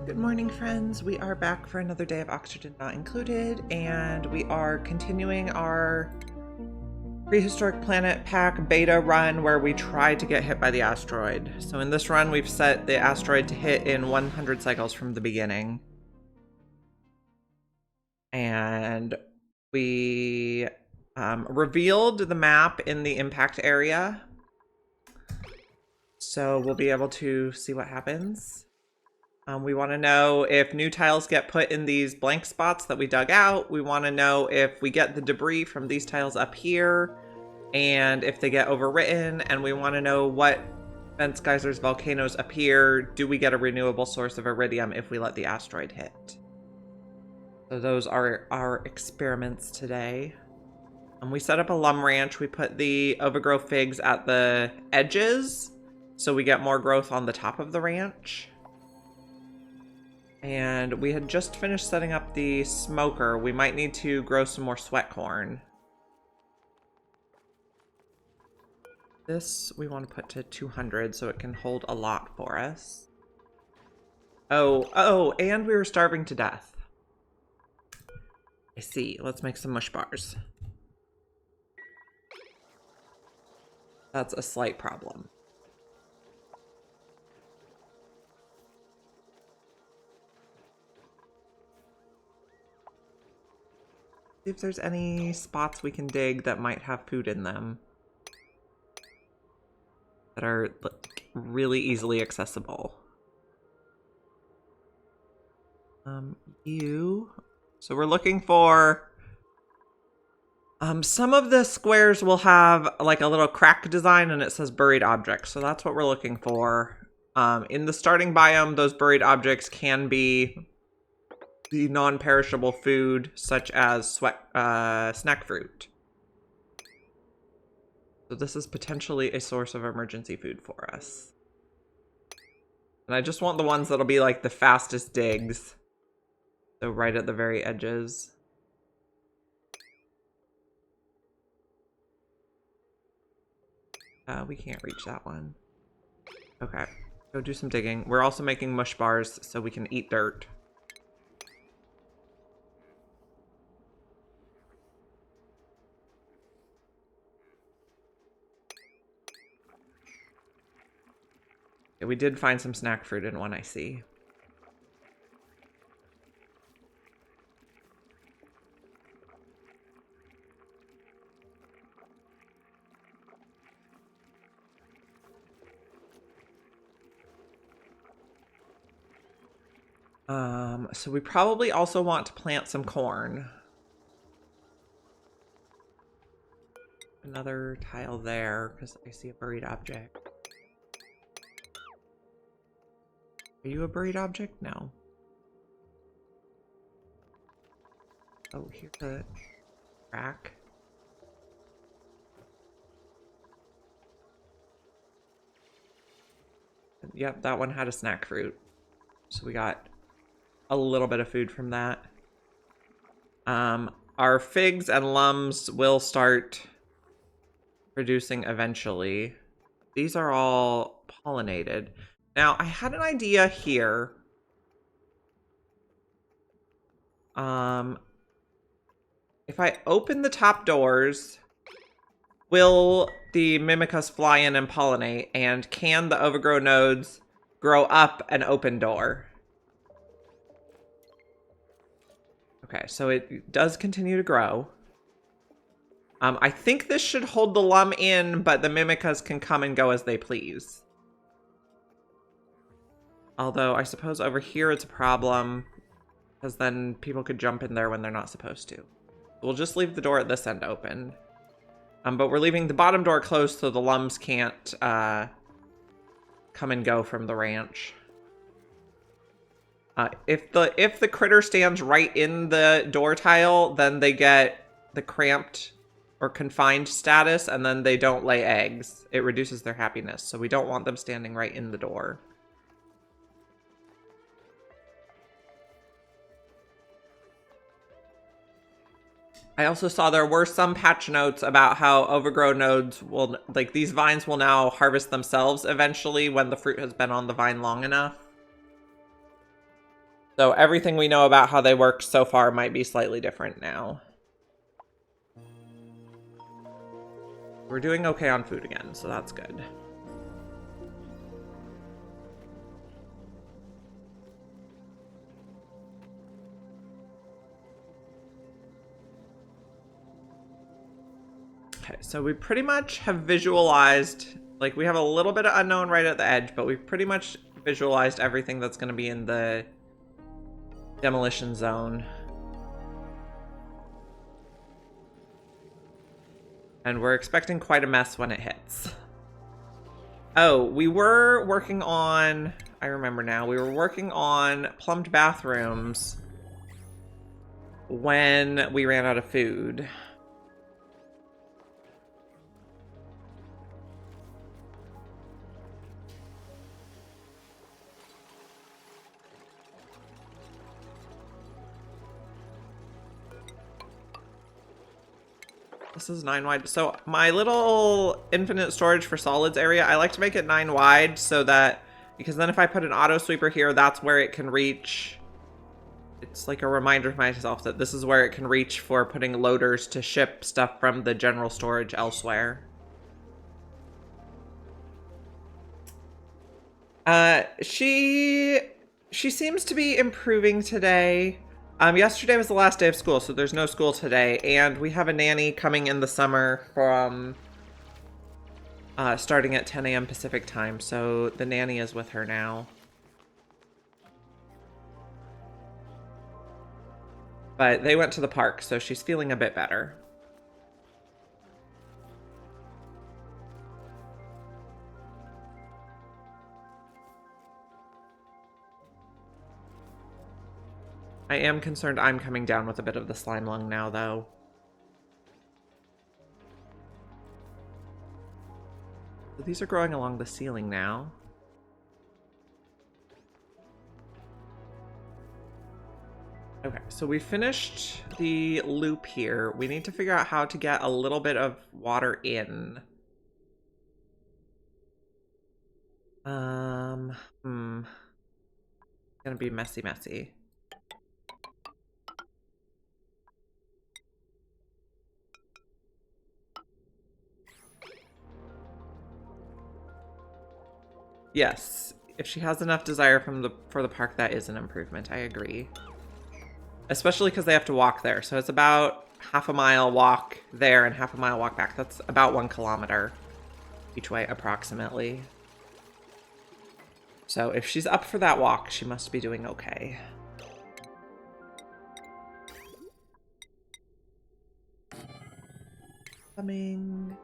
Good morning, friends. We are back for another day of Oxygen Not Included, and we are continuing our Prehistoric Planet Pack beta run where we tried to get hit by the asteroid. So in this run, we've set the asteroid to hit in 100 cycles from the beginning. And we revealed the map in the impact area. So we'll be able to see what happens. We want to know if new tiles get put in these blank spots that we dug out. We want to know if we get the debris from these tiles up here and if they get overwritten. And we want to know what vents, geysers, volcanoes appear. Do we get a renewable source of iridium if we let the asteroid hit? So those are our experiments today. We set up a lum ranch. We put the overgrow figs at the edges so we get more growth on the top of the ranch. And we had just finished setting up the smoker. We might need to grow some more sweat corn. This we want to put to 200 so it can hold a lot for us. Oh, and we were starving to death. I see. Let's make some mush bars. That's a slight problem. See if there's any spots we can dig that might have food in them that are like really easily accessible. So we're looking for some of the squares will have like a little crack design and it says buried objects. So that's what we're looking for. In the starting biome, those buried objects can be the non-perishable food such as snack fruit. So this is potentially a source of emergency food for us. And I just want the ones that'll be like the fastest digs. So right at the very edges. We can't reach that one. Okay, go do some digging. We're also making mush bars so we can eat dirt. We did find some snack fruit in one, I see. So we probably also want to plant some corn. Another tile there, because I see a buried object. Are you a buried object? No. Oh, here's a crack. Yep, that one had a snack fruit. So we got a little bit of food from that. Our figs and lums will start producing eventually. These are all pollinated. Now, I had an idea here. If I open the top doors, will the mimicas fly in and pollinate? And can the overgrow nodes grow up an open door? Okay, so it does continue to grow. I think this should hold the lum in, but the mimicas can come and go as they please. Although I suppose over here it's a problem because then people could jump in there when they're not supposed to. We'll just leave the door at this end open. But we're leaving the bottom door closed so the lums can't come and go from the ranch. If the critter stands right in the door tile, then they get the cramped or confined status and then they don't lay eggs. It reduces their happiness. So we don't want them standing right in the door. I also saw there were some patch notes about how overgrow nodes will, like these vines will now harvest themselves eventually when the fruit has been on the vine long enough. So everything we know about how they work so far might be slightly different now. We're doing okay on food again, so that's good. Okay, so we pretty much have visualized, like we have a little bit of unknown right at the edge, but we've pretty much visualized everything that's going to be in the demolition zone. And we're expecting quite a mess when it hits. Oh, we were working on, I remember now, we were working on plumbed bathrooms when we ran out of food. This is 9 wide. So my little infinite storage for solids area, I like to make it 9 wide so that, because then if I put an auto sweeper here, that's where it can reach. It's like a reminder to myself that this is where it can reach for putting loaders to ship stuff from the general storage elsewhere. She seems to be improving today. Yesterday was the last day of school, so there's no school today, and we have a nanny coming in the summer from starting at 10 a.m. Pacific time, so the nanny is with her now. But they went to the park, so she's feeling a bit better. I am concerned I'm coming down with a bit of the slime lung now, though. So these are growing along the ceiling now. Okay, so we finished the loop here. We need to figure out how to get a little bit of water in. It's gonna be messy. Yes, if she has enough desire for the park, that is an improvement. I agree. Especially because they have to walk there. So it's about half a mile walk there and half a mile walk back. That's about 1 kilometer each way, approximately. So if she's up for that walk, she must be doing okay. Coming.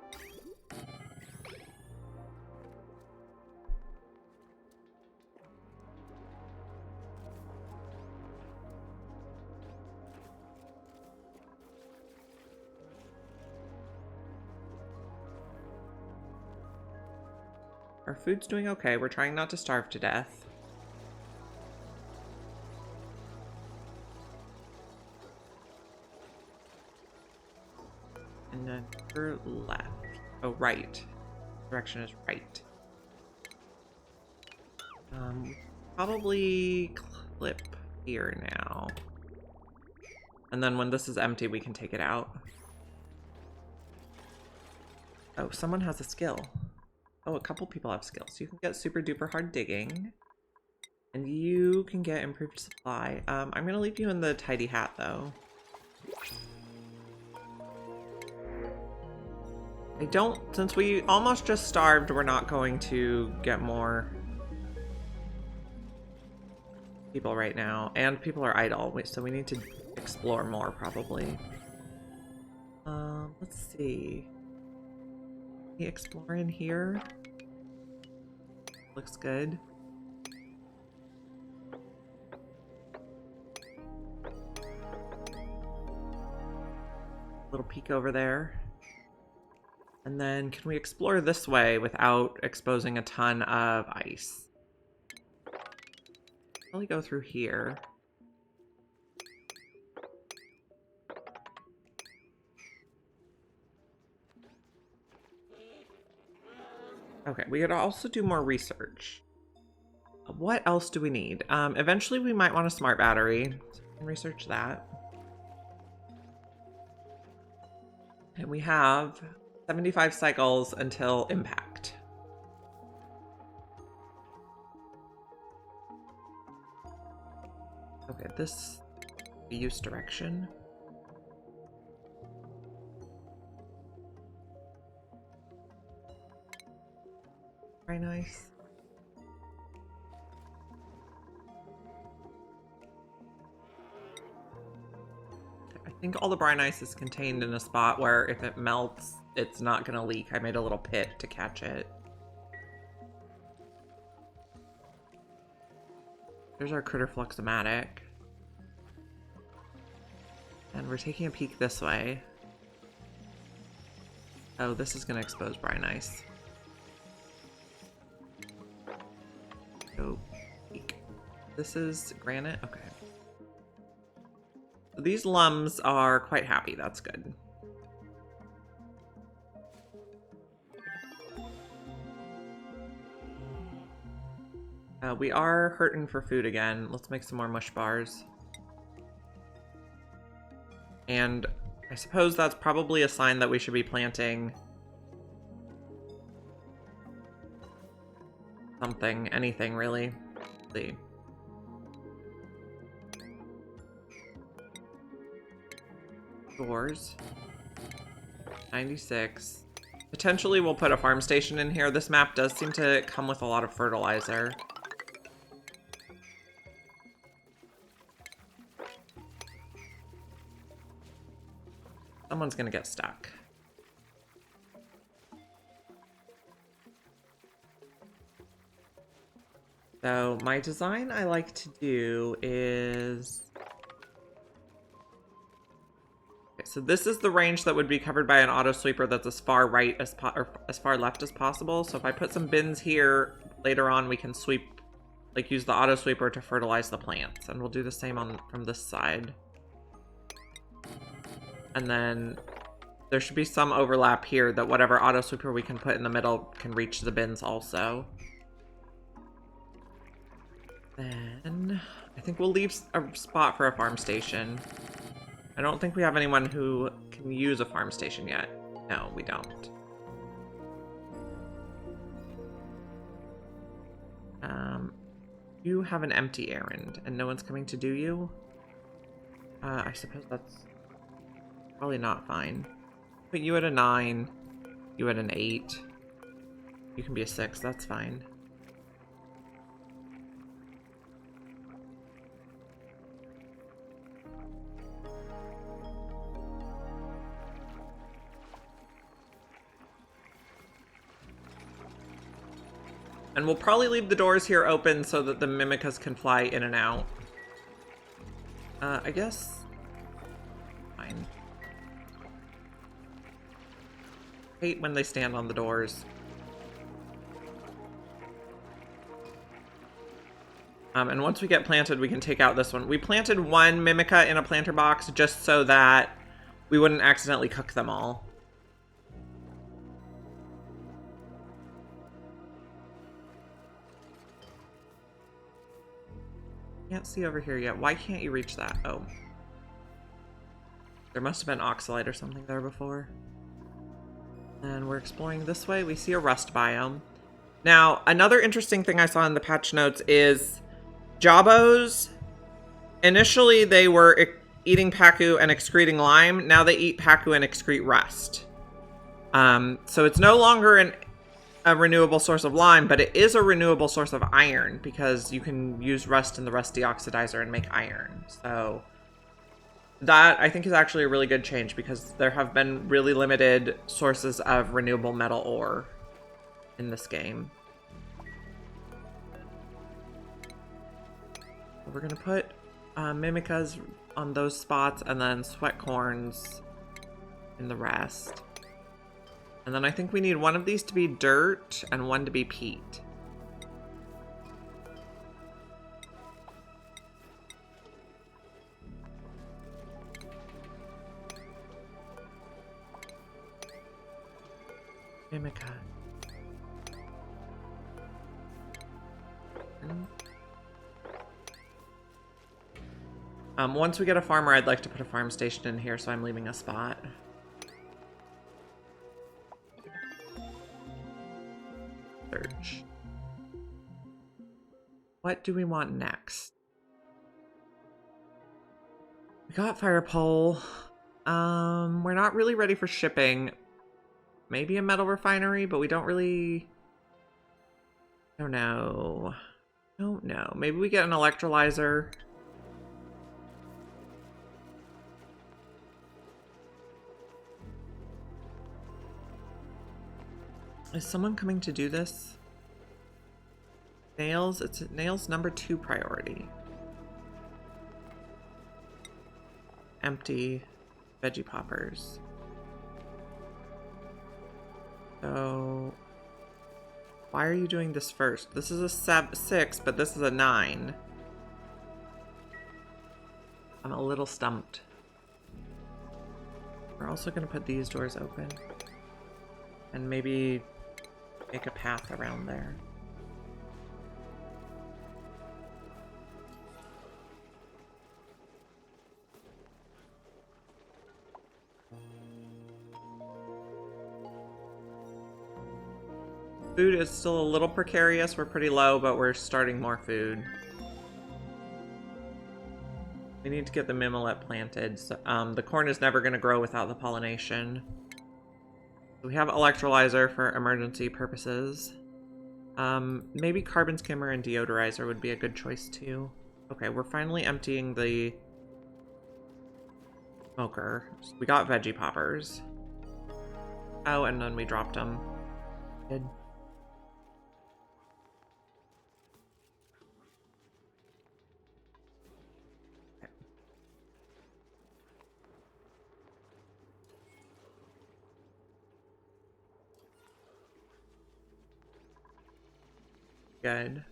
Our food's doing okay. We're trying not to starve to death. And then her left. Oh, right. Direction is right. Probably clip here now. And then when this is empty, we can take it out. Oh, someone has a skill. Oh, a couple people have skills. You can get super duper hard digging. And you can get improved supply. I'm gonna leave you in the tidy hat though. Since we almost just starved, we're not going to get more people right now. And people are idle, so we need to explore more probably. Let's see. Can we explore in here? Looks good. Little peek over there. And then can we explore this way without exposing a ton of ice? Probably go through here. Okay, we could also do more research. What else do we need? Eventually we might want a smart battery. So we can research that. And we have 75 cycles until impact. Okay, this use direction. Very nice. I think all the brine ice is contained in a spot where if it melts, it's not going to leak. I made a little pit to catch it. There's our critter fluxomatic. And we're taking a peek this way. Oh, this is going to expose brine ice. Go peek. This is granite? Okay. So these lums are quite happy. That's good. We are hurting for food again. Let's make some more mush bars. And I suppose that's probably a sign that we should be planting something, anything really. Let's see. Doors. 96. Potentially we'll put a farm station in here. This map does seem to come with a lot of fertilizer. Someone's gonna get stuck. So my design I like to do is... Okay, so this is the range that would be covered by an auto sweeper that's as far right as or as far left as possible. So if I put some bins here, later on we can sweep, like use the auto sweeper to fertilize the plants. And we'll do the same on from this side. And then there should be some overlap here that whatever auto sweeper we can put in the middle can reach the bins also. Then I think we'll leave a spot for a farm station. I don't think we have anyone who can use a farm station yet. No, we don't. You have an empty errand and no one's coming to do you? I suppose that's probably not fine. Put you at a 9. You at an 8. You can be a 6. That's fine. And we'll probably leave the doors here open so that the Mimicas can fly in and out. I guess... Fine. Hate when they stand on the doors. And once we get planted, we can take out this one. We planted one Mimica in a planter box just so that we wouldn't accidentally cook them all. Can't see over here yet. Why can't you reach that? Oh. There must have been oxalite or something there before. And we're exploring this way. We see a rust biome. Now, another interesting thing I saw in the patch notes is Jabos. Initially, they were eating Pacu and excreting lime. Now they eat Pacu and excrete rust. So it's no longer a renewable source of lime, but it is a renewable source of iron because you can use rust in the rust deoxidizer and make iron. So that I think is actually a really good change because there have been really limited sources of renewable metal ore in this game. We're gonna put Mimicas on those spots and then sweatcorns in the rest. And then I think we need one of these to be dirt and one to be peat. Mimica. Once we get a farmer, I'd like to put a farm station in here, so I'm leaving a spot. Search. What do we want next? We got fire pole. We're not really ready for shipping. Maybe a metal refinery, but we don't really... I don't know. Don't know. Maybe we get an electrolyzer. Is someone coming to do this? Nails? It's nails number 2 priority. Empty. Veggie poppers. So... why are you doing this first? This is a 6, but this is a 9. I'm a little stumped. We're also going to put these doors open. And maybe make a path around there. Food is still a little precarious. We're pretty low, but we're starting more food. We need to get the mimolette planted. So, the corn is never going to grow without the pollination. We have electrolyzer for emergency purposes. Maybe carbon skimmer and deodorizer would be a good choice too. Okay, we're finally emptying the smoker. We got veggie poppers. Oh, and then we dropped them. Good. Good.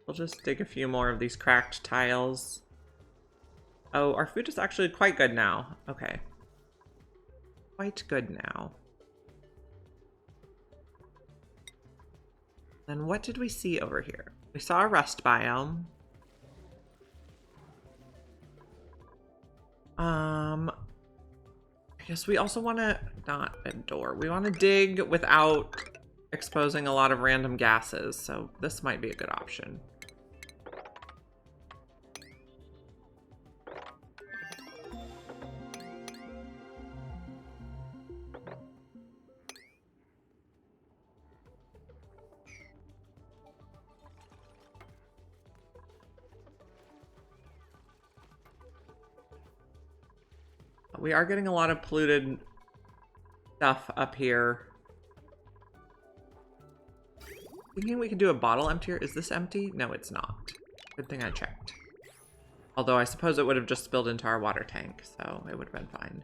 We'll just dig a few more of these cracked tiles. Oh, our food is actually quite good now. Okay. Quite good now. Then what did we see over here? We saw a rust biome. I guess we also want to, not a door, we want to dig without exposing a lot of random gases, so this might be a good option. We are getting a lot of polluted stuff up here. Thinking we could do a bottle emptier. Is this empty? No, it's not. Good thing I checked. Although I suppose it would have just spilled into our water tank, so it would have been fine.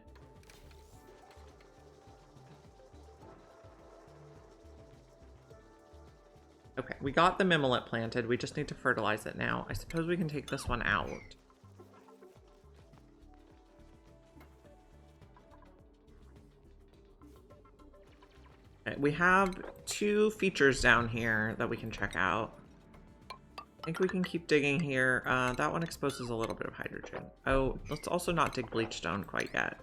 Okay, we got the mimolette planted. We just need to fertilize it now. I suppose we can take this one out. Okay, we have 2 features down here that we can check out. I think we can keep digging here. That one exposes a little bit of hydrogen. Oh, let's also not dig bleachstone quite yet.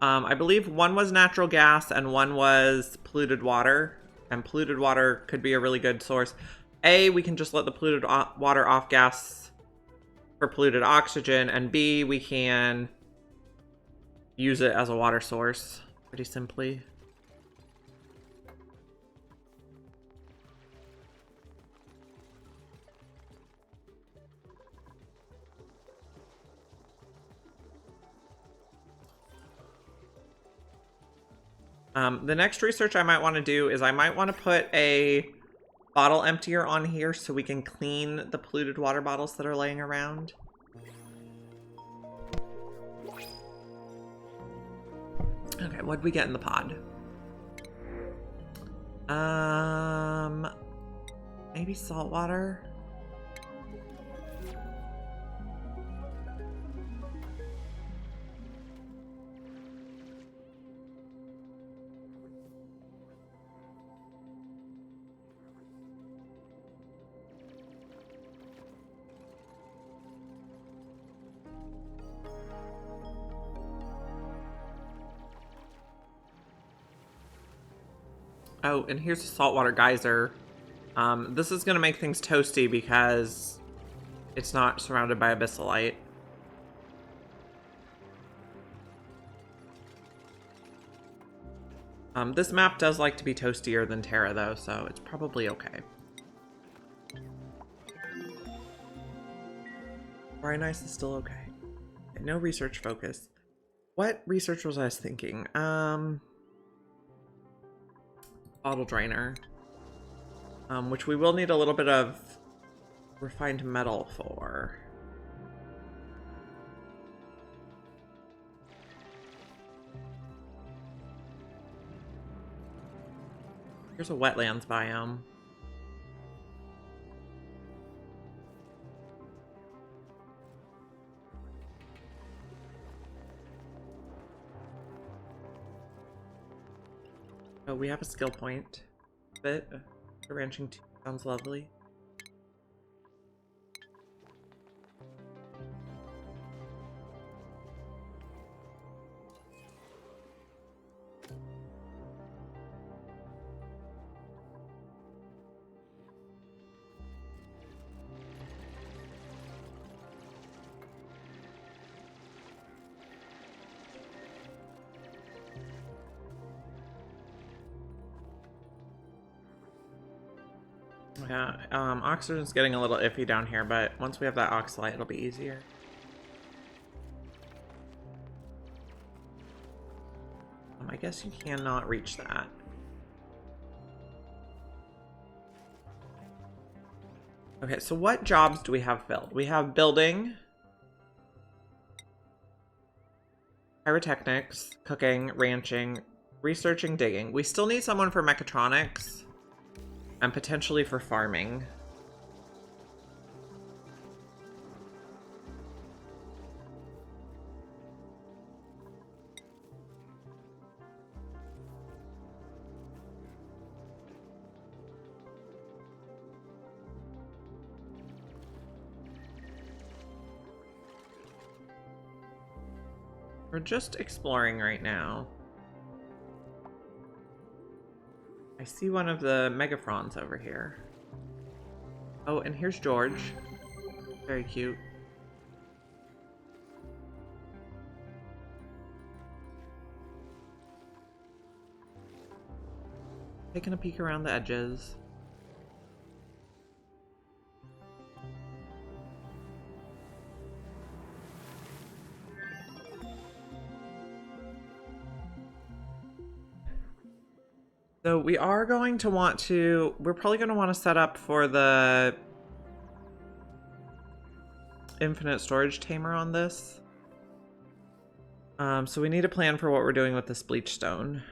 I believe one was natural gas and one was polluted water. And polluted water could be a really good source. A, we can just let the polluted water off gas for polluted oxygen. And B, we can use it as a water source pretty simply. The next research I might want to do is I might want to put a bottle emptier on here so we can clean the polluted water bottles that are laying around. Okay, what'd we get in the pod? Maybe saltwater. Oh, and here's a saltwater geyser. This is going to make things toasty because it's not surrounded by abyssalite. This map does like to be toastier than Terra, though, so it's probably okay. Very nice is still okay. No research focus. What research was I thinking? Bottle drainer. Which we will need a little bit of refined metal for. Here's a wetlands biome. Oh, we have a skill point. But ranching 2 sounds lovely. Yeah, oxygen's getting a little iffy down here, but once we have that oxalite, it'll be easier. I guess you cannot reach that. Okay, so what jobs do we have filled? We have building, pyrotechnics, cooking, ranching, researching, digging. We still need someone for mechatronics. And potentially for farming. We're just exploring right now. I see one of the megafrons over here. Oh, and here's George. Very cute. Taking a peek around the edges. So we are going to want to, we're probably going to want to set up for the infinite storage tamer on this. So we need a plan for what we're doing with this bleach stone.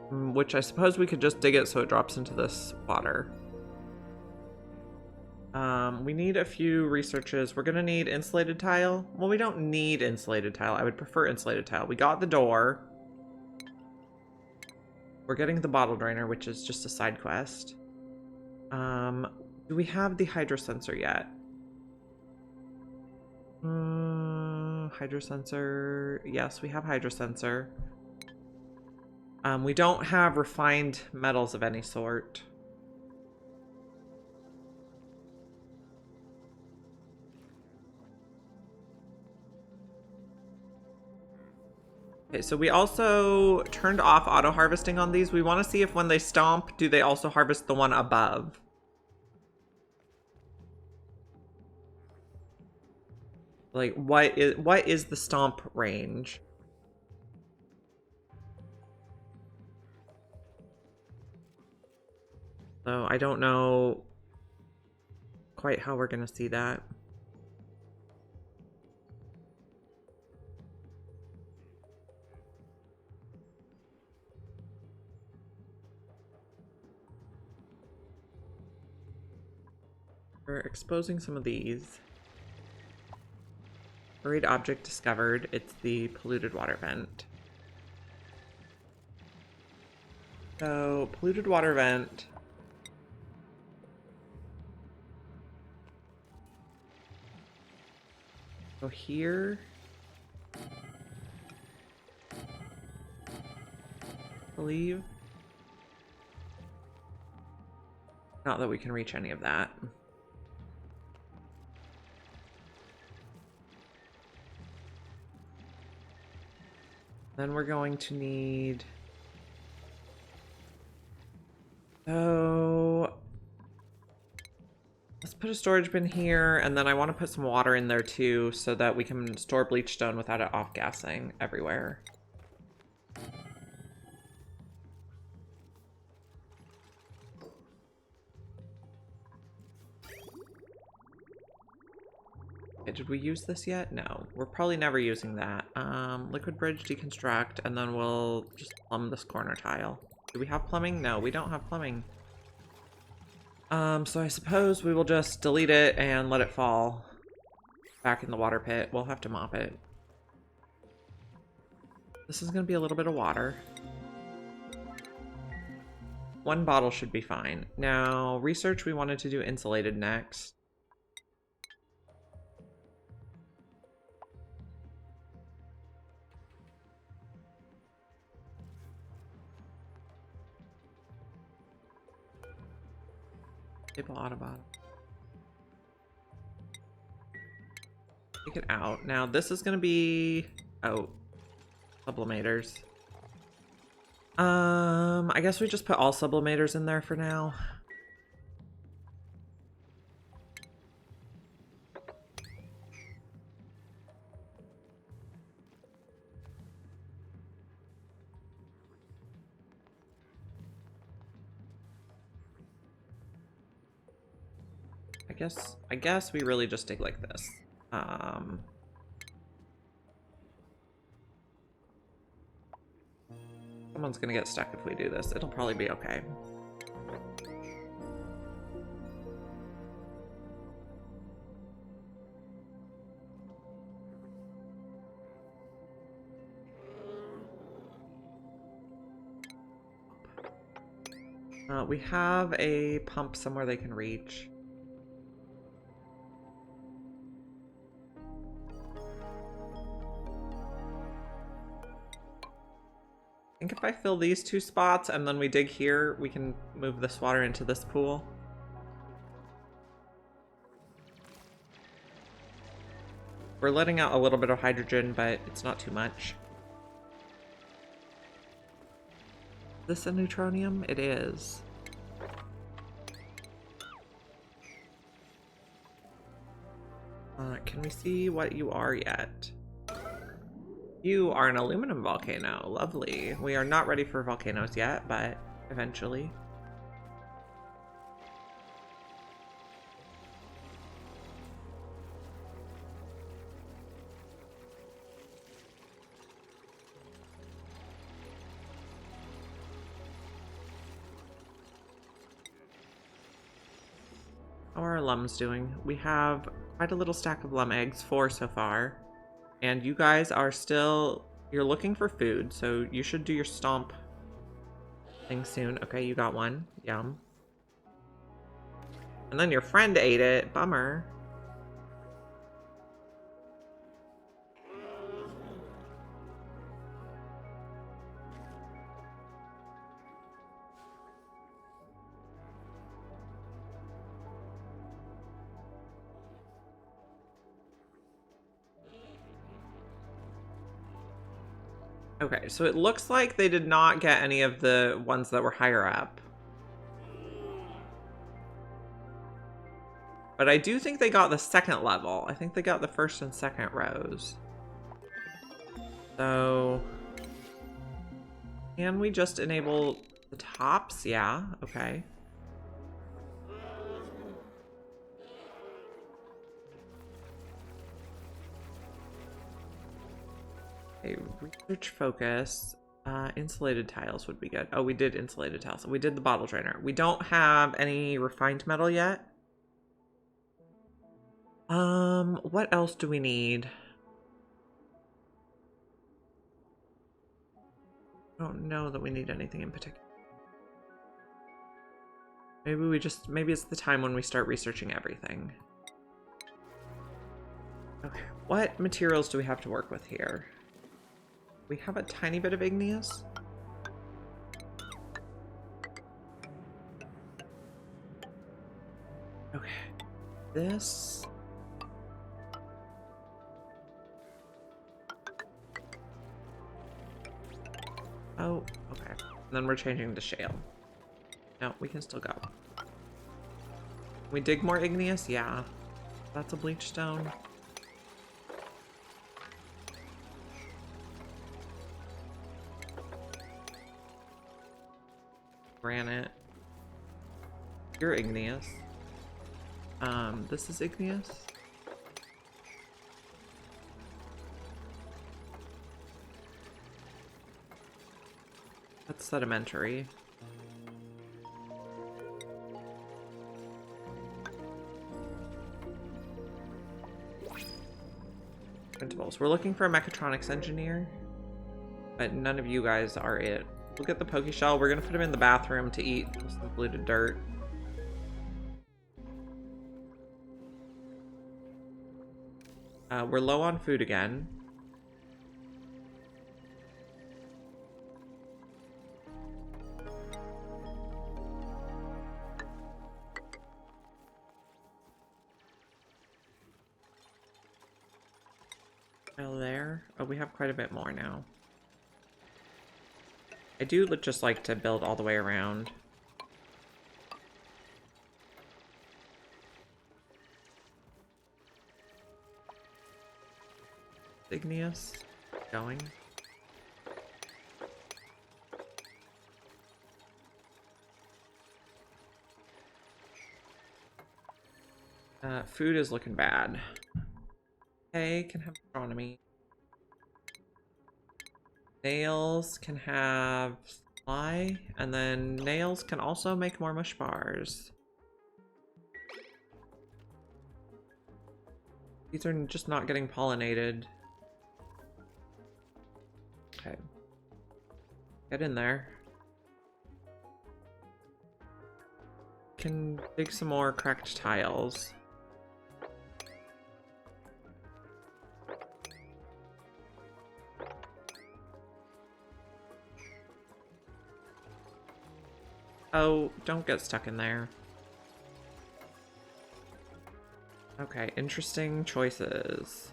Which I suppose we could just dig it so it drops into this water. We need a few researches. We're gonna need insulated tile. Well, we don't need insulated tile. I would prefer insulated tile. We got the door. We're getting the bottle drainer, which is just a side quest. Do we have the hydrosensor yet? Hydrosensor. Yes, we have hydrosensor. We don't have refined metals of any sort. Okay, so we also turned off auto harvesting on these. We want to see if when they stomp, do they also harvest the one above? Like, what is the stomp range? So I don't know quite how we're gonna see that. We're exposing some of these. Buried object discovered. It's the polluted water vent. So, polluted water vent. Go here. I believe. Not that we can reach any of that. Then we're going to need... So... let's put a storage bin here, and then I want to put some water in there too, so that we can store bleach stone without it off-gassing everywhere. Okay, did we use this yet? No. We're probably never using that. Liquid bridge, deconstruct, and then we'll just plumb this corner tile. Do we have plumbing? No, we don't have plumbing. So I suppose we will just delete it and let it fall back in the water pit. We'll have to mop it. This is going to be a little bit of water. One bottle should be fine. Now, research, we wanted to do insulated next. Table Autobot. Take it out. Now this is gonna be sublimators. I guess we just put all sublimators in there for now. I guess we really just dig like this. Someone's gonna get stuck if we do this. It'll probably be okay. We have a pump somewhere they can reach. I think if I fill these two spots and then we dig here, we can move this water into this pool. We're letting out a little bit of hydrogen, but it's not too much. Is this a neutronium? It is. Can we see what you are yet? You are an aluminum volcano. Lovely. We are not ready for volcanoes yet, but eventually. How are our lums doing? We have quite a little stack of lum eggs, 4 so far. And you guys are still, you're looking for food, so you should do your stomp thing soon. Okay, you got one. Yum. And then your friend ate it. Bummer. Okay, so it looks like they did not get any of the ones that were higher up. But I do think they got the second level. I think they got the first and second rows. So... can we just enable the tops? Yeah, okay. Okay, research focus. Insulated tiles would be good. Oh, we did insulated tiles. We did the bottle drainer. We don't have any refined metal yet. What else do we need? I don't know that we need anything in particular. Maybe it's the time when we start researching everything. Okay, what materials do we have to work with here? We have a tiny bit of igneous. Okay, this. Oh, okay. And then we're changing to shale. No, we can still go. We dig more igneous? Yeah. That's a bleach stone. Granite. You're igneous. This is igneous. That's sedimentary. Printables. We're looking for a mechatronics engineer, but none of you guys are it. We'll get the Pokeshell. We're gonna put him in the bathroom to eat some polluted dirt. We're low on food again. There. Oh, we have quite a bit more now. I do just like to build all the way around. Igneous. Going. Food is looking bad. Okay, can have astronomy. Nails can have supply, and then nails can also make more mush bars. These are just not getting pollinated. Okay. Get in there. Can dig some more cracked tiles. Oh, don't get stuck in there. Okay, interesting choices.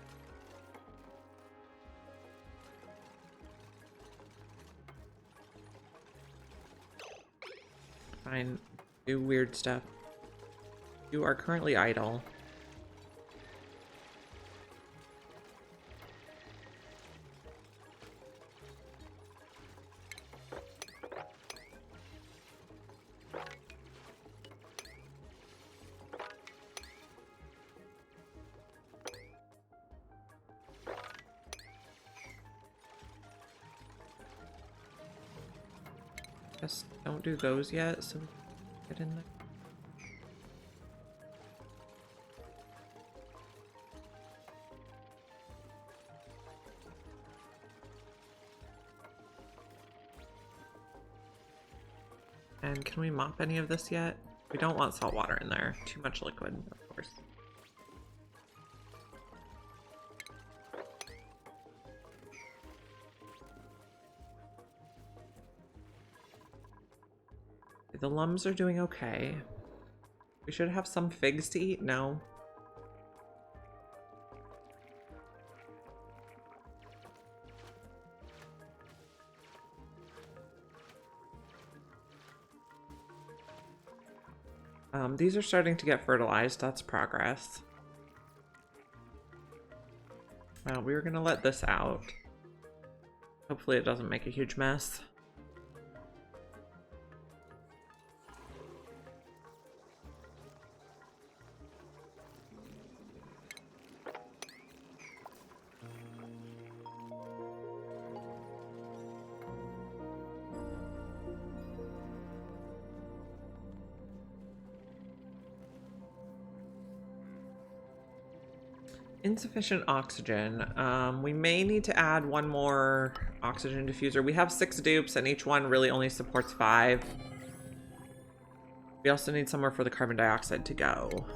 Fine. Do weird stuff. You are currently idle. Guess don't do those yet, so get in there. And can we mop any of this yet? We don't want salt water in there. Too much liquid, of course. The lums are doing okay. We should have some figs to eat. No. These are starting to get fertilized. That's progress. Well, we were gonna let this out. Hopefully it doesn't make a huge mess. Insufficient oxygen. We may need to add one more oxygen diffuser. We have 6 dupes and each one really only supports 5. We also need somewhere for the carbon dioxide to go.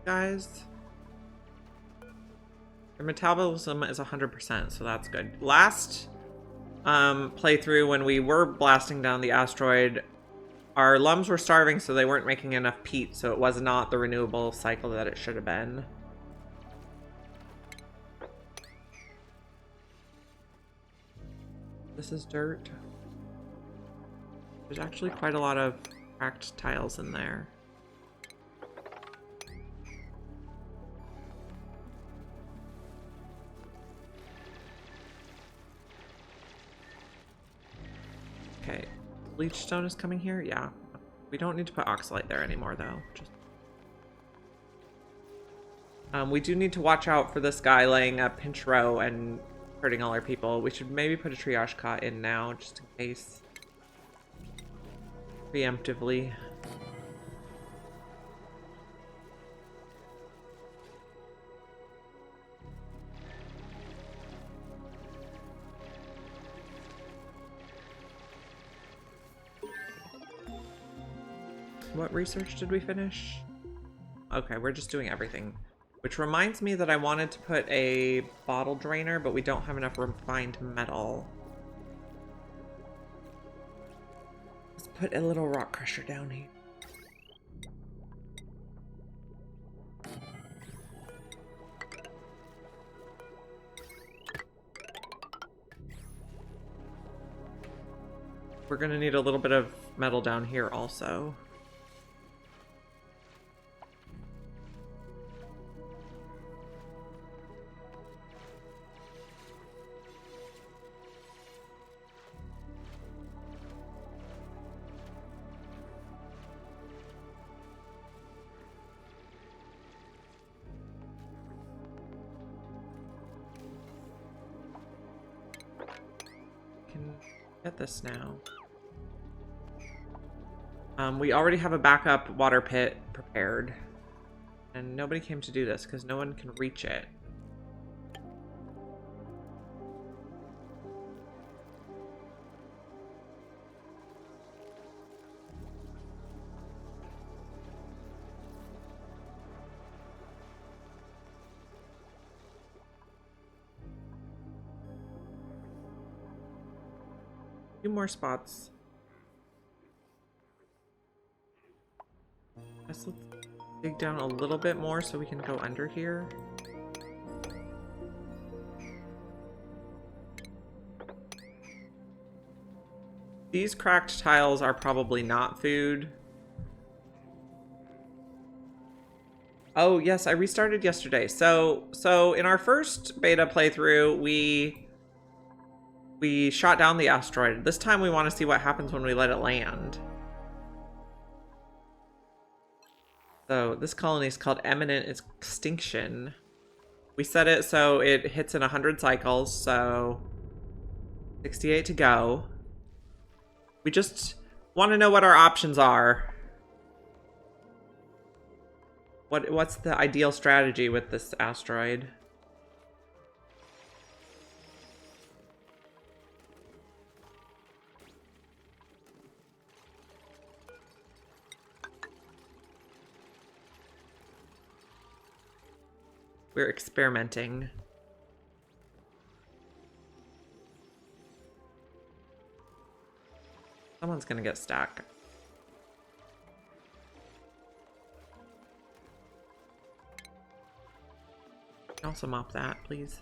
Guys, your metabolism is 100%, so that's good. Last playthrough, when we were blasting down the asteroid, our lungs were starving, so they weren't making enough peat, so it was not the renewable cycle that it should have been. This is dirt. There's actually quite a lot of cracked tiles in there. Okay, bleach stone is coming here? Yeah. We don't need to put oxalite there anymore, though. We do need to watch out for this guy laying a pinch row and hurting all our people. We should maybe put a triage cot in now, just in case. Preemptively. What research did we finish? Okay, we're just doing everything. Which reminds me that I wanted to put a bottle drainer, but we don't have enough refined metal. Let's put a little rock crusher down here. We're gonna need a little bit of metal down here also. Get this now. We already have a backup water pit prepared. And nobody came to do this because no one can reach it. Few more spots. Let's dig down a little bit more so we can go under here. These cracked tiles are probably not food. Oh yes, I restarted yesterday. So in our first beta playthrough, we shot down the asteroid. This time we want to see what happens when we let it land. So this colony is called Imminent Extinction. We set it so it hits in 100 cycles, so 68 to go. We just want to know what our options are. What's the ideal strategy with this asteroid? We're experimenting. Someone's gonna get stuck. Also mop that, please.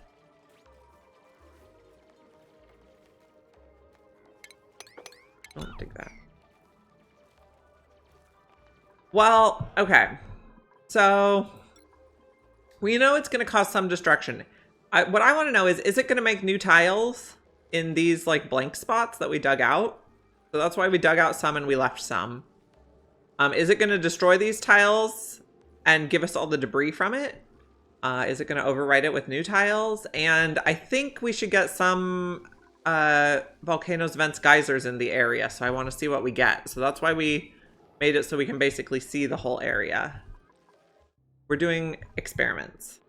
Don't dig that. Well, okay. So we know it's going to cause some destruction. What I want to know is it going to make new tiles in these like blank spots that we dug out? So that's why we dug out some and we left some. Is it going to destroy these tiles and give us all the debris from it? Is it going to overwrite it with new tiles? And I think we should get some volcanoes, vents, geysers in the area. So I want to see what we get. So that's why we made it so we can basically see the whole area. We're doing experiments.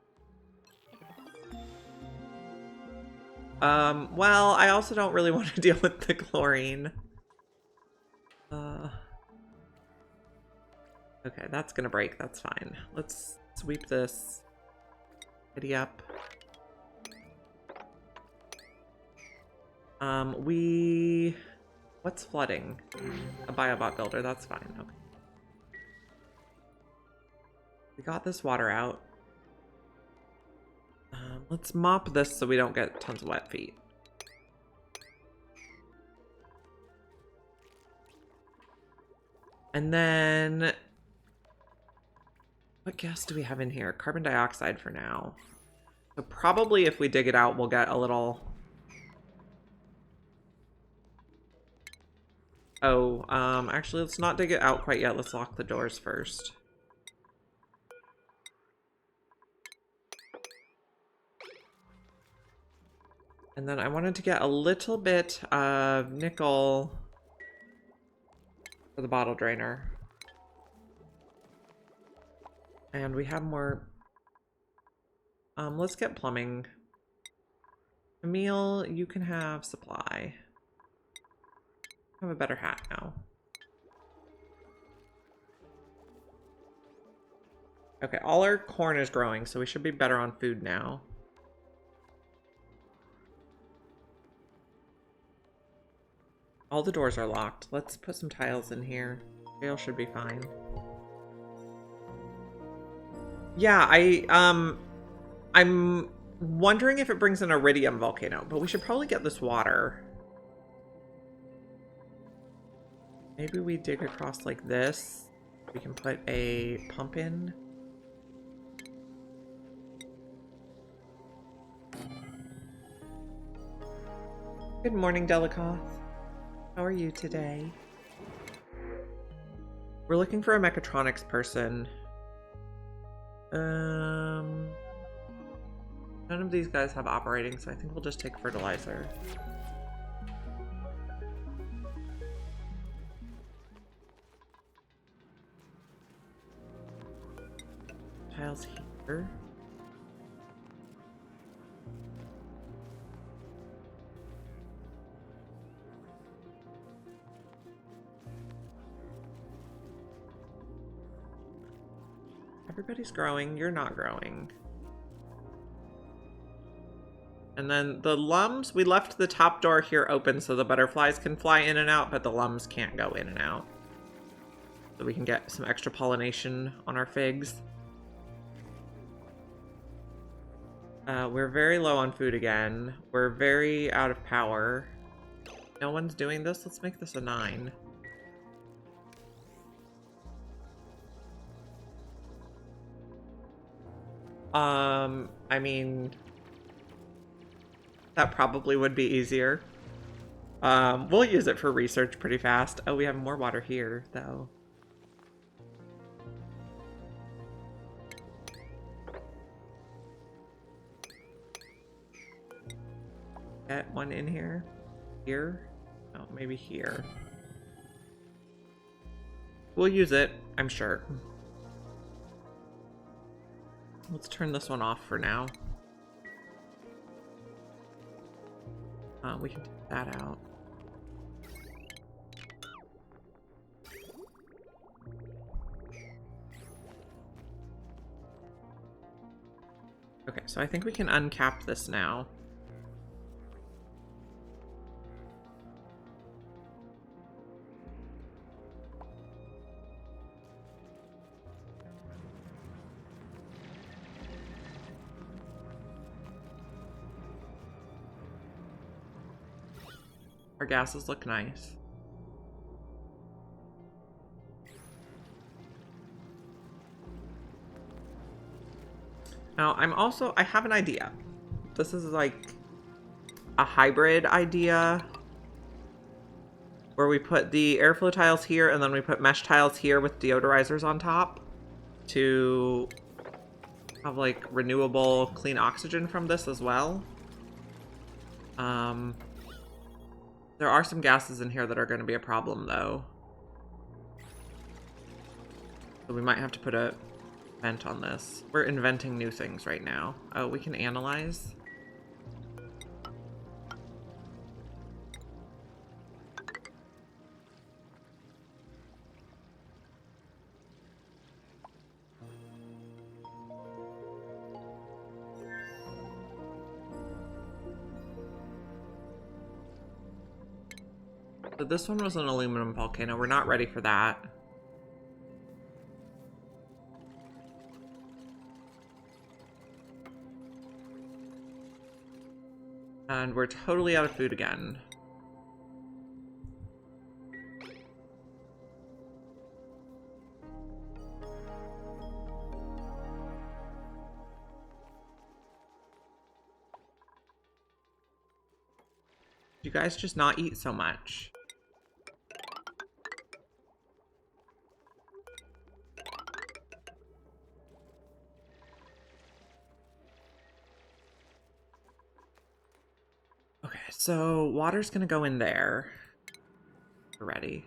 Well, I also don't really want to deal with the chlorine. Okay, that's gonna break. That's fine. Let's sweep this. Giddy up. What's flooding? A biobot builder. That's fine. Okay. We got this water out. Let's mop this so we don't get tons of wet feet. And then, what gas do we have in here? Carbon dioxide for now. So probably if we dig it out, we'll get a little... Oh, actually, let's not dig it out quite yet. Let's lock the doors first. And then I wanted to get a little bit of nickel for the bottle drainer. And we have more. Let's get plumbing. Emil, you can have supply. I have a better hat now. Okay, all our corn is growing, so we should be better on food now. All the doors are locked. Let's put some tiles in here. Jail should be fine. Yeah, I'm wondering if it brings an iridium volcano, but we should probably get this water. Maybe we dig across like this. We can put a pump in. Good morning, Delicoth. How are you today? We're looking for a mechatronics person. None of these guys have operating, so I think we'll just take fertilizer. Tiles here. Everybody's growing. You're not growing. And then the lums, we left the top door here open so the butterflies can fly in and out, but the lums can't go in and out. So we can get some extra pollination on our figs. We're very low on food again. We're very out of power. No one's doing this. Let's make this a 9. I mean, that probably would be easier. We'll use it for research pretty fast. Oh, we have more water here, though. Get one in here. Here? Oh, maybe here. We'll use it, I'm sure. Let's turn this one off for now. We can take that out. Okay, so I think we can uncap this now. Our gases look nice. Now, I have an idea. This is like a hybrid idea. where we put the airflow tiles here and then we put mesh tiles here with deodorizers on top to have like renewable clean oxygen from this as well. There are some gases in here that are going to be a problem though. So we might have to put a vent on this. We're inventing new things right now. Oh, we can analyze. So this one was an aluminum volcano. We're not ready for that. And we're totally out of food again. You guys just not eat so much. Okay, so water's gonna go in there. We're ready.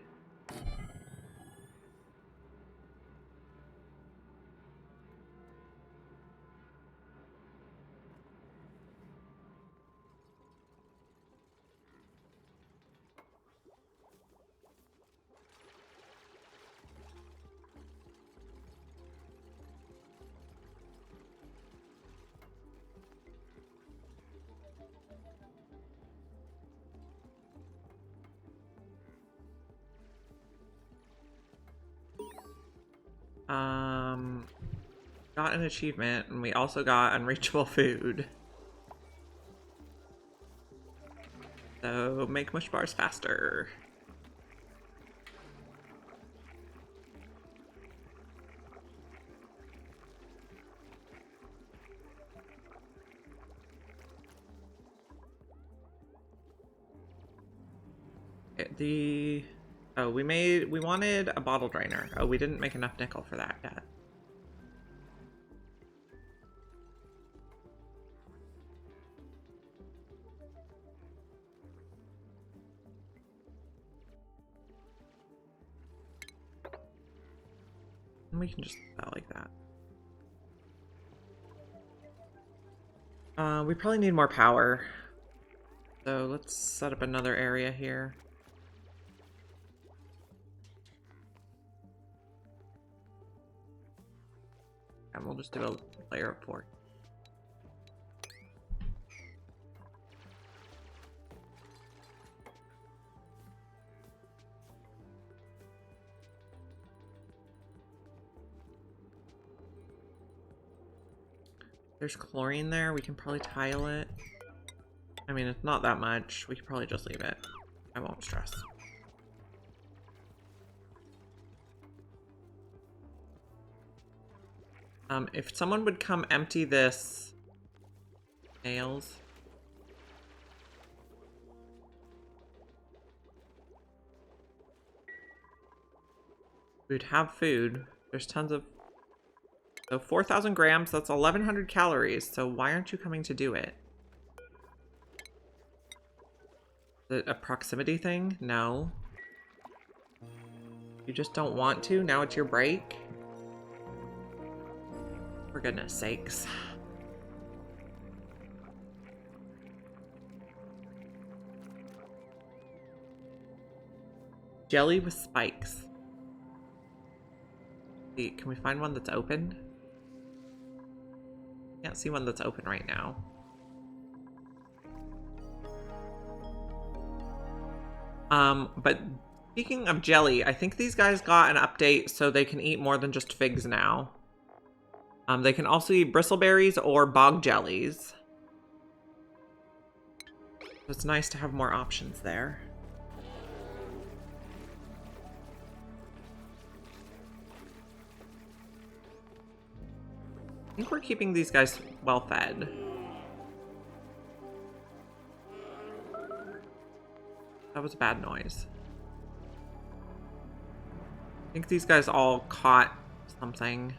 Got an achievement, and we also got unreachable food. So make mush bars faster. Oh, we wanted a bottle drainer. Oh, we didn't make enough nickel for that yet. And we can just do that like that. We probably need more power. So let's set up another area here. And we'll just do a layer of 4. There's chlorine there. We can probably tile it. I mean, it's not that much. We could probably just leave it. I won't stress. If someone would come empty this nails. We'd have food. There's tons of... So 4,000 grams, that's 1,100 calories. So why aren't you coming to do it? Is it a proximity thing? No. You just don't want to? Now it's your break? For goodness sakes. Jelly with spikes. See, can we find one that's open? Can't see one that's open right now. But speaking of jelly, I think these guys got an update so they can eat more than just figs now. They can also eat bristleberries or bog jellies. So it's nice to have more options there. I think we're keeping these guys well fed. That was a bad noise. I think these guys all caught something.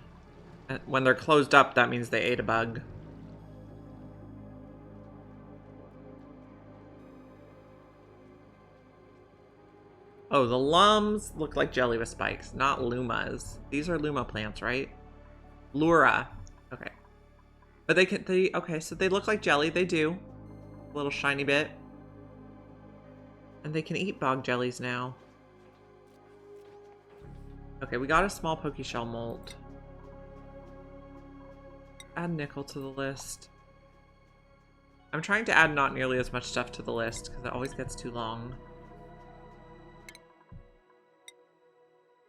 When they're closed up, that means they ate a bug. Oh, the lums look like jelly with spikes, not lumas. These are luma plants, right? Lura. Okay. But okay, so they look like jelly. They do. A little shiny bit. And they can eat bog jellies now. Okay, we got a small pokeshell molt. Add nickel to the list. I'm trying to add not nearly as much stuff to the list because it always gets too long.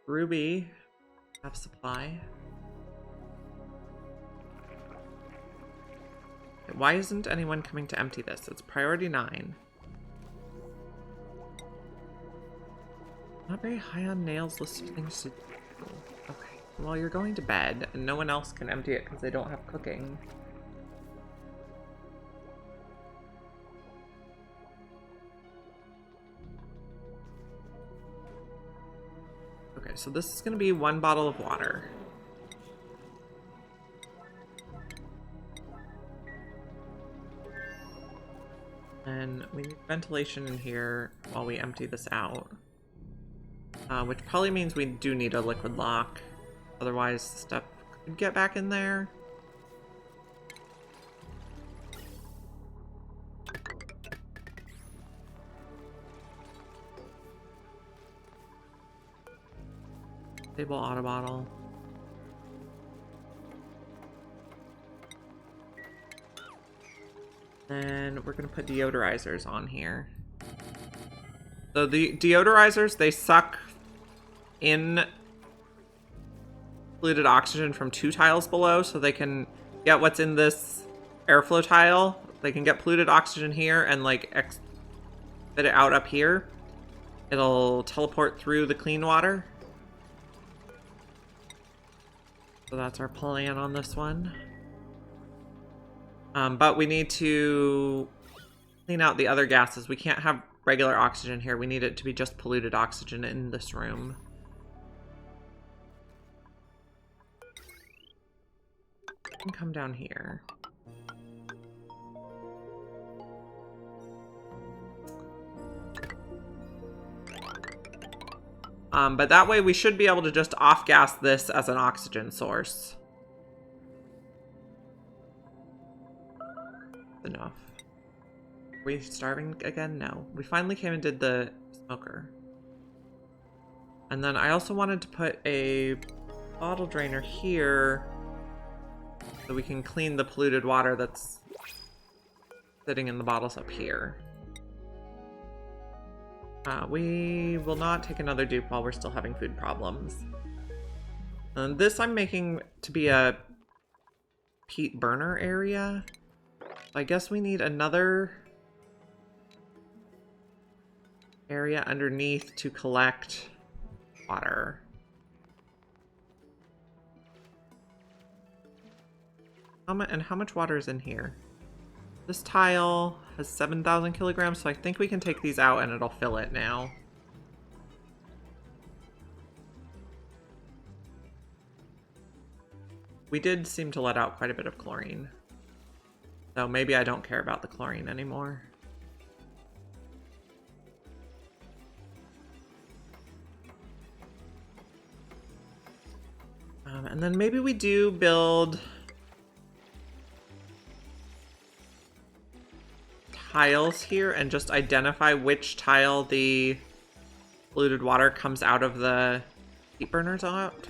Ruby. Have supply. Okay, why isn't anyone coming to empty this? It's priority 9. Not very high on Nail's list of things to do. Okay, well, you're going to bed, and no one else can empty it because they don't have cooking. Okay, so this is going to be 1 bottle of water. And we need ventilation in here while we empty this out. Which probably means we do need a liquid lock. Otherwise, stuff could get back in there. Stable auto bottle. And we're going to put deodorizers on here. So the deodorizers, they suck in polluted oxygen from 2 tiles below, so they can get what's in this airflow tile. They can get polluted oxygen here and like spit it out up here. It'll teleport through the clean water. So that's our plan on this one. But we need to clean out the other gases. We can't have regular oxygen here. We need it to be just polluted oxygen in this room. You can come down here. But that way we should be able to just off-gas this as an oxygen source. Enough. Are we starving again? No. We finally came and did the smoker. And then I also wanted to put a bottle drainer here so we can clean the polluted water that's sitting in the bottles up here. We will not take another dupe while we're still having food problems. And this I'm making to be a peat burner area. I guess we need another area underneath to collect water. And how much water is in here? This tile has 7,000 kilograms, so I think we can take these out and it'll fill it now. We did seem to let out quite a bit of chlorine. So maybe I don't care about the chlorine anymore. And then maybe we do build tiles here and just identify which tile the polluted water comes out of the peat burners out.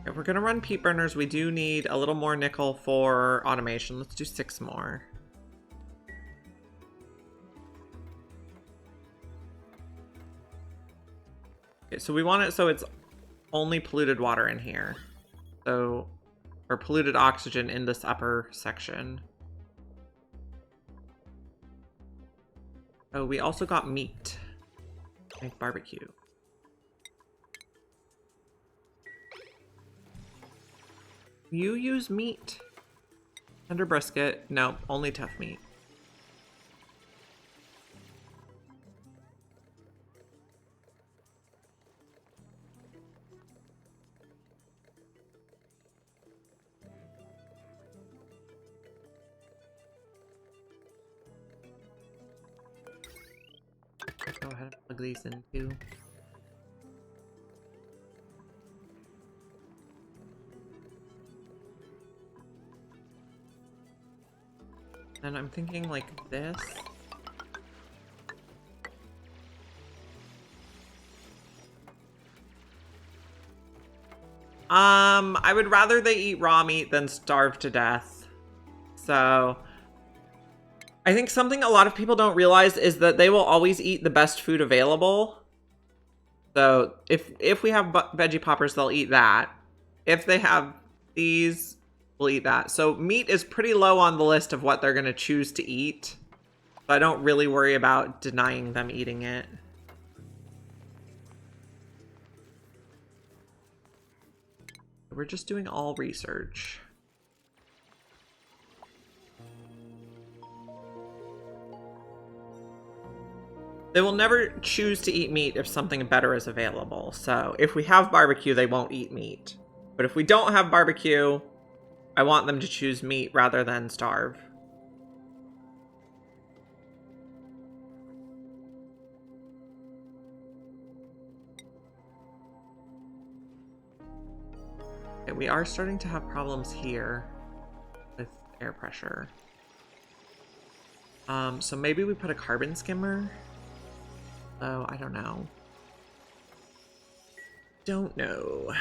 If we're gonna run peat burners, we do need a little more nickel for automation. Let's do 6 more. Okay, so we want it so it's only polluted water in here. So, or polluted oxygen in this upper section. Oh, we also got meat. Make barbecue. You use meat. Tender brisket. No, only tough meat. go ahead and plug these in too. And I'm thinking like this. I would rather they eat raw meat than starve to death. So I think something a lot of people don't realize is that they will always eat the best food available. So if we have veggie poppers, they'll eat that. If they have these, we'll eat that. So meat is pretty low on the list of what they're going to choose to eat. So I don't really worry about denying them eating it. We're just doing all research. They will never choose to eat meat if something better is available. So if we have barbecue, they won't eat meat. But if we don't have barbecue, I want them to choose meat rather than starve. Okay, we are starting to have problems here with air pressure. So maybe we put a carbon skimmer. Oh, I don't know. Don't know.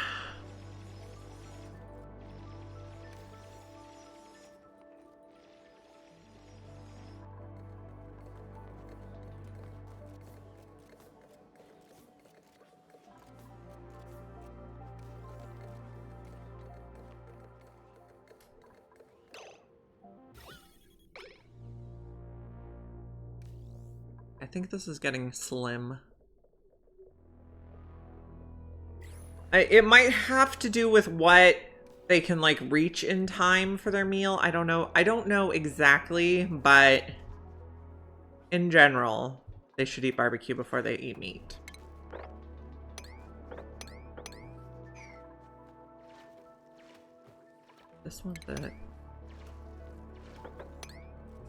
I think this is getting slim. It might have to do with what they can like reach in time for their meal. I don't know. I don't know exactly, but in general, they should eat barbecue before they eat meat. This one's it.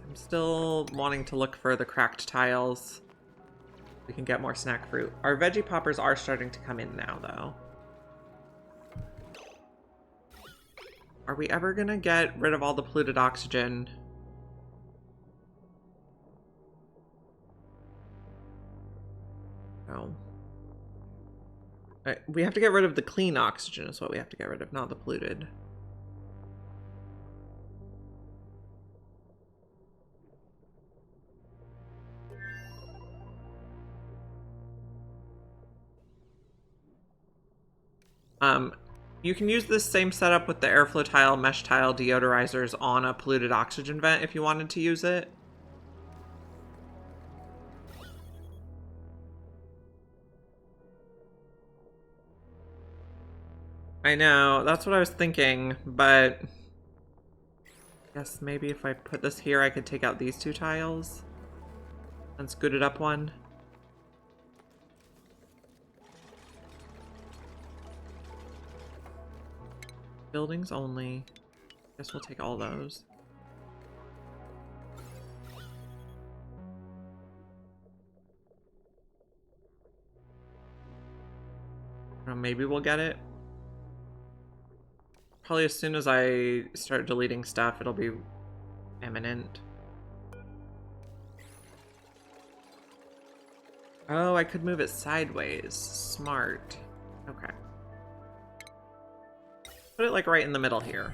I'm still wanting to look for the cracked tiles. We can get more snack fruit. Our veggie poppers are starting to come in now, though. Are we ever gonna get rid of all the polluted oxygen? No. We have to get rid of the clean oxygen is what we have to get rid of, not the polluted. You can use this same setup with the airflow tile, mesh tile, deodorizers on a polluted oxygen vent if you wanted to use it. I know, that's what I was thinking, but I guess maybe if I put this here, I could take out these two tiles and scoot it up one. Buildings only. Guess we'll take all those. Maybe we'll get it. Probably as soon as I start deleting stuff, it'll be imminent. Oh, I could move it sideways. Smart. Okay. Put it like right in the middle here.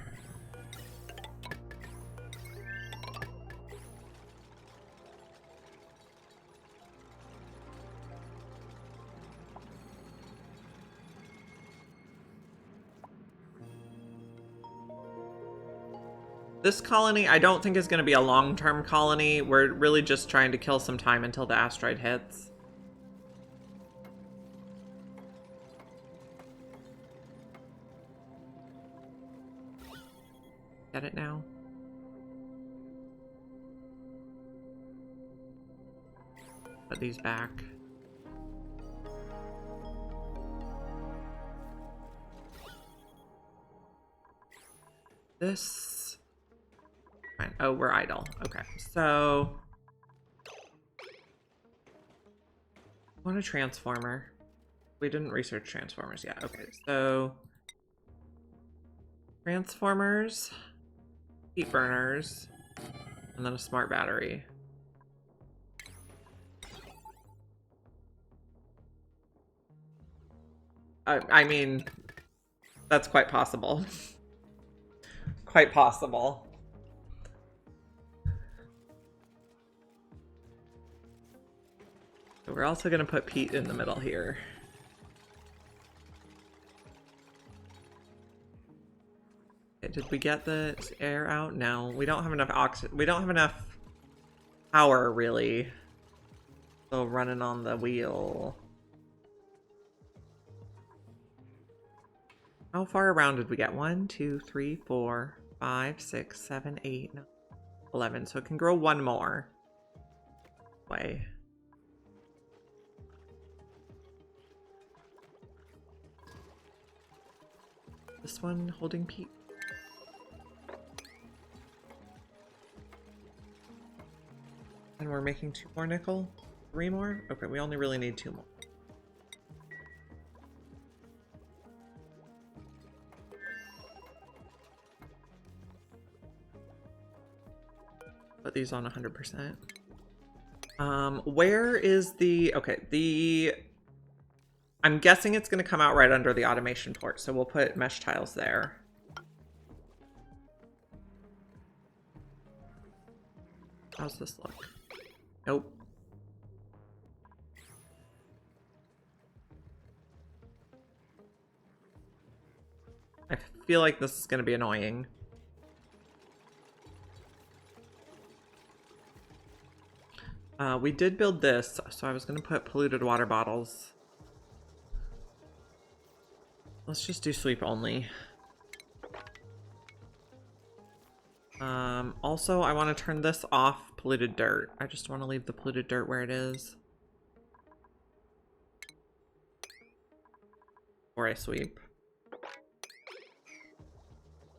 This colony, I don't think is going to be a long-term colony. We're really just trying to kill some time until the asteroid hits. Get it now? Put these back. This... Fine. Oh, we're idle. Okay, so... want a transformer. We didn't research transformers yet. Okay, so transformers, heat burners, and then a smart battery. I mean, that's quite possible. Quite possible. So we're also going to put Pete in the middle here. Okay, did we get the air out? No, we don't have enough oxygen. We don't have enough power, really. So running on the wheel. How far around did we get? 1, 2, 3, 4, 5, 6, 7, 8, 9, 11. So it can grow one more. Way. This one holding Pete. And we're making 2 more nickel? 3 more? Okay, we only really need 2 more. Put these on 100%. Where is the... Okay, I'm guessing it's going to come out right under the automation port, so we'll put mesh tiles there. How's this look? Nope. I feel like this is going to be annoying. We did build this, so I was going to put polluted water bottles. Let's just do sweep only. Also, I want to turn this off polluted dirt. I just want to leave the polluted dirt where it is. Before I sweep.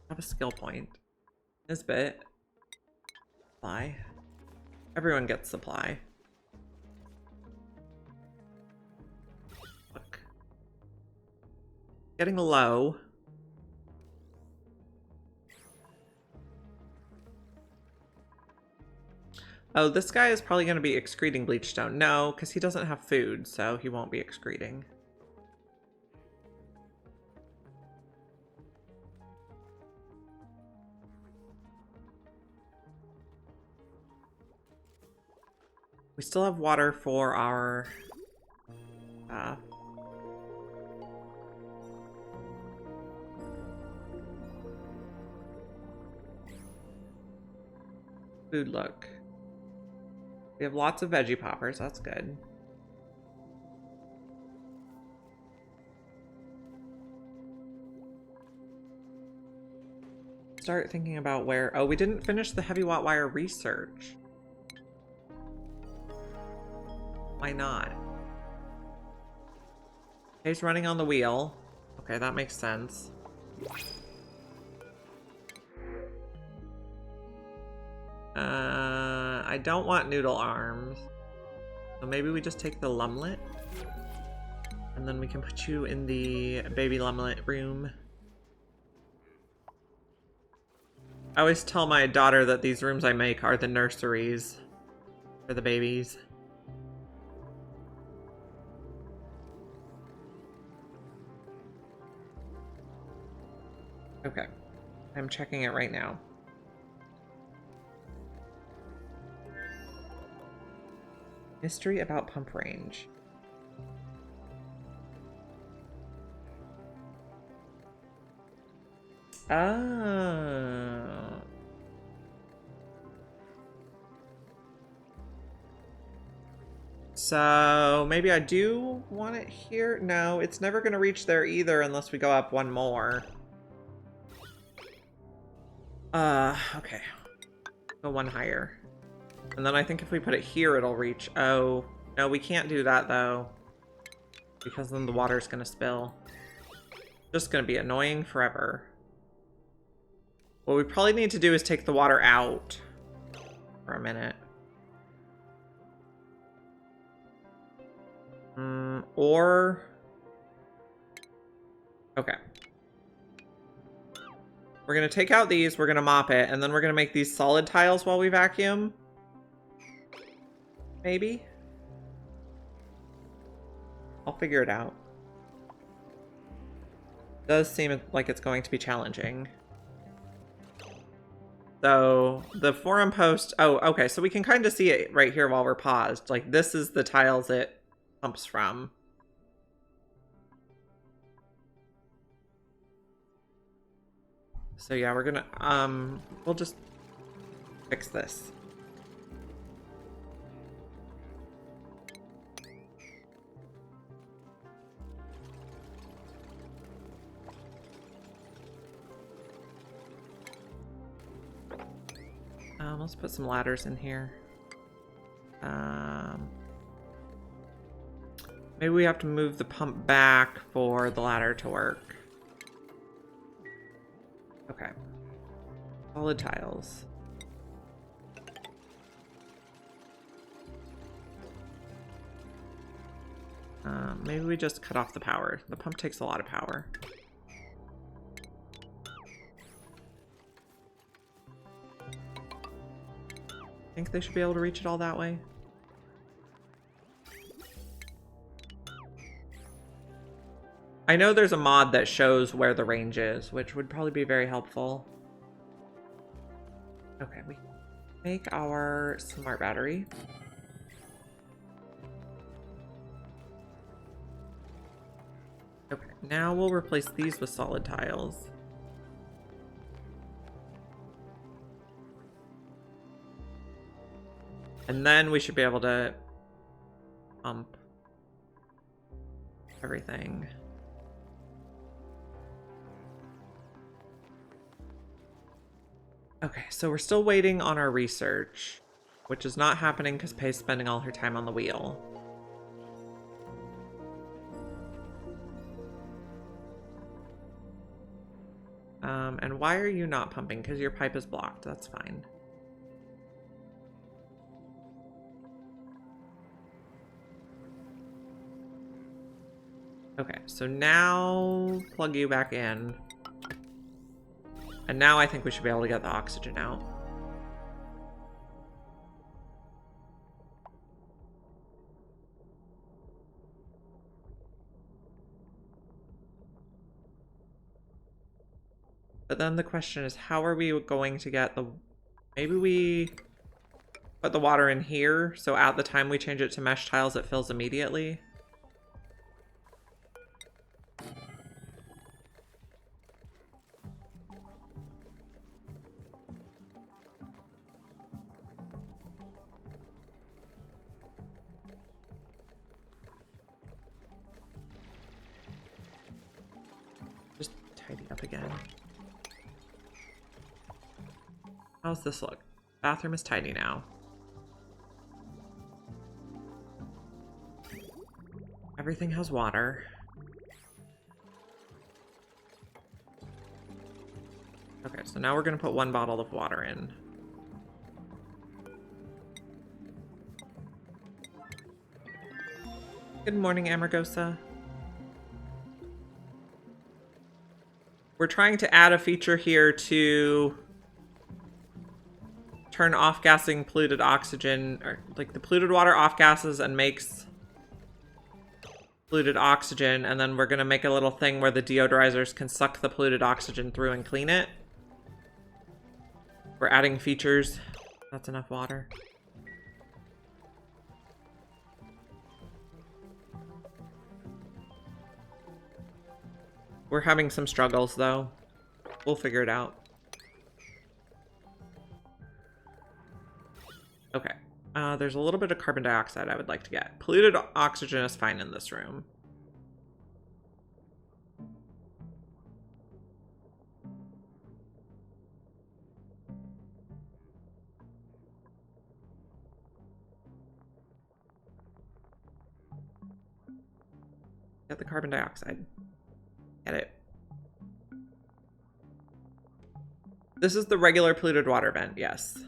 Have a skill point. Nisbet. Supply. Everyone gets supply. Look. Getting low. Oh, this guy is probably going to be excreting bleachstone. No, because he doesn't have food, so he won't be excreting. We still have water for our food look. We have lots of veggie poppers, that's good. Start thinking about where... Oh, we didn't finish the heavy watt wire research. Why not? He's running on the wheel. Okay, that makes sense. I don't want noodle arms. So maybe we just take the lumlet. And then we can put you in the baby lumlet room. I always tell my daughter that these rooms I make are the nurseries for the babies. Okay, I'm checking it right now. Mystery about pump range. Oh. So maybe I do want it here. No, it's never going to reach there either unless we go up one more. Okay. Go one higher. And then I think if we put it here, it'll reach. Oh, no, we can't do that though. Because then the water's gonna spill. Just gonna be annoying forever. What we probably need to do is take the water out for a minute. Or... Okay. We're going to take out these, we're going to mop it, and then we're going to make these solid tiles while we vacuum. Maybe? I'll figure it out. Does seem like it's going to be challenging. So, the forum post... Oh, okay, so we can kind of see it right here while we're paused. Like, this is the tiles it pumps from. So yeah, we're gonna, we'll just fix this. Let's put some ladders in here. Maybe we have to move the pump back for the ladder to work. Okay. Solid tiles. Maybe we just cut off the power. The pump takes a lot of power. Think they should be able to reach it all that way? I know there's a mod that shows where the range is, which would probably be very helpful. Okay, we make our smart battery. Okay, now we'll replace these with solid tiles. And then we should be able to pump everything. Okay, so we're still waiting on our research, which is not happening because Pay's spending all her time on the wheel. And why are you not pumping? Because your pipe is blocked. That's fine. Okay, so now plug you back in. And now I think we should be able to get the oxygen out. But then the question is, how are we going to get the... Maybe we put the water in here, so at the time we change it to mesh tiles, it fills immediately. Just tidy up again. How's this look? Bathroom is tidy now. Everything has water. Okay, so now we're gonna put one bottle of water in. Good morning, Amargosa. We're trying to add a feature here to turn off-gassing polluted oxygen, or like the polluted water off-gasses and makes polluted oxygen, and then we're gonna make a little thing where the deodorizers can suck the polluted oxygen through and clean it. We're adding features. That's enough water. We're having some struggles though. We'll figure it out. Okay. There's a little bit of carbon dioxide I would like to get. Polluted oxygen is fine in this room. Get the carbon dioxide. Get it. This is the regular polluted water vent, yes.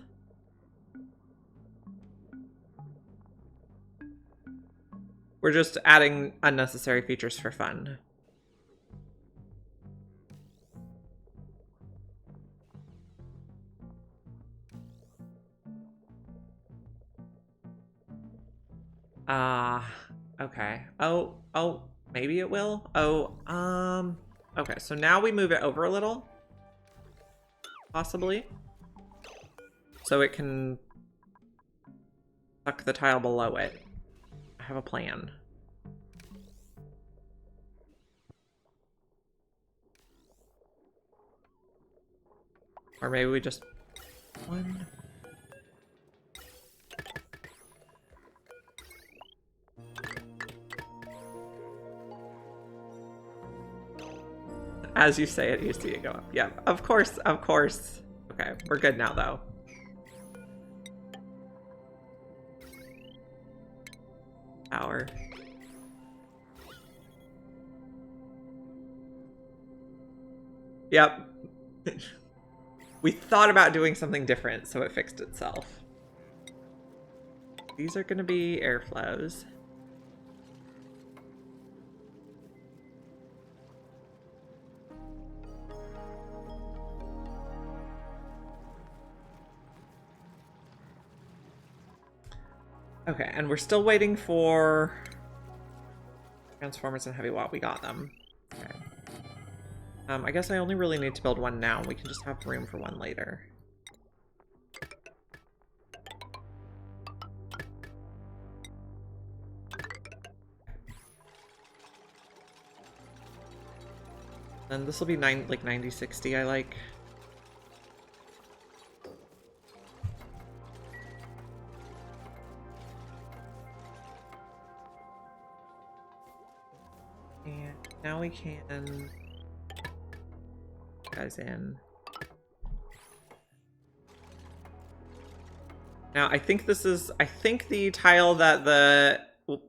We're just adding unnecessary features for fun. Okay. Oh, maybe it will. Okay, so now we move it over a little. Possibly. So it can suck the tile below it. I have a plan. Or maybe we just... one... As you say it, you see it go up. Yeah, of course, of course. Okay, we're good now, though. Power. Yep. We thought about doing something different, so it fixed itself. These are going to be airflows. Okay, and we're still waiting for transformers and heavy watt. We got them. Okay. I guess I only really need to build one now. We can just have room for one later. And this will be like 90-60, I like. And now we can... guys in. Now, I think this is... I think the tile that the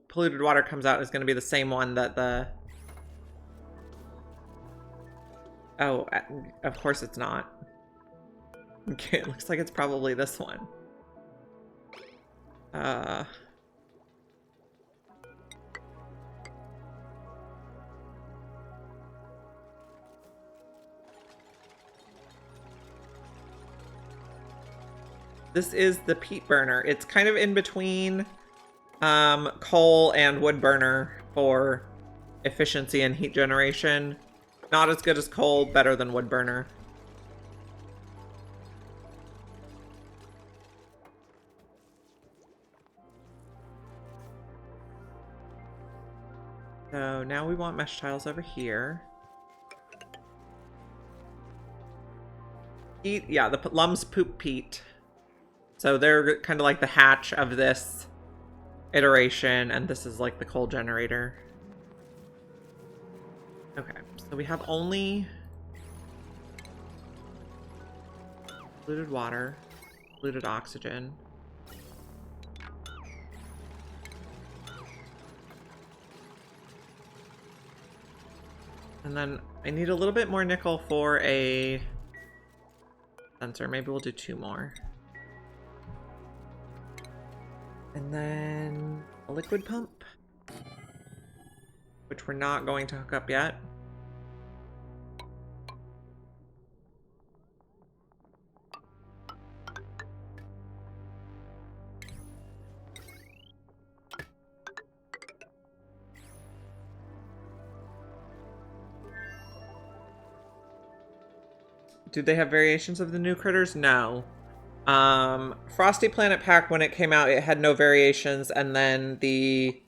polluted water comes out is going to be the same one that the... Oh, of course it's not. Okay, it looks like it's probably this one. This is the peat burner. It's kind of in between coal and wood burner for efficiency and heat generation. Not as good as coal, better than wood burner. So now we want mesh tiles over here. Peat, yeah, the lums poop peat. So they're kind of like the hatch of this iteration, and this is like the coal generator. Okay, so we have only polluted water, polluted oxygen. And then I need a little bit more nickel for a sensor. Maybe we'll do 2 more. And then a liquid pump, which we're not going to hook up yet. Do they have variations of the new critters? No. Frosty Planet Pack, when it came out, it had no variations, and then the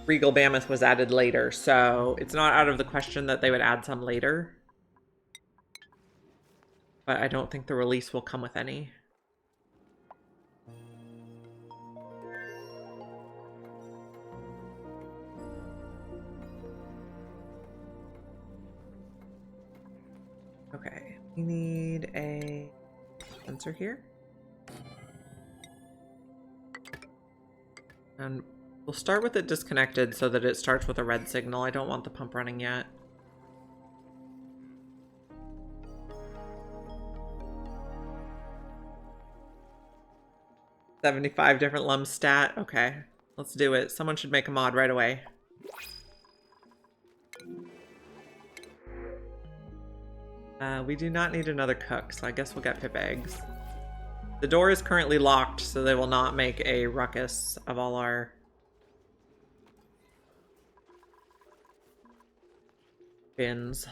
Regal Mammoth was added later, so it's not out of the question that they would add some later. But I don't think the release will come with any. Okay, we need a sensor here. And we'll start with it disconnected so that it starts with a red signal. I don't want the pump running yet. $75 different lums stat. Okay. Let's do it. Someone should make a mod right away. We do not need another cook, so I guess we'll get pip eggs. The door is currently locked, so they will not make a ruckus of all our bins.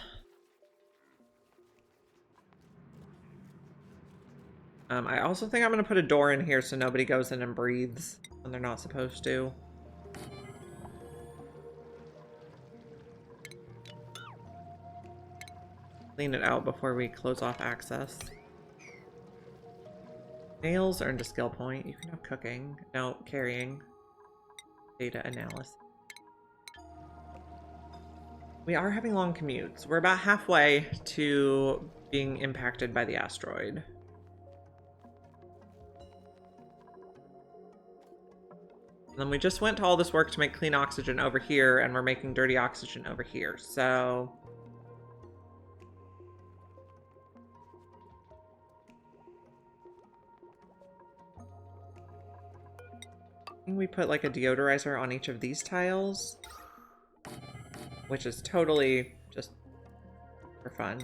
I also think I'm going to put a door in here so nobody goes in and breathes when they're not supposed to. Clean it out before we close off access. Nails earned a skill point. You can have cooking. No, carrying. Data analysis. We are having long commutes. We're about halfway to being impacted by the asteroid. And then we just went to all this work to make clean oxygen over here, and we're making dirty oxygen over here, so... I think we put like a deodorizer on each of these tiles, which is totally just for fun.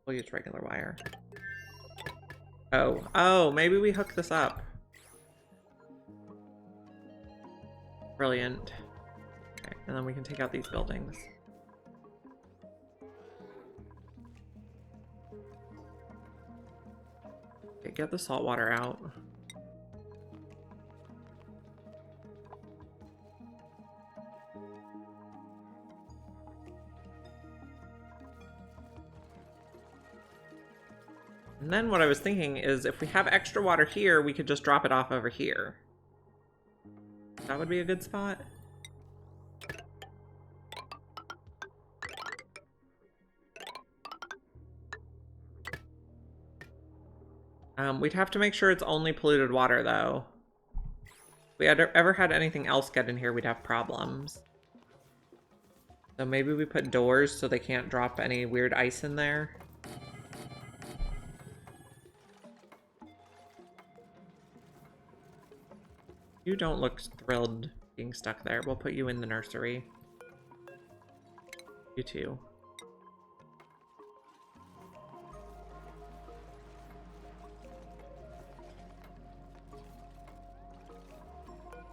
We'll use regular wire. Oh, maybe we hook this up. Brilliant. Okay, and then we can take out these buildings. Okay, get the salt water out. And then what I was thinking is if we have extra water here, we could just drop it off over here. That would be a good spot. We'd have to make sure it's only polluted water, though. If we had ever had anything else get in here, we'd have problems. So maybe we put doors so they can't drop any weird ice in there. You don't look thrilled being stuck there. We'll put you in the nursery. You too.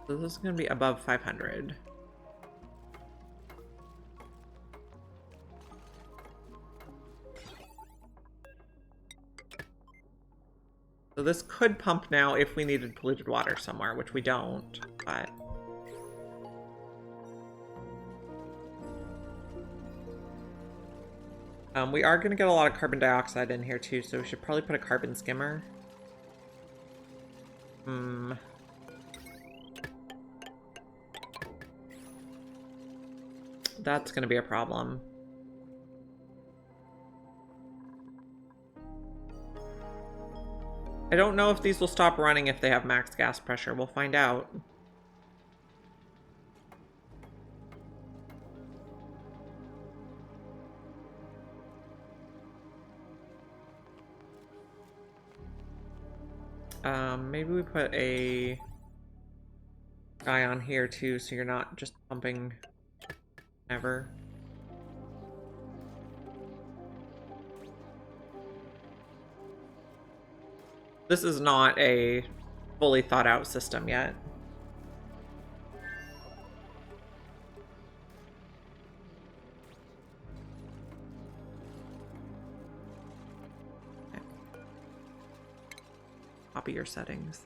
So this is going to be above 500. So this could pump now if we needed polluted water somewhere, which we don't, but... we are going to get a lot of carbon dioxide in here too, so we should probably put a carbon skimmer. That's going to be a problem. I don't know if these will stop running if they have max gas pressure. We'll find out. Maybe we put a guy on here too, so you're not just pumping ever. This is not a fully thought out system yet. Okay. Copy your settings.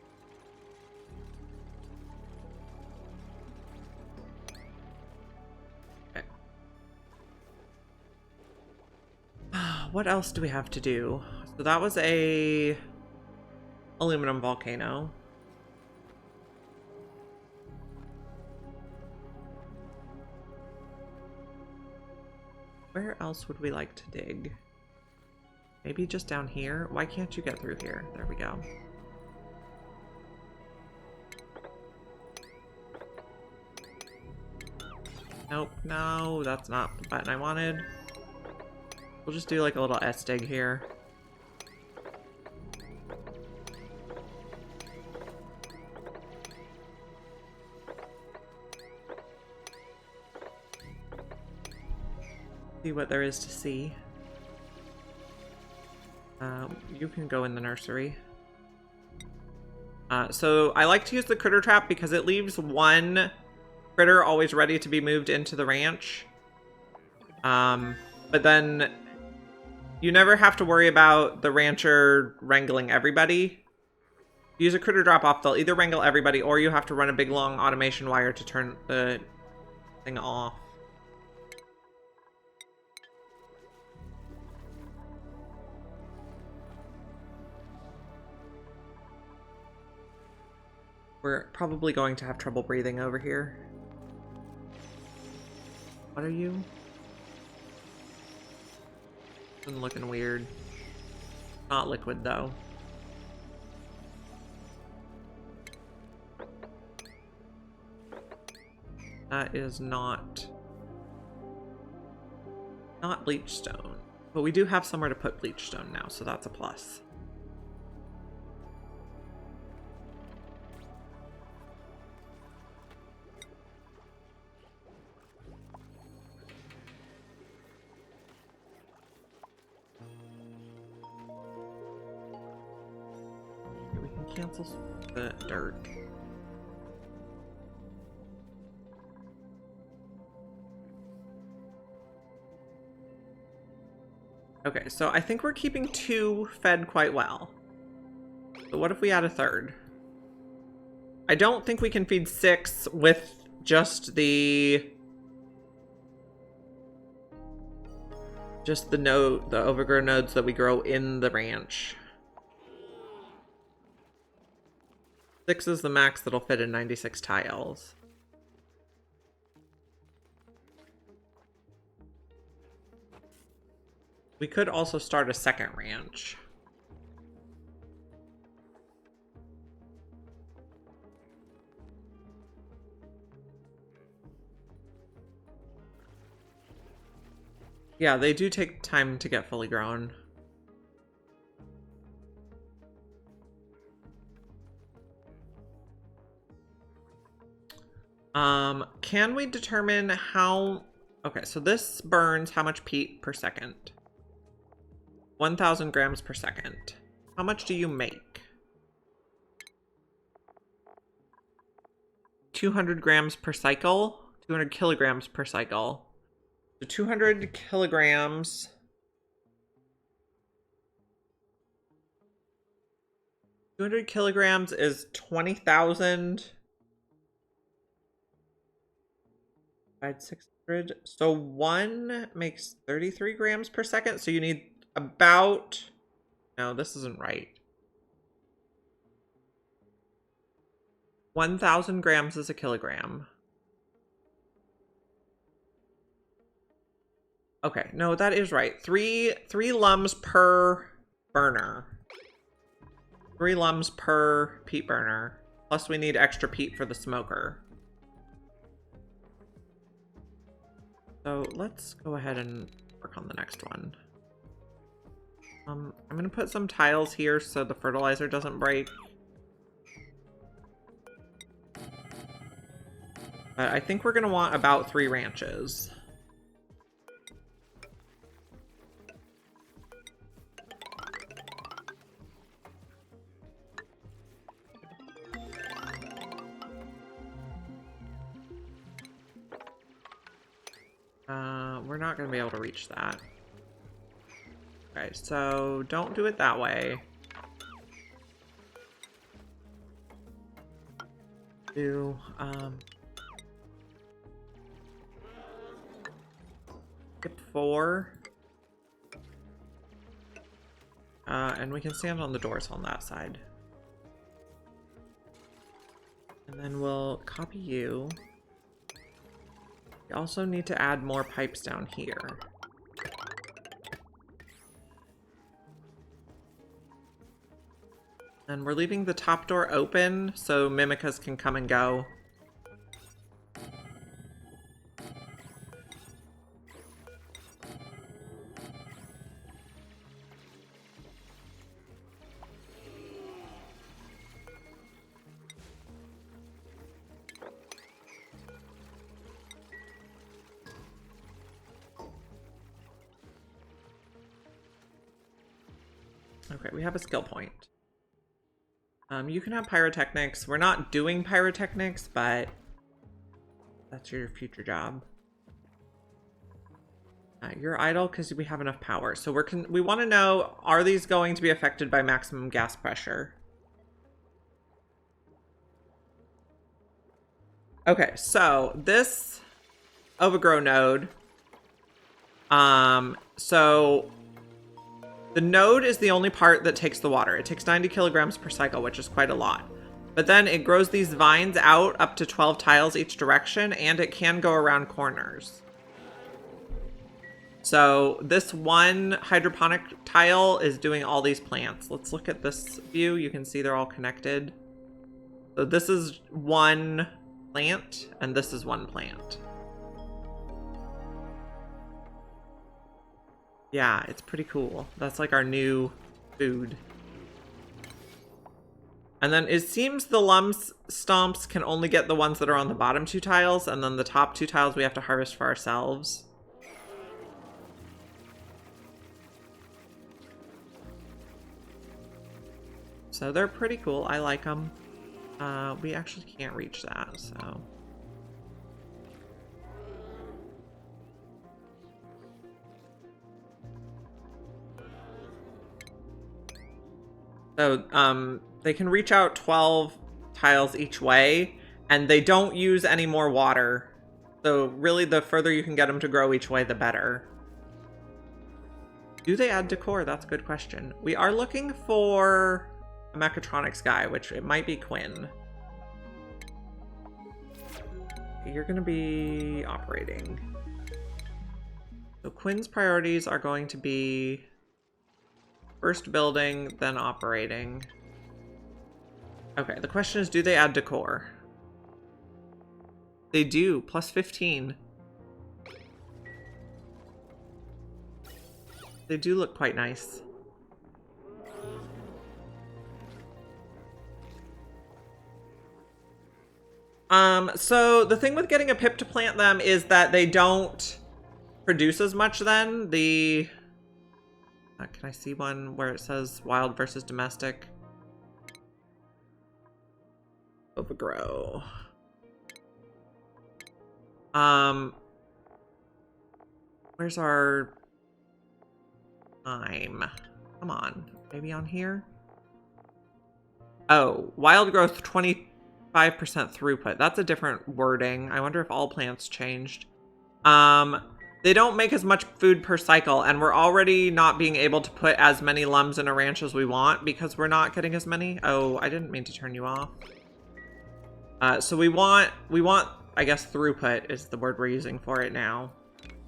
Okay. What else do we have to do? So that was a aluminum volcano. Where else would we like to dig? Maybe just down here? Why can't you get through here? There we go. Nope, no, that's not the button I wanted. We'll just do like a little S dig here. See what there is to see. You can go in the nursery. So I like to use the critter trap because it leaves one critter always ready to be moved into the ranch. But then you never have to worry about the rancher wrangling everybody. Use a critter drop off, they'll either wrangle everybody or you have to run a big long automation wire to turn the thing off. We're probably going to have trouble breathing over here. What are you? Been looking weird. Not liquid though. That is not bleach stone. But we do have somewhere to put bleach stone now, so that's a plus. We can cancel the dirt. Okay, so I think we're keeping 2 fed quite well. But what if we add a 3rd? I don't think we can feed 6 with just the overgrown nodes that we grow in the ranch. 6 is the max that'll fit in 96 tiles. We could also start a 2nd ranch. Yeah, they do take time to get fully grown. Can we determine how... Okay, so this burns how much peat per second? 1,000 grams per second. How much do you make? 200 grams per cycle? 200 kilograms per cycle. So 200 kilograms. $200 kilograms is 20,000. Divide 600. So 1 makes 33 grams per second. So you need about... No, this isn't right. 1,000 grams is a kilogram. Okay, no, that is right. Three lums per burner. 3 lums per peat burner. Plus we need extra peat for the smoker. So let's go ahead and work on the next one. I'm gonna put some tiles here so the fertilizer doesn't break. But I think we're gonna want about 3 ranches. We're not gonna be able to reach that. Okay, so don't do it that way. Do, skip 4. And we can stand on the doors on that side. And then we'll copy you. We also need to add more pipes down here. And we're leaving the top door open so Mimicas can come and go. Okay, we have a skill point. You can have pyrotechnics. We're not doing pyrotechnics, but that's your future job. You're idle because we have enough power. So we want to know, are these going to be affected by maximum gas pressure? Okay, so this overgrow node, so the node is the only part that takes the water. It takes 90 kilograms per cycle, which is quite a lot. But then it grows these vines out up to 12 tiles each direction, and it can go around corners. So this one hydroponic tile is doing all these plants. Let's look at this view. You can see they're all connected. So this is one plant, and this is one plant. Yeah, it's pretty cool. That's like our new food. And then it seems the stomps can only get the ones that are on the bottom two tiles, and then the top two tiles we have to harvest for ourselves. So they're pretty cool. I like them. We actually can't reach that, so... So, they can reach out 12 tiles each way, and they don't use any more water. So really, the further you can get them to grow each way, the better. Do they add decor? That's a good question. We are looking for a mechatronics guy, which it might be Quinn. You're going to be operating. So Quinn's priorities are going to be first building, then operating. Okay, the question is, do they add decor? They do, plus 15. They do look quite nice. So the thing with getting a pip to plant them is that they don't produce as much then. Can I see one where it says wild versus domestic? Overgrow. Where's our time? Come on, maybe on here? Oh, wild growth 25% throughput. That's a different wording. I wonder if all plants changed. They don't make as much food per cycle, and we're already not being able to put as many lums in a ranch as we want because we're not getting as many. Oh, I didn't mean to turn you off. So we want, I guess throughput is the word we're using for it now.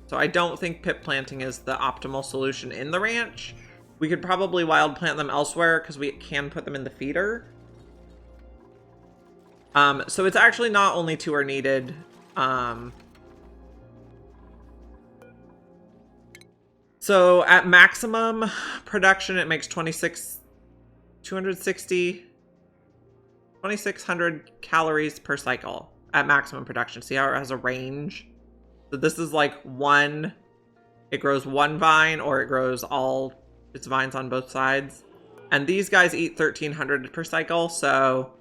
So I don't think pip planting is the optimal solution in the ranch. We could probably wild plant them elsewhere because we can put them in the feeder. So it's actually not only two are needed. So at maximum production, it makes 2,600 calories per cycle at maximum production. See how it has a range? So this is like one, it grows one vine or it grows all its vines on both sides. And these guys eat 1,300 per cycle, so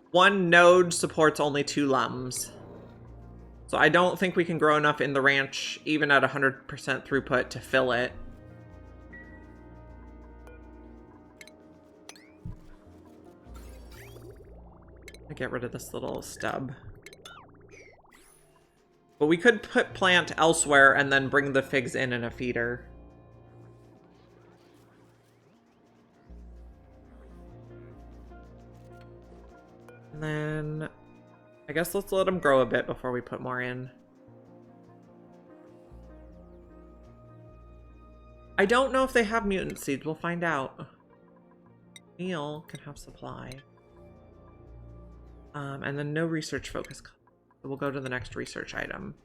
one node supports only 2 lums. So I don't think we can grow enough in the ranch, even at 100% throughput, to fill it. I get rid of this little stub. But we could put plant elsewhere and then bring the figs in a feeder. And then I guess let's let them grow a bit before we put more in. I don't know if they have mutant seeds. We'll find out. Neil can have supply. And then no research focus. So we'll go to the next research item.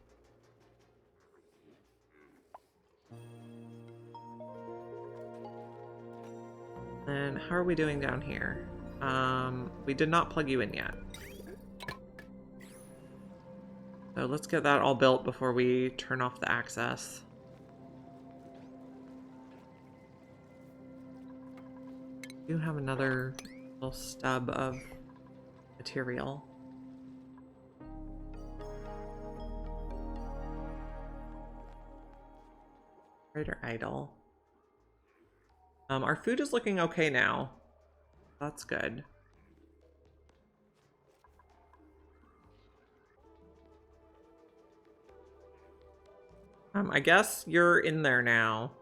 And how are we doing down here? We did not plug you in yet. So let's get that all built before we turn off the access. do have another little stub of material. Freighter idle. Our food is looking okay now. That's good. I guess you're in there now.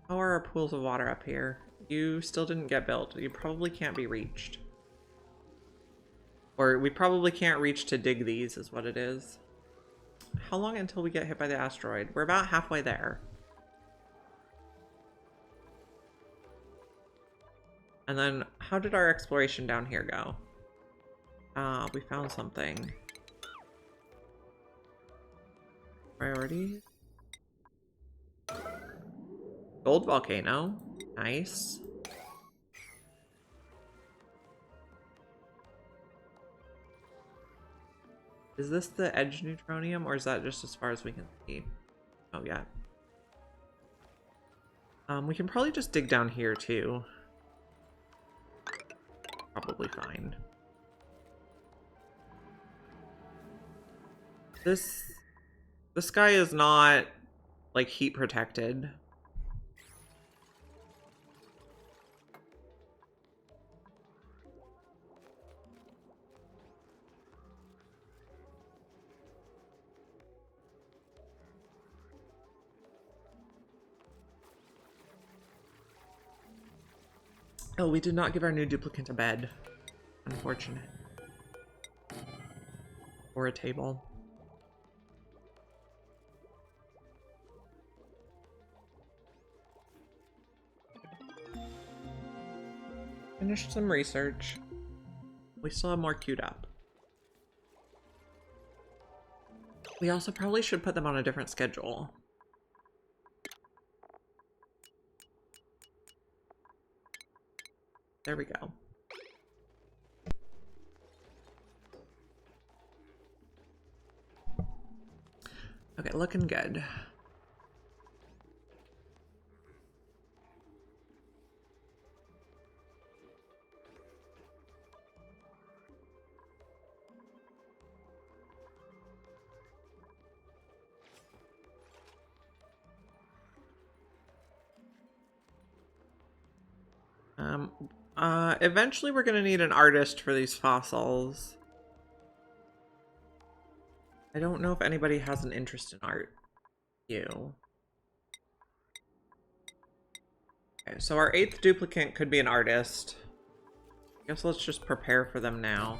How are our pools of water up here? You still didn't get built. You probably can't be reached. Or we probably can't reach to dig these is what it is. How long until we get hit by the asteroid? We're about halfway there. And then how did our exploration down here go? We found something. Priority. Gold volcano. Nice. Is this the edge neutronium, or is that just as far as we can see? Oh, yeah. We can probably just dig down here, too. Probably fine. This guy is not, like, heat protected. Oh, we did not give our new duplicant a bed. Unfortunate. Or a table. Finished some research. We still have more queued up. We also probably should put them on a different schedule. There we go. Okay, looking good. Eventually we're gonna need an artist for these fossils. I don't know if anybody has an interest in art. You. Okay, so our 8th duplicant could be an artist. I guess let's just prepare for them now.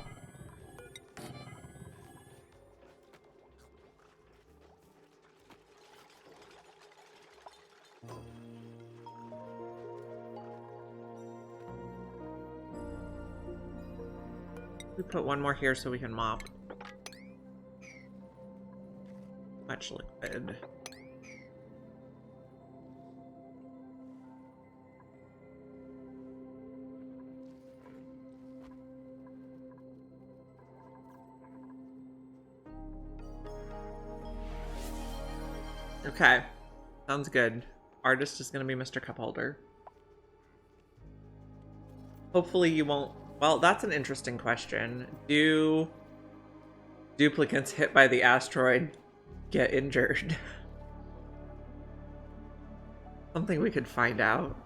We put one more here so we can mop. Much liquid. Okay, sounds good. Artist is gonna be Mr. Cupholder. Hopefully you won't. Well, that's an interesting question. Do duplicants hit by the asteroid get injured? Something we could find out.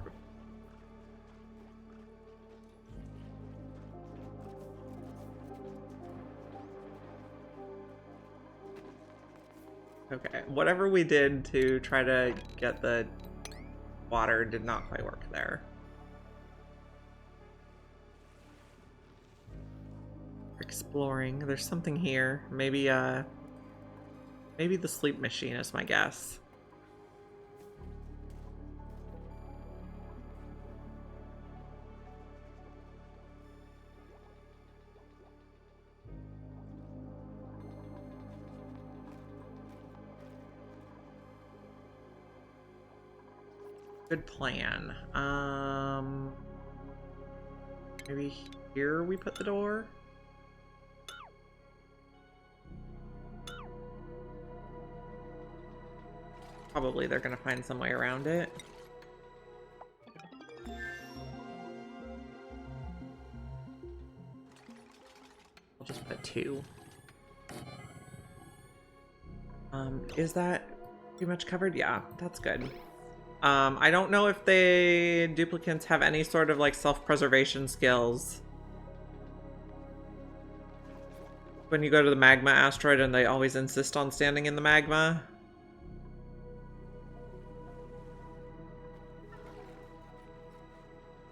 Okay, whatever we did to try to get the water did not quite work there. Exploring. There's something here. Maybe maybe the sleep machine is my guess. Good plan. Maybe here we put the door? Probably they're gonna find some way around it. I'll just put 2. Is that pretty much covered? Yeah, that's good. I don't know if the duplicants have any sort of like self-preservation skills. When you go to the magma asteroid and they always insist on standing in the magma.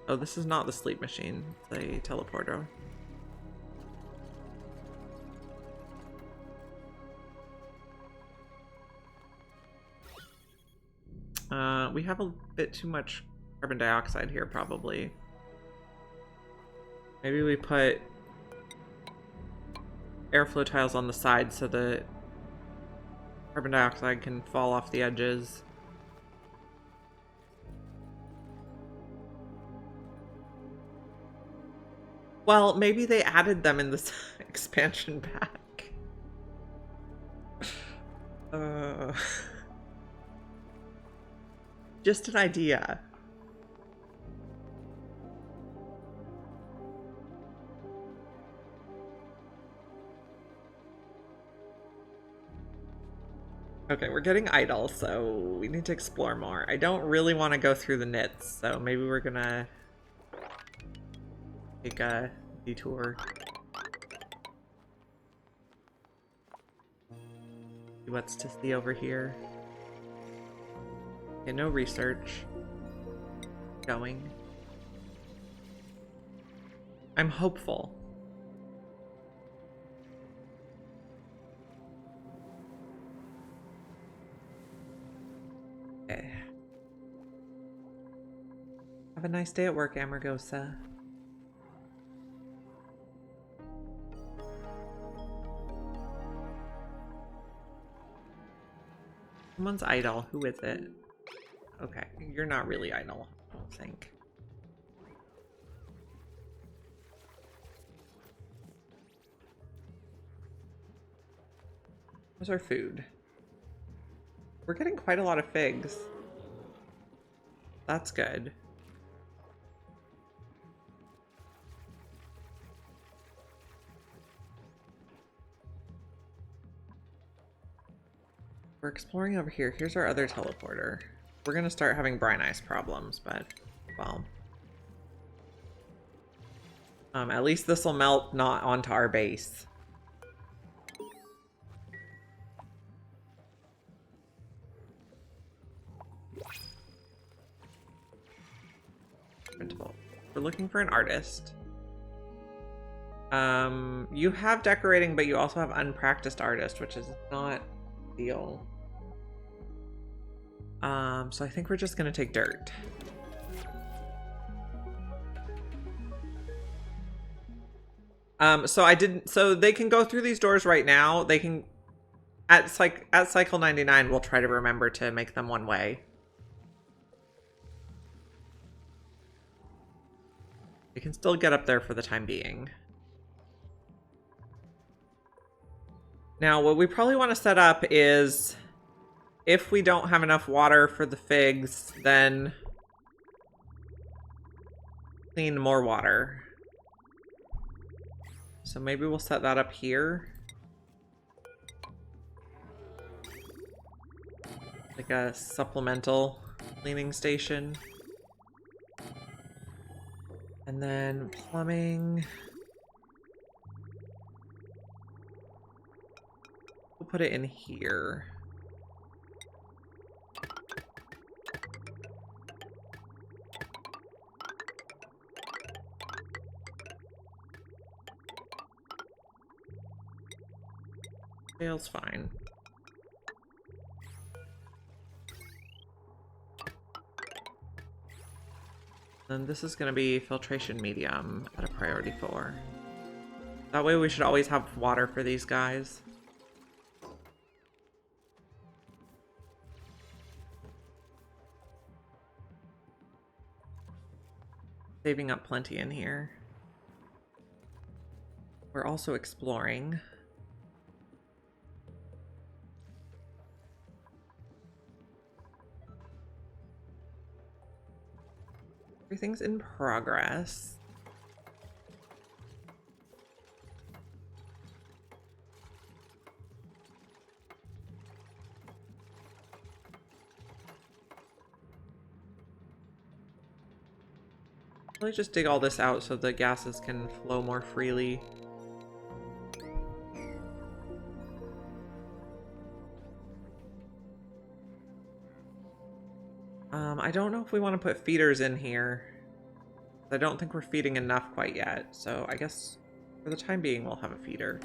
Oh, this is not the sleep machine. It's a teleporter. We have a bit too much carbon dioxide here, probably. Maybe we put airflow tiles on the side so that carbon dioxide can fall off the edges. Well, maybe they added them in this expansion pack. Just an idea. Okay, we're getting idle, so we need to explore more. I don't really want to go through the knits, so maybe we're gonna take a detour. See what's to see over here. Okay, no research going. I'm hopeful. Okay. Have a nice day at work, Amargosa. Someone's idle. Who is it? Okay, you're not really idle, I don't think. Where's our food? We're getting quite a lot of figs. That's good. We're exploring over here. Here's our other teleporter. We're gonna start having brine ice problems, but, well. At least this will melt not onto our base. Printable. We're looking for an artist. You have decorating, but you also have unpracticed artist, which is not ideal. So I think we're just gonna take dirt. So they can go through these doors right now. They can, at cycle 99, we'll try to remember to make them one way. We can still get up there for the time being. Now, what we probably want to set up is, if we don't have enough water for the figs, then clean more water. So maybe we'll set that up here. Like a supplemental cleaning station. And then plumbing. We'll put it in here. Feels fine. Then this is going to be filtration medium at a priority 4. That way we should always have water for these guys. Saving up plenty in here. We're also exploring. Everything's in progress. Let me just dig all this out so the gases can flow more freely. I don't know if we want to put feeders in here. I don't think we're feeding enough quite yet, so I guess for the time being we'll have a feeder.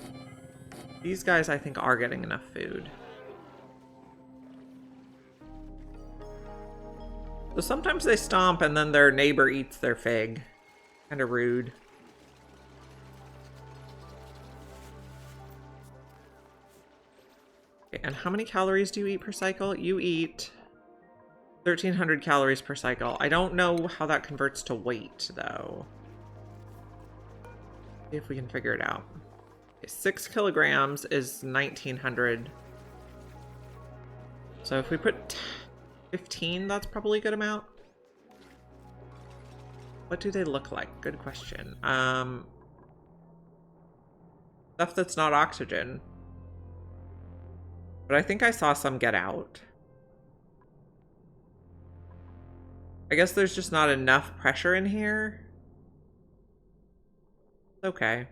These guys I think are getting enough food. So sometimes they stomp and then their neighbor eats their fig. Kind of rude. Okay, and how many calories do you eat per cycle? You eat 1,300 calories per cycle. I don't know how that converts to weight, though. See if we can figure it out. Okay, 6 kilograms is 1,900. So if we put 15, that's probably a good amount. What do they look like? Good question. Stuff that's not oxygen. But I think I saw some get out. I guess there's just not enough pressure in here. It's okay.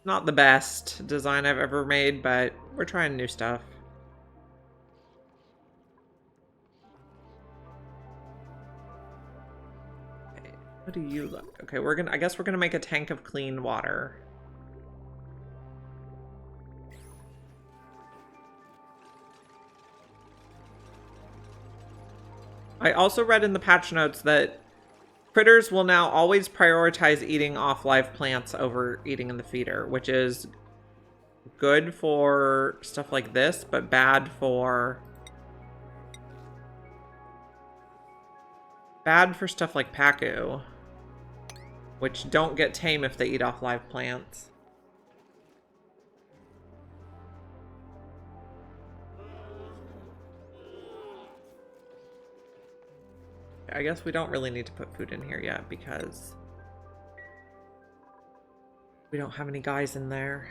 Not the best design I've ever made, but we're trying new stuff. Okay, what do you look? Okay, I guess we're gonna make a tank of clean water. I also read in the patch notes that critters will now always prioritize eating off live plants over eating in the feeder, which is good for stuff like this, but bad for stuff like Pacu, which don't get tame if they eat off live plants. I guess we don't really need to put food in here yet because we don't have any guys in there.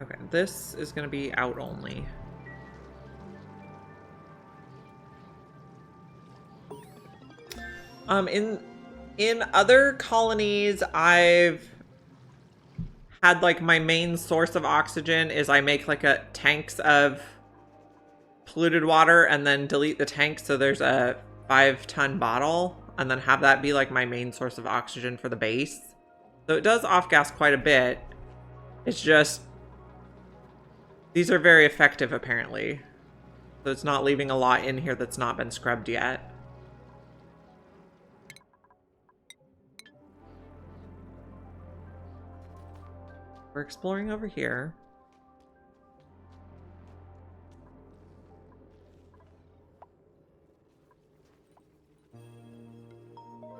Okay, this is going to be out only. In other colonies, I've had like my main source of oxygen is I make like tanks of polluted water and then delete the tank so there's a 5-ton bottle and then have that be like my main source of oxygen for the base. So it does off-gas quite a bit. It's just these are very effective apparently. So it's not leaving a lot in here that's not been scrubbed yet. We're exploring over here.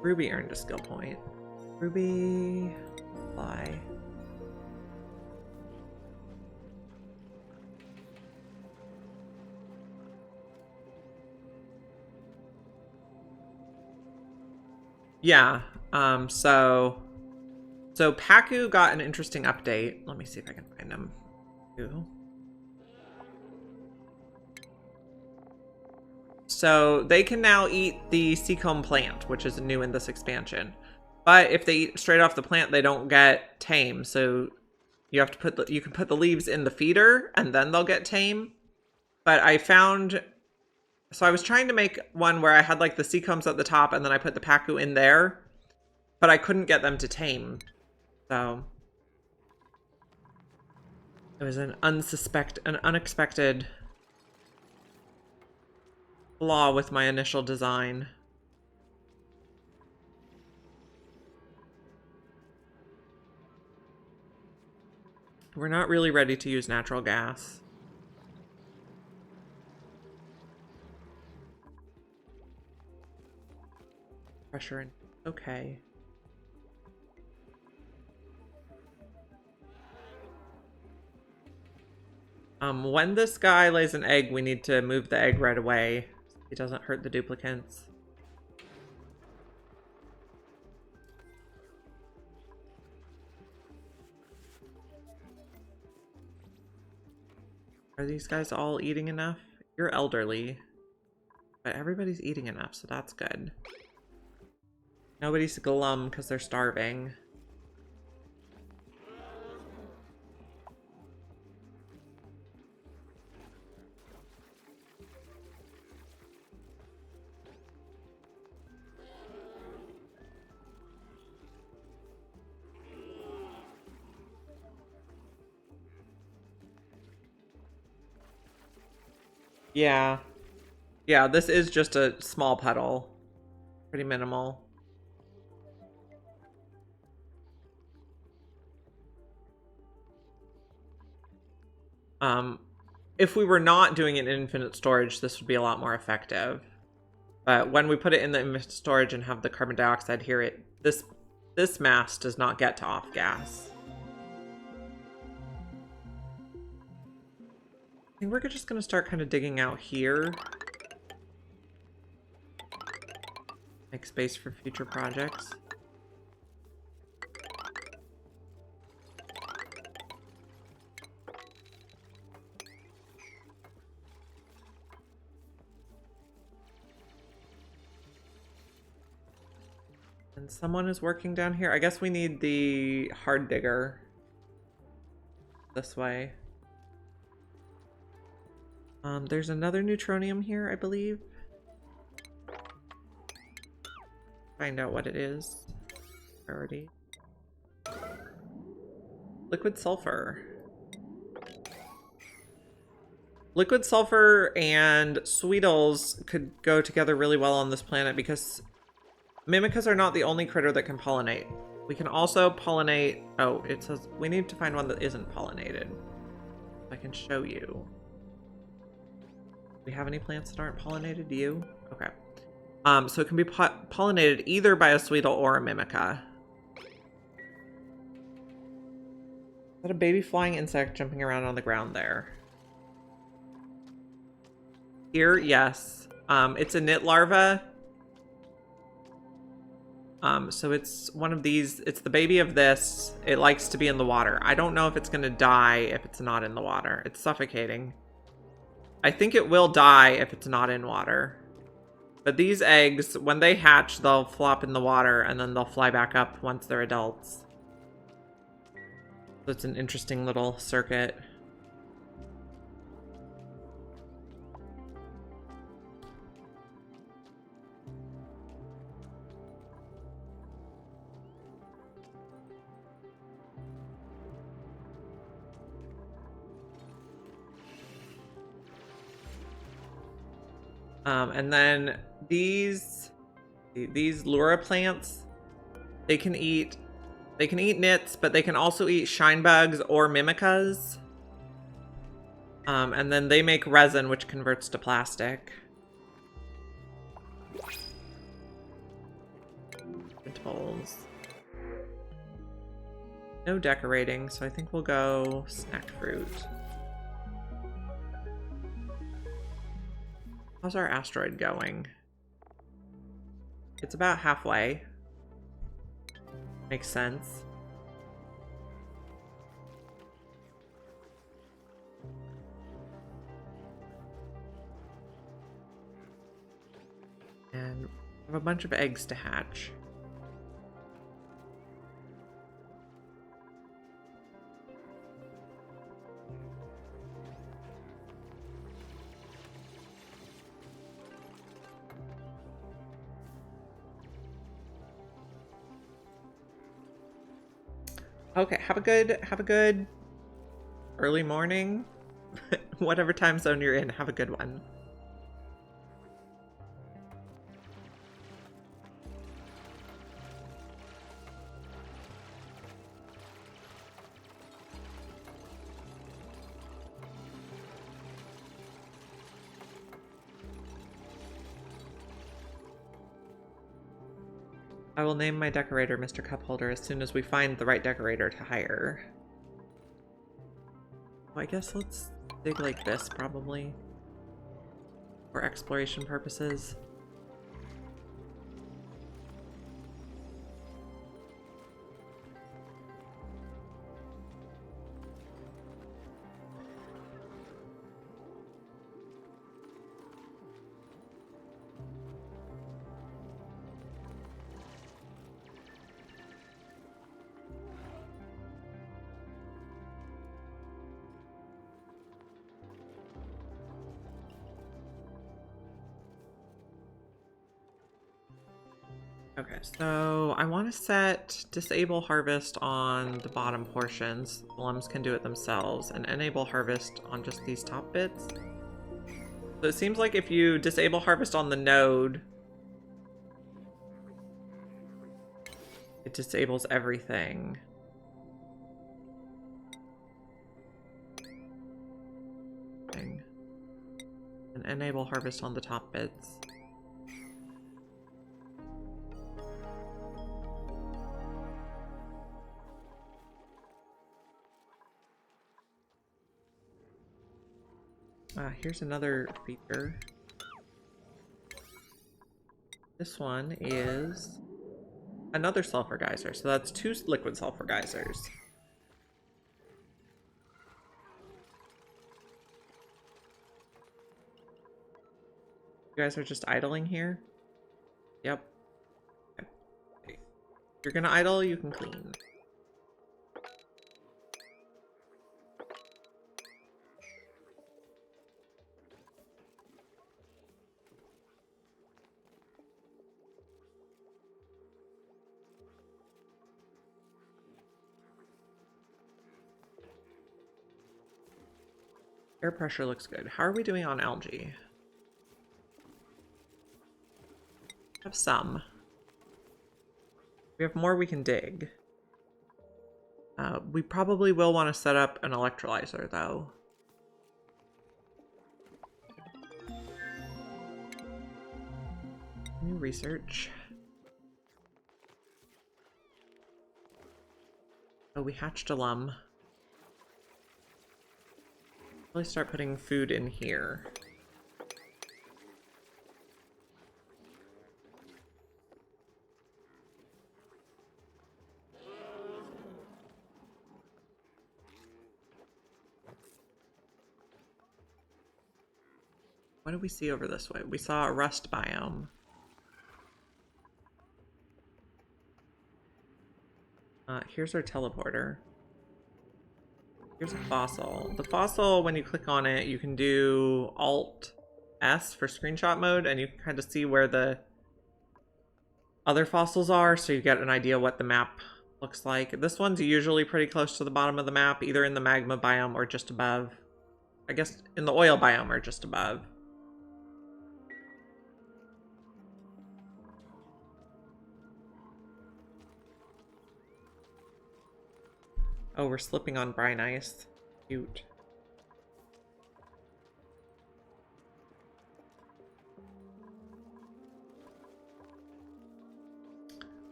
Ruby earned a skill point. Ruby, fly. Yeah, so Pacu got an interesting update. Let me see if I can find him. So they can now eat the seacomb plant, which is new in this expansion. But if they eat straight off the plant, they don't get tame. So you have to you can put the leaves in the feeder and then they'll get tame. But I found, so I was trying to make one where I had like the seacombs at the top and then I put the Pacu in there, but I couldn't get them to tame. So it was an unexpected flaw with my initial design. We're not really ready to use natural gas. Pressure in. Okay. When this guy lays an egg, we need to move the egg right away. So he doesn't hurt the duplicants. Are these guys all eating enough? You're elderly. But everybody's eating enough, so that's good. Nobody's glum because they're starving. Yeah. Yeah, this is just a small puddle. Pretty minimal. If we were not doing an infinite storage, this would be a lot more effective. But when we put it in the infinite storage and have the carbon dioxide here, this mass does not get to off gas. I think we're just gonna start kind of digging out here. Make space for future projects. And someone is working down here. I guess we need the hard digger this way. There's another neutronium here, I believe. Find out what it is. Priority. Liquid sulfur. Liquid sulfur and Sweetles could go together really well on this planet because Mimicas are not the only critter that can pollinate. We can also pollinate... Oh, it says we need to find one that isn't pollinated. I can show you. Do we have any plants that aren't pollinated? Do you? Okay. So it can be pollinated either by a Sweetle or a Mimica. Is that a baby flying insect jumping around on the ground there? Here, yes. It's a knit larva. So it's one of these, it's the baby of this. It likes to be in the water. I don't know if it's going to die if it's not in the water. It's suffocating. I think it will die if it's not in water. But these eggs, when they hatch, they'll flop in the water and then they'll fly back up once they're adults. So it's an interesting little circuit. And then these Lura plants, they can eat nits, but they can also eat shine bugs or mimicas. And then they make resin, which converts to plastic. Vegetables. No decorating, so I think we'll go snack fruit. How's our asteroid going? It's about halfway. Makes sense. And we have a bunch of eggs to hatch. Okay, have a good early morning. Whatever time zone you're in, have a good one. I will name my decorator Mr. Cupholder as soon as we find the right decorator to hire. Well, I guess let's dig like this, probably. For exploration purposes. Okay, so I want to set disable harvest on the bottom portions. The limbs can do it themselves, and enable harvest on just these top bits. So it seems like if you disable harvest on the node, it disables everything. And enable harvest on the top bits. Here's another feature. This one is another sulfur geyser, so that's 2 liquid sulfur geysers. You guys are just idling here? Yep. Okay. If you're gonna idle, you can clean. Air pressure looks good. How are we doing on algae? We have some. We have more we can dig. We probably will want to set up an electrolyzer, though. New research. Oh, we hatched a lum. Really start putting food in here. What did we see over this way? We saw a rust biome. Here's our teleporter. Here's a fossil. The fossil, when you click on it, you can do Alt-S for screenshot mode, and you can kind of see where the other fossils are, so you get an idea what the map looks like. This one's usually pretty close to the bottom of the map, either in the magma biome or just above. I guess in the oil biome or just above. Oh, we're slipping on brine ice. Cute.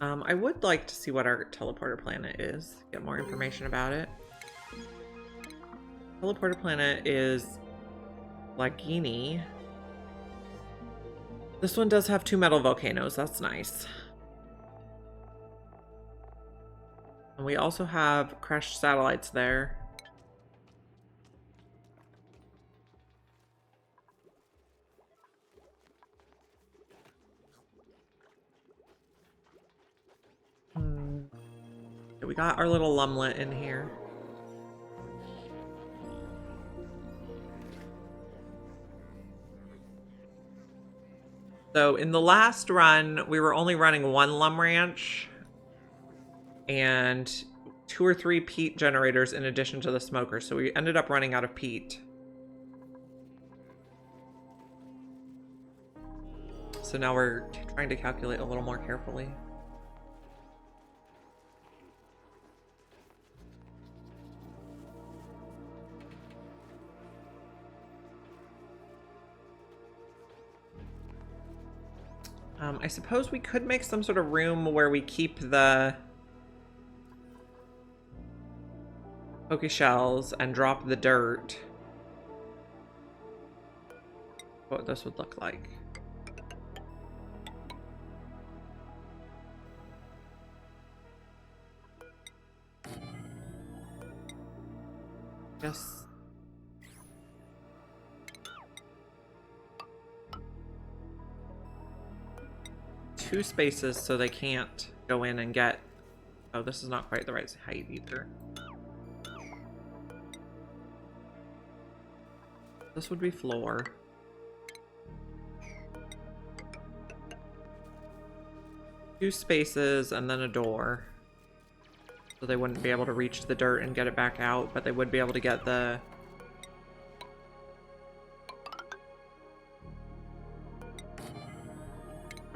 I would like to see what our teleporter planet is. Get more information about it. Teleporter planet is Lagini. This one does have 2 metal volcanoes. That's nice. And we also have crashed satellites there. We got our little lumlet in here. So in the last run, we were only running 1 lum ranch and 2 or 3 peat generators in addition to the smoker. So we ended up running out of peat. So now we're trying to calculate a little more carefully. I suppose we could make some sort of room where we keep the poke shells and drop the dirt. What this would look like. Yes. Two spaces so they can't go in and get... Oh, this is not quite the right height either. This would be floor. Two spaces and then a door. So they wouldn't be able to reach the dirt and get it back out, but they would be able to get the...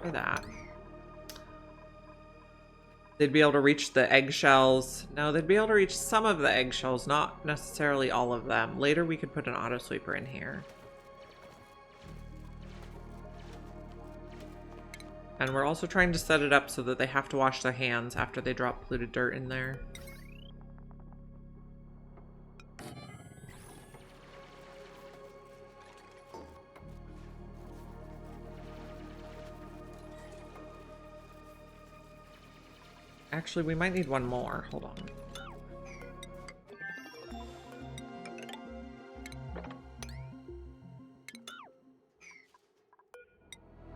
Or that. They'd be able to reach the eggshells. No, they'd be able to reach some of the eggshells, not necessarily all of them. Later we could put an auto sweeper in here. And we're also trying to set it up so that they have to wash their hands after they drop polluted dirt in there. Actually, we might need one more. Hold on.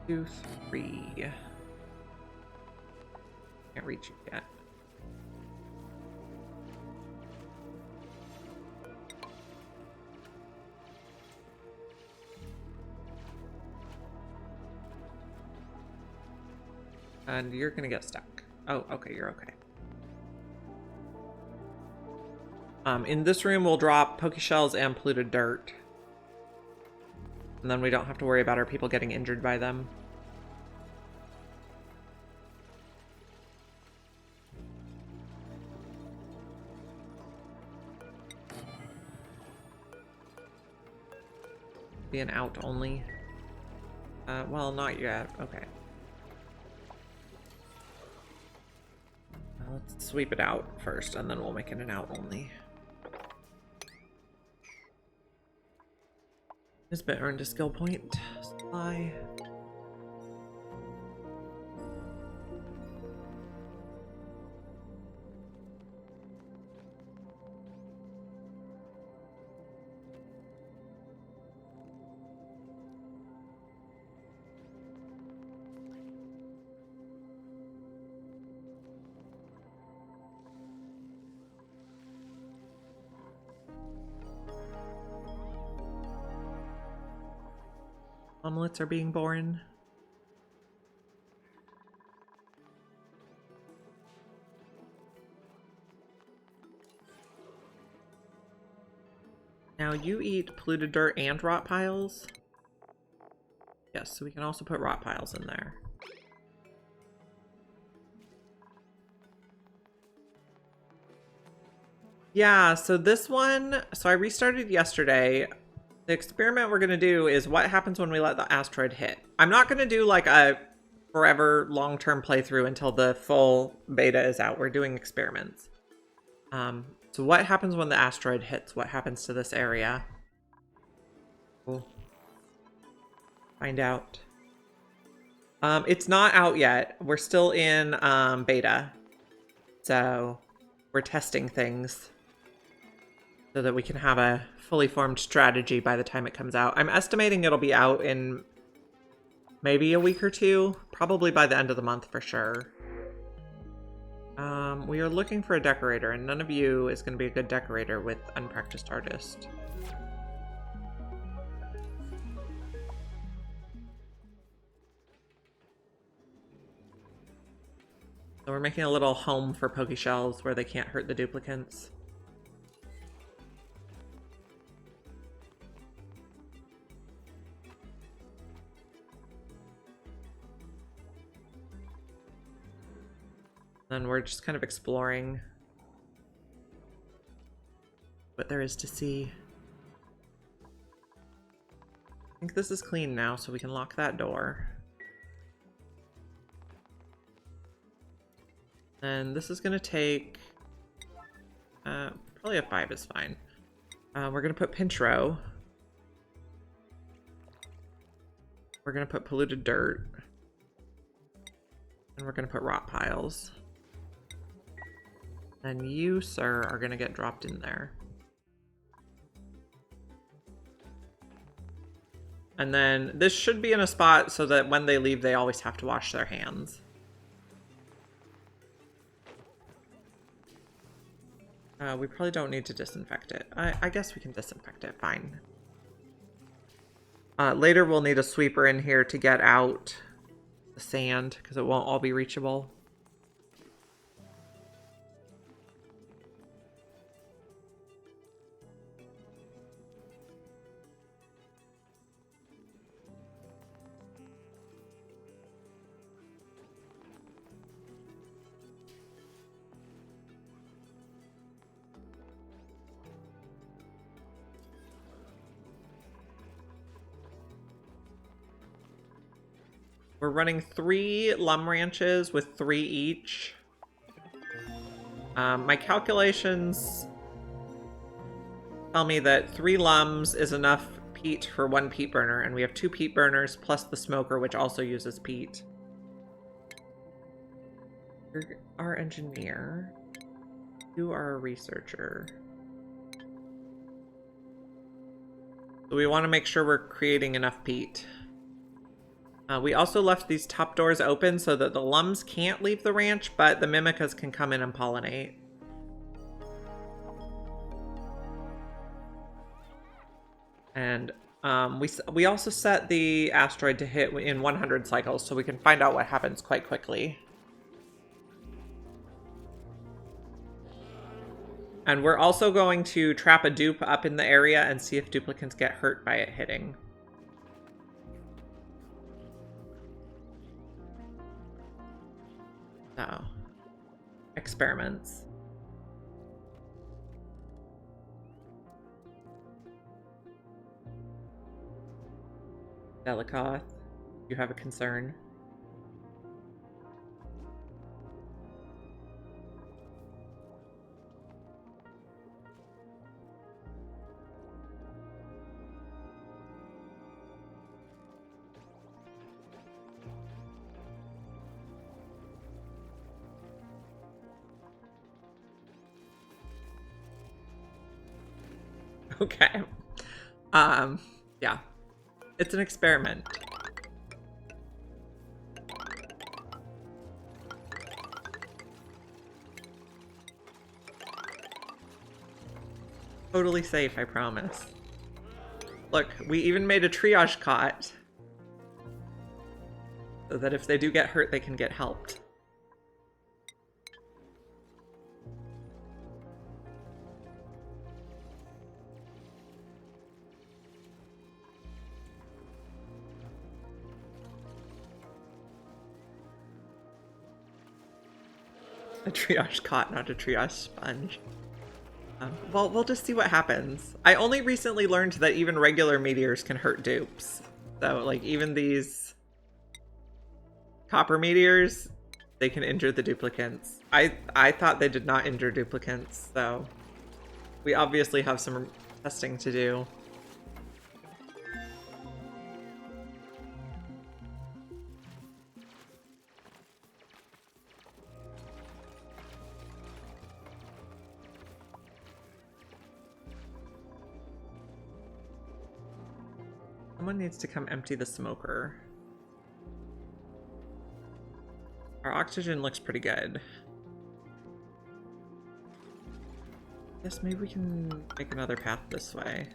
Two, three. Can't reach it yet. And you're gonna get stuck. Oh, okay, you're okay. In this room, we'll drop poke shells and polluted dirt. And then we don't have to worry about our people getting injured by them. Be an out only. Well, not yet. Okay. Let's sweep it out first, and then we'll make it an out only. This bit earned a skill point. Supply. Omelets are being born. Now you eat polluted dirt and rot piles. Yes, so we can also put rot piles in there. Yeah, so this one, so I restarted yesterday. The experiment we're going to do is what happens when we let the asteroid hit. I'm not going to do like a forever long-term playthrough until the full beta is out. We're doing experiments. So what happens when the asteroid hits? What happens to this area? We'll find out. It's not out yet. We're still in beta. So we're testing things so that we can have a fully formed strategy by the time it comes out. I'm estimating it'll be out in maybe a week or two, probably by the end of the month for sure. We are looking for a decorator, and none of you is going to be a good decorator with unpracticed artist. So we're making a little home for poke shells where they can't hurt the duplicants. And we're just kind of exploring what there is to see. I think this is clean now, so we can lock that door. And this is going to take... probably a 5 is fine. We're going to put pinch row. We're going to put polluted dirt. And we're going to put rot piles. And you, sir, are going to get dropped in there. And then this should be in a spot so that when they leave, they always have to wash their hands. We probably don't need to disinfect it. I guess we can disinfect it, fine. Later we'll need a sweeper in here to get out the sand, because it won't all be reachable. We're running 3 lum ranches with 3 each. My calculations tell me that 3 lums is enough peat for 1 peat burner, and we have 2 peat burners plus the smoker, which also uses peat. You're our engineer. You are a researcher. So we want to make sure we're creating enough peat. We also left these top doors open so that the lums can't leave the ranch, but the mimicas can come in and pollinate. And we also set the asteroid to hit in 100 cycles so we can find out what happens quite quickly. And we're also going to trap a dupe up in the area and see if duplicants get hurt by it hitting. So, experiments. Delicath, you have a concern? Okay. Yeah. It's an experiment. Totally safe, I promise. Look, we even made a triage cot so that if they do get hurt, they can get helped. A triage cot, not a triage sponge. Well, we'll just see what happens. I only recently learned that even regular meteors can hurt dupes. So, like, even these copper meteors, they can injure the duplicants. I thought they did not injure duplicants, so we obviously have some testing to do. Someone needs to come empty the smoker. Our oxygen looks pretty good. Guess maybe we can make another path this way.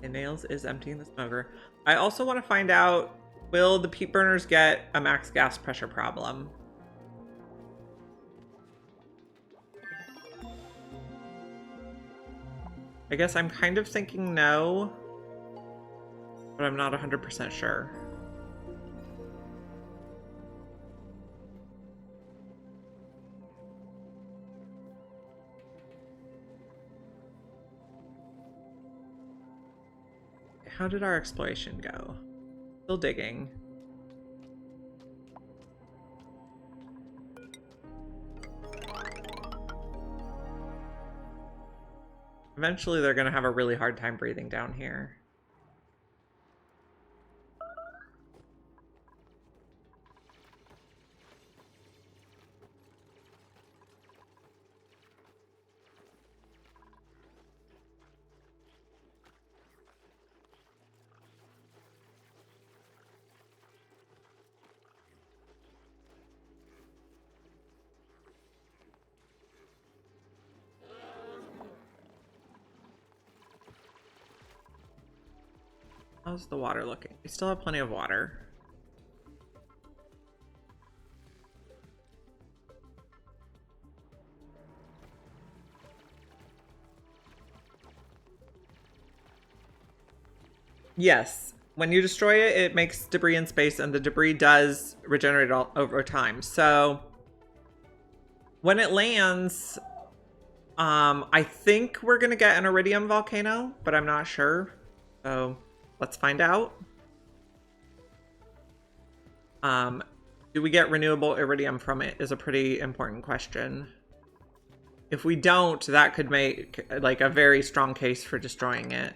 And Nails is emptying the smoker. I also want to find out, will the peat burners get a max gas pressure problem? I guess I'm kind of thinking no, but I'm not 100% sure. How did our exploration go? Still digging. Eventually they're going to have a really hard time breathing down here. How's the water looking? We still have plenty of water. Yes. When you destroy it, it makes debris in space, and the debris does regenerate all over time. So when it lands, I think we're gonna get an iridium volcano, but I'm not sure. So let's find out. Do we get renewable iridium from it is a pretty important question. If we don't, that could make like a very strong case for destroying it.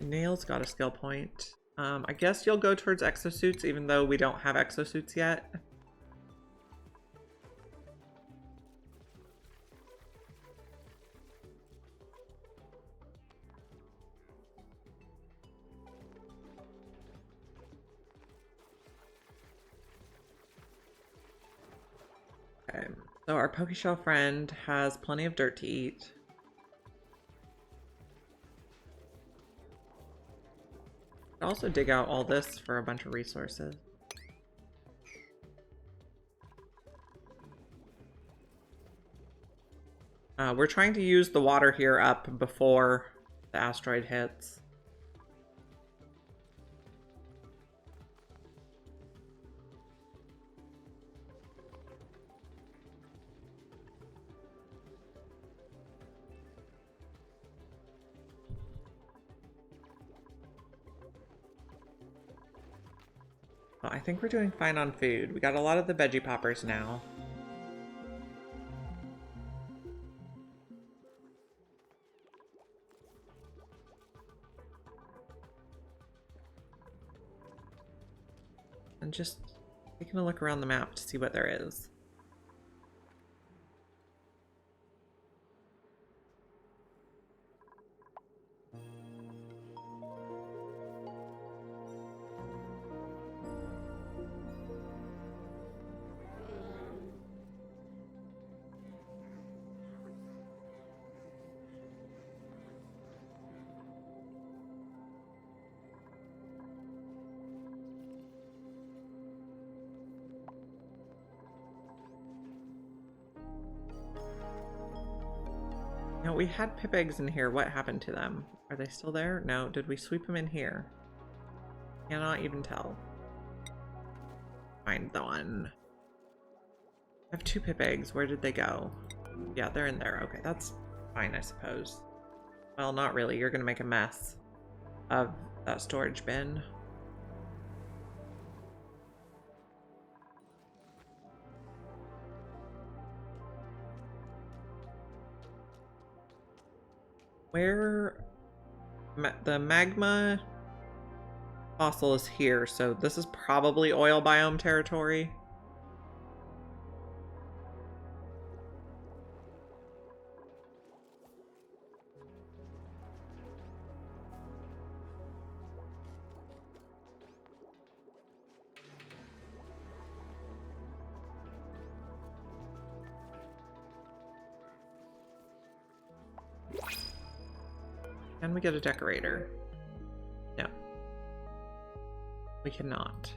Nail's got a skill point. I guess you'll go towards exosuits even though we don't have exosuits yet. Okay, so our Pokeshell friend has plenty of dirt to eat. Also dig out all this for a bunch of resources. We're trying to use the water here up before the asteroid hits. Well, I think we're doing fine on food. We got a lot of the veggie poppers now. And just taking a look around the map to see what there is. No, we had pip eggs in here. What happened to them? Are they still there? No. Did we sweep them in here? Cannot even tell. Find the one. I have 2 pip eggs. Where did they go? Yeah, they're in there. Okay, that's fine, I suppose. Well, not really. You're gonna make a mess of that storage bin. Where the magma fossil is here, so this is probably oil biome territory. Can we get a decorator? No. We cannot.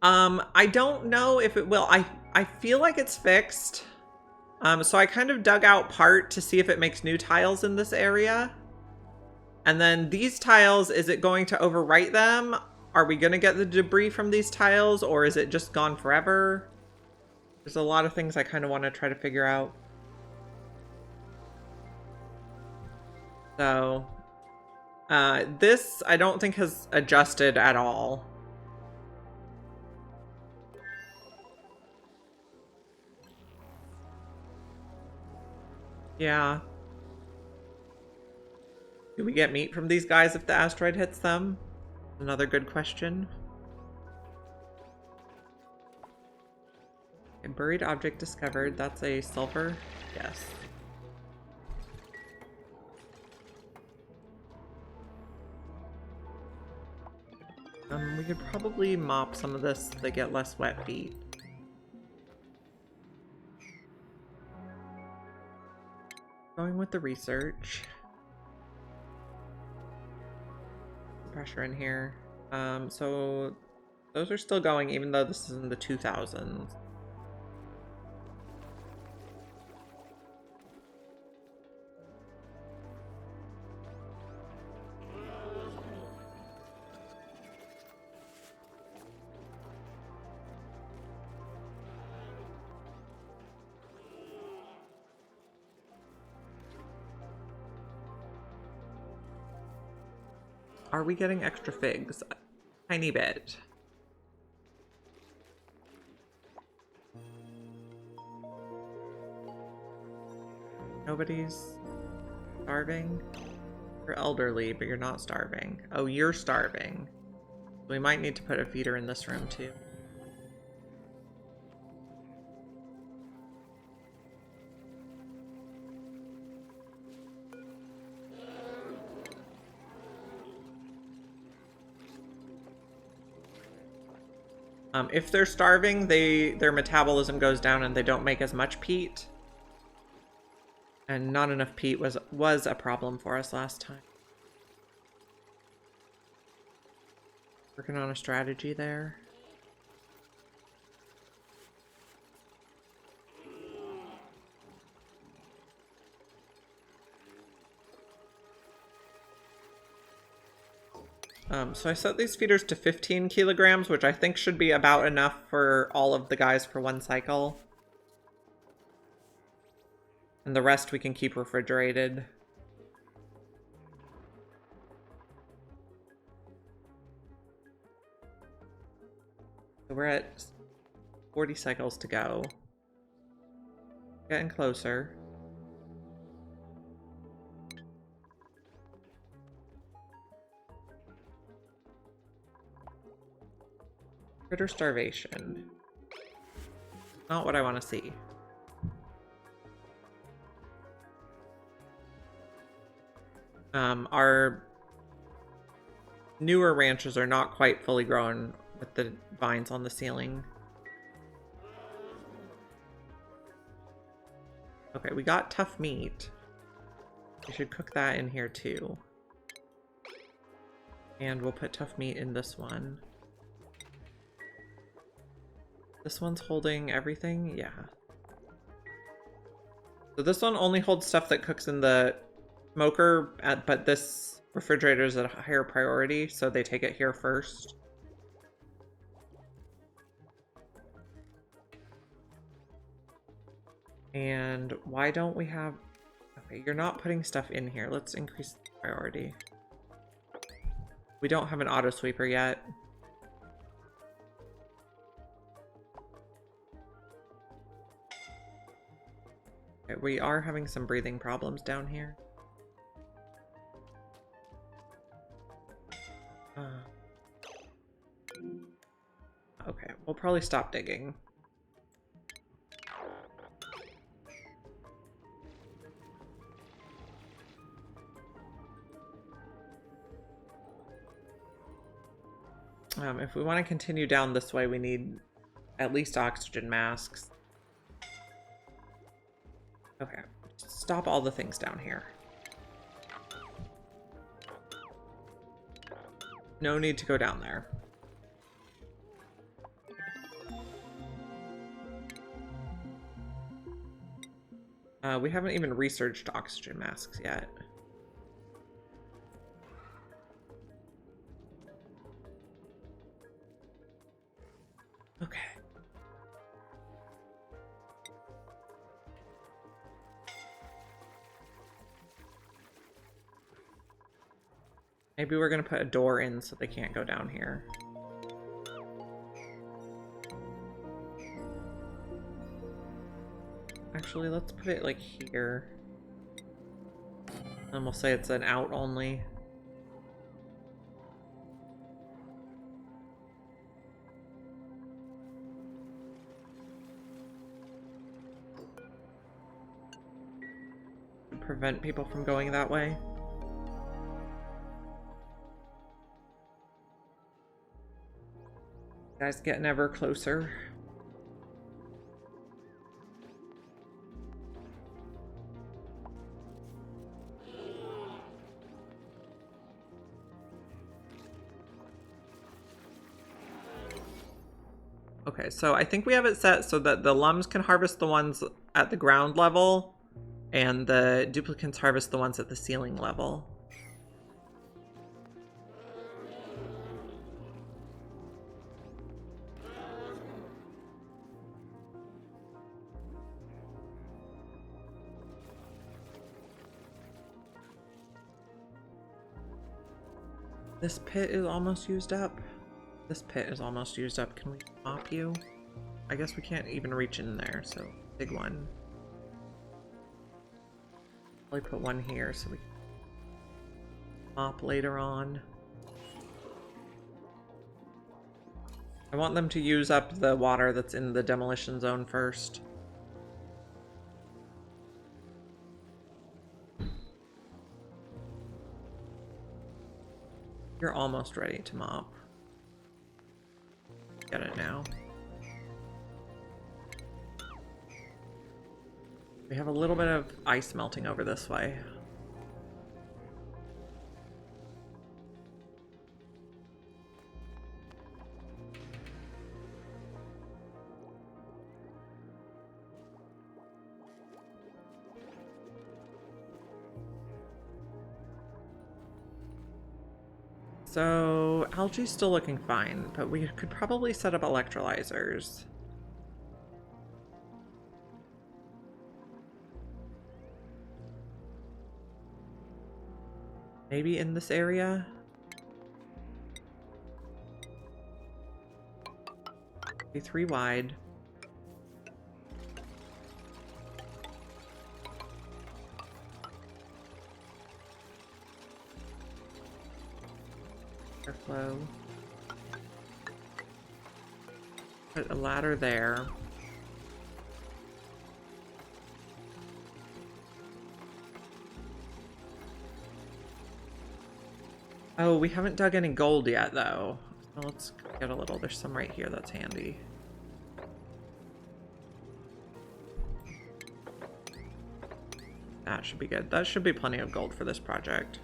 I don't know if it will. I feel like it's fixed. So I kind of dug out part to see if it makes new tiles in this area. And then these tiles, is it going to overwrite them? Are we going to get the debris from these tiles, or is it just gone forever? There's a lot of things I kind of want to try to figure out. So, this I don't think has adjusted at all. Yeah. Do we get meat from these guys if the asteroid hits them? Another good question. A buried object discovered. That's a sulfur? Yes. We could probably mop some of this to get less wet feet. Going with the research. Pressure in here. So those are still going even though this is in the 2000s. Are we getting extra figs? A tiny bit. Nobody's starving? You're elderly, but you're not starving. Oh, you're starving. We might need to put a feeder in this room too. If they're starving, their metabolism goes down and they don't make as much peat. And not enough peat was a problem for us last time. Working on a strategy there. So I set these feeders to 15 kilograms, which I think should be about enough for all of the guys for one cycle. And the rest we can keep refrigerated. So we're at 40 cycles to go. Getting closer. Critter starvation. Not what I want to see. Our newer ranches are not quite fully grown with the vines on the ceiling. Okay, we got tough meat. We should cook that in here too. And we'll put tough meat in this one. This one's holding everything? Yeah. So this one only holds stuff that cooks in the smoker, but this refrigerator is at a higher priority, so they take it here first. And why don't we have... Okay, you're not putting stuff in here. Let's increase the priority. We don't have an auto sweeper yet. Okay, we are having some breathing problems down here. Okay, we'll probably stop digging. If we want to continue down this way, we need at least oxygen masks. Okay, stop all the things down here. No need to go down there. We haven't even researched oxygen masks yet. Okay. Maybe we're gonna put a door in so they can't go down here. Actually, let's put it like here. And we'll say it's an out only. Prevent people from going that way. Guys getting ever closer. Okay, so I think we have it set so that the lums can harvest the ones at the ground level, and the duplicants harvest the ones at the ceiling level. This pit is almost used up. This pit is almost used up. Can we mop you? I guess we can't even reach in there, so big one. Probably put one here so we can mop later on. I want them to use up the water that's in the demolition zone first. You're almost ready to mop. Get it now. We have a little bit of ice melting over this way. So, algae's still looking fine, but we could probably set up electrolyzers. Maybe in this area? Be 3 wide. Airflow. Put a ladder there. Oh, we haven't dug any gold yet, though. So let's get a little. There's some right here that's handy. That should be good. That should be plenty of gold for this project.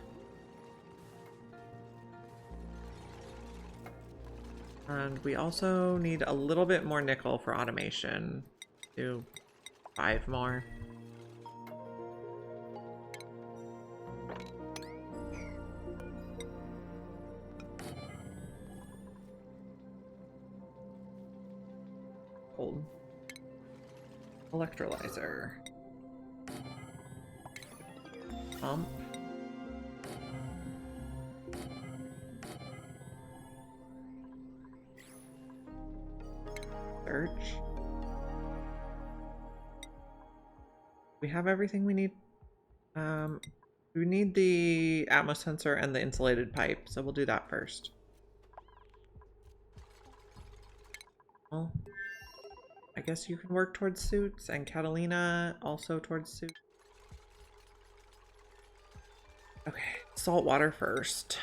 And we also need a little bit more nickel for automation. Do 5 more. Gold. Electrolyzer. Pump. Search. We have everything we need. We need the atmos sensor and the insulated pipe, so we'll do that first. Well, I guess you can work towards suits, and Catalina also towards suits. Okay, salt water first.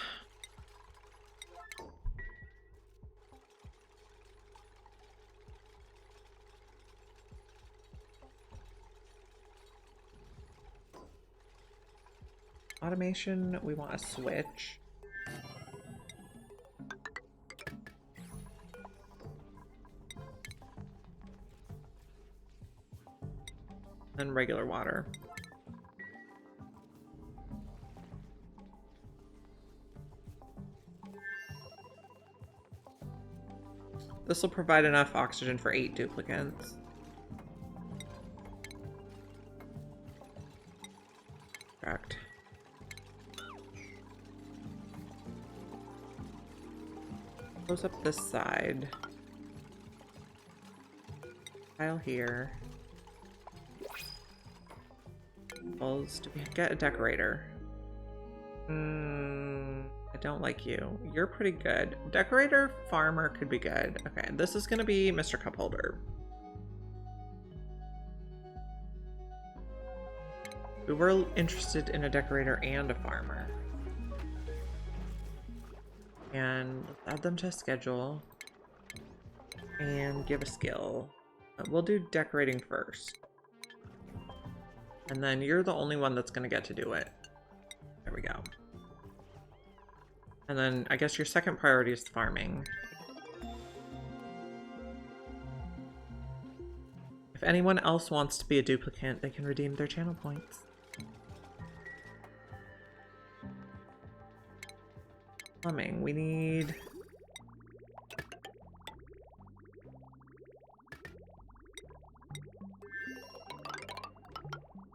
Automation, we want a switch. And regular water. This will provide enough oxygen for 8 duplicants. Correct. Close up this side. Tile here. Do we get a decorator? I don't like you. You're pretty good. Decorator, farmer could be good. Okay, this is gonna be Mr. Cupholder. We were interested in a decorator and a farmer. And let's add them to a schedule. And give a skill. We'll do decorating first. And then you're the only one that's gonna get to do it. There we go. And then I guess your second priority is farming. If anyone else wants to be a duplicant, they can redeem their channel points. Plumbing, we need...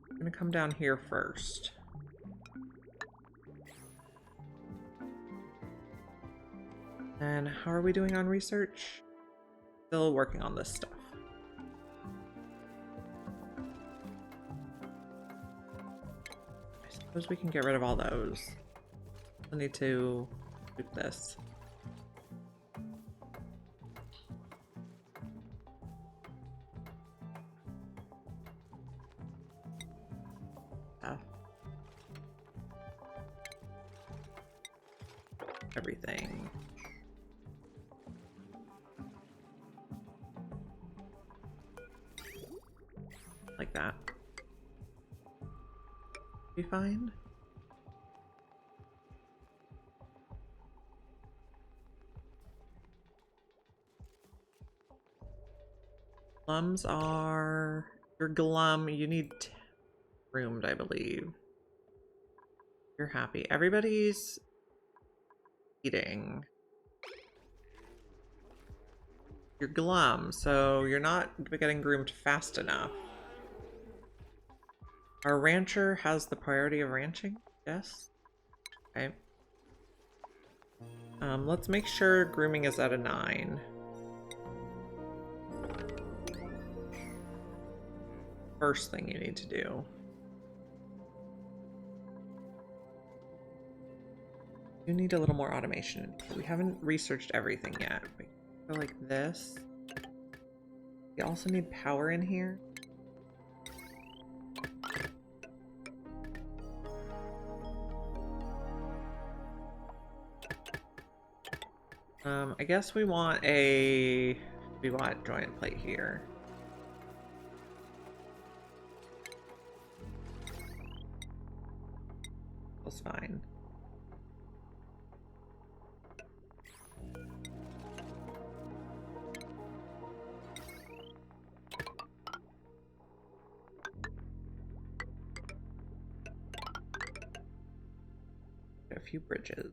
I'm gonna come down here first. And how are we doing on research? Still working on this stuff. I suppose we can get rid of all those. I need to do this. Everything. Like that. Be fine. Glums are... You're glum. You need roomed, I believe. You're happy. Everybody's eating. You're glum, so you're not getting groomed fast enough. Our rancher has the priority of ranching? Yes? Okay. Let's make sure grooming is at a 9. First thing you need to do. You need a little more automation. We haven't researched everything yet. We go like this. We also need power in here. I guess we want joint plate here. That's fine. A few bridges.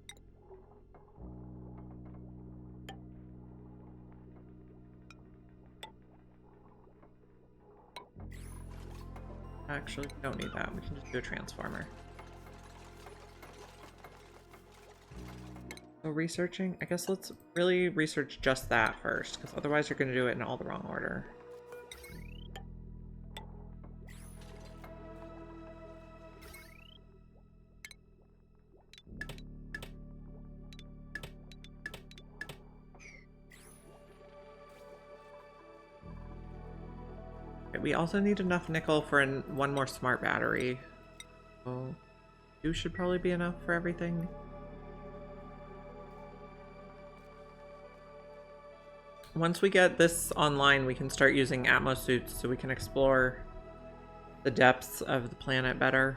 Actually, don't need that. We can just do a transformer. So researching, I guess let's really research just that first, because otherwise you're going to do it in all the wrong order. We also need enough nickel for one more smart battery. So 2 should probably be enough for everything. Once we get this online, we can start using Atmos suits so we can explore the depths of the planet better.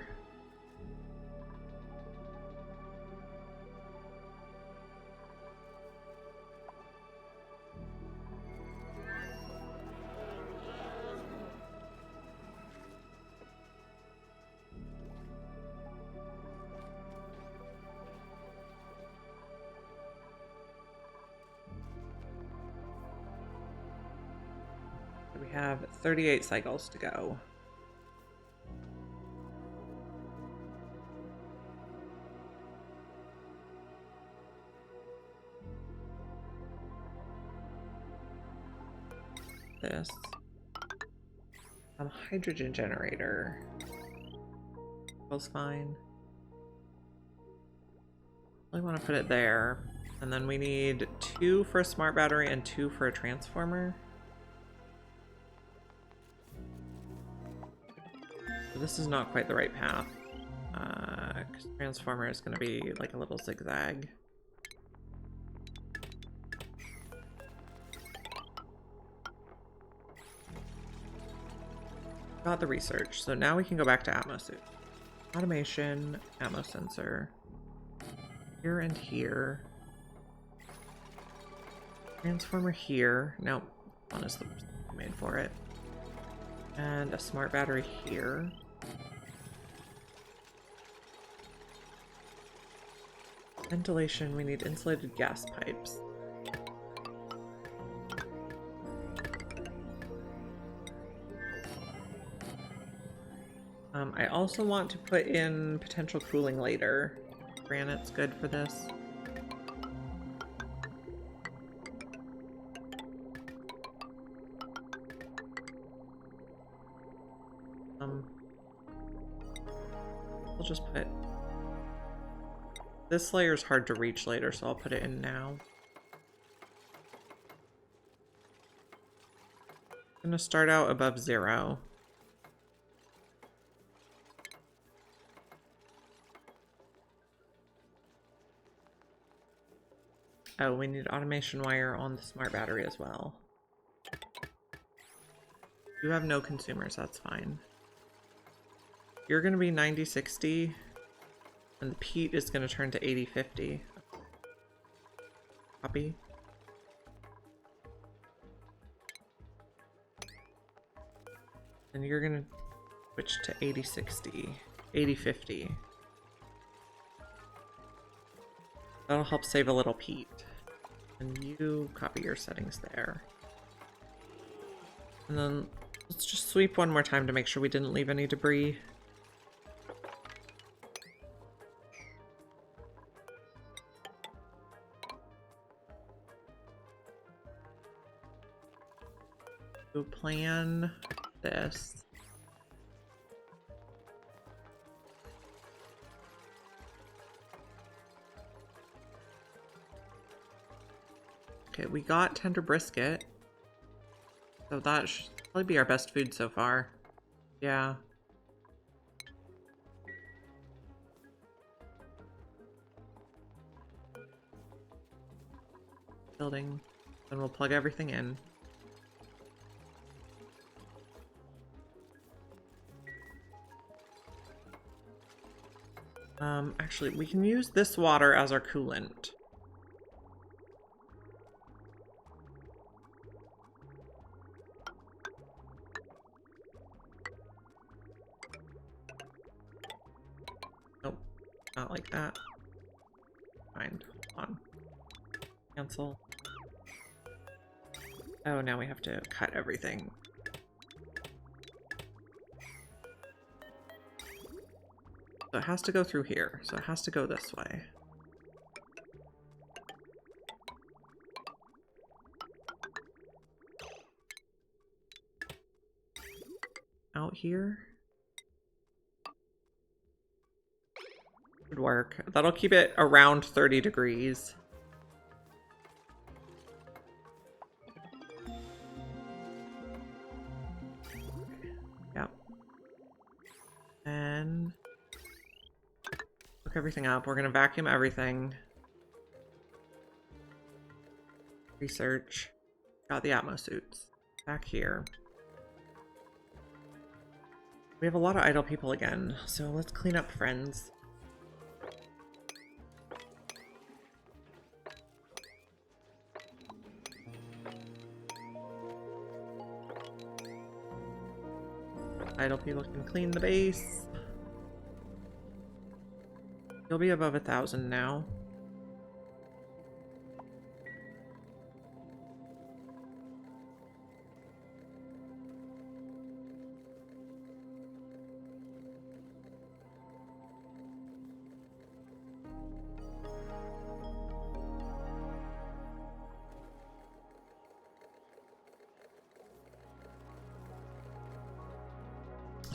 We have 38 cycles to go. This. Hydrogen generator. Feels fine. I want to put it there. And then we need 2 for a smart battery and 2 for a transformer. So this is not quite the right path. 'Cause transformer is going to be like a little zigzag. Got the research. So now we can go back to Atmos suit. Automation, Atmos sensor. Here and here. Transformer here. Nope. One is the made for it. And a smart battery here. Ventilation, we need insulated gas pipes. I also want to put in potential cooling later. Granite's good for this. We'll just put... This layer's hard to reach later, so I'll put it in now. I'm gonna start out above 0. Oh, we need automation wire on the smart battery as well. You have no consumers, that's fine. You're going to be 90-60, and the peat is going to turn to 80-50. Copy. And you're going to switch to 80-60, 80-50. That'll help save a little peat. And you copy your settings there. And then let's just sweep one more time to make sure we didn't leave any debris. So plan this. Okay, we got tender brisket. So that should probably be our best food so far. Yeah. Building. Then we'll plug everything in. Actually, we can use this water as our coolant. Nope, not like that. Fine, hold on. Cancel. Oh, now we have to cut everything. So it has to go through here, so it has to go this way. Out here. Would work. That'll keep it around 30 degrees. Yep. And hook everything up. We're gonna vacuum everything. Research. Got the Atmos suits. Back here. We have a lot of idle people again, so let's clean up friends. Idle people can clean the base. You'll be above 1,000 now.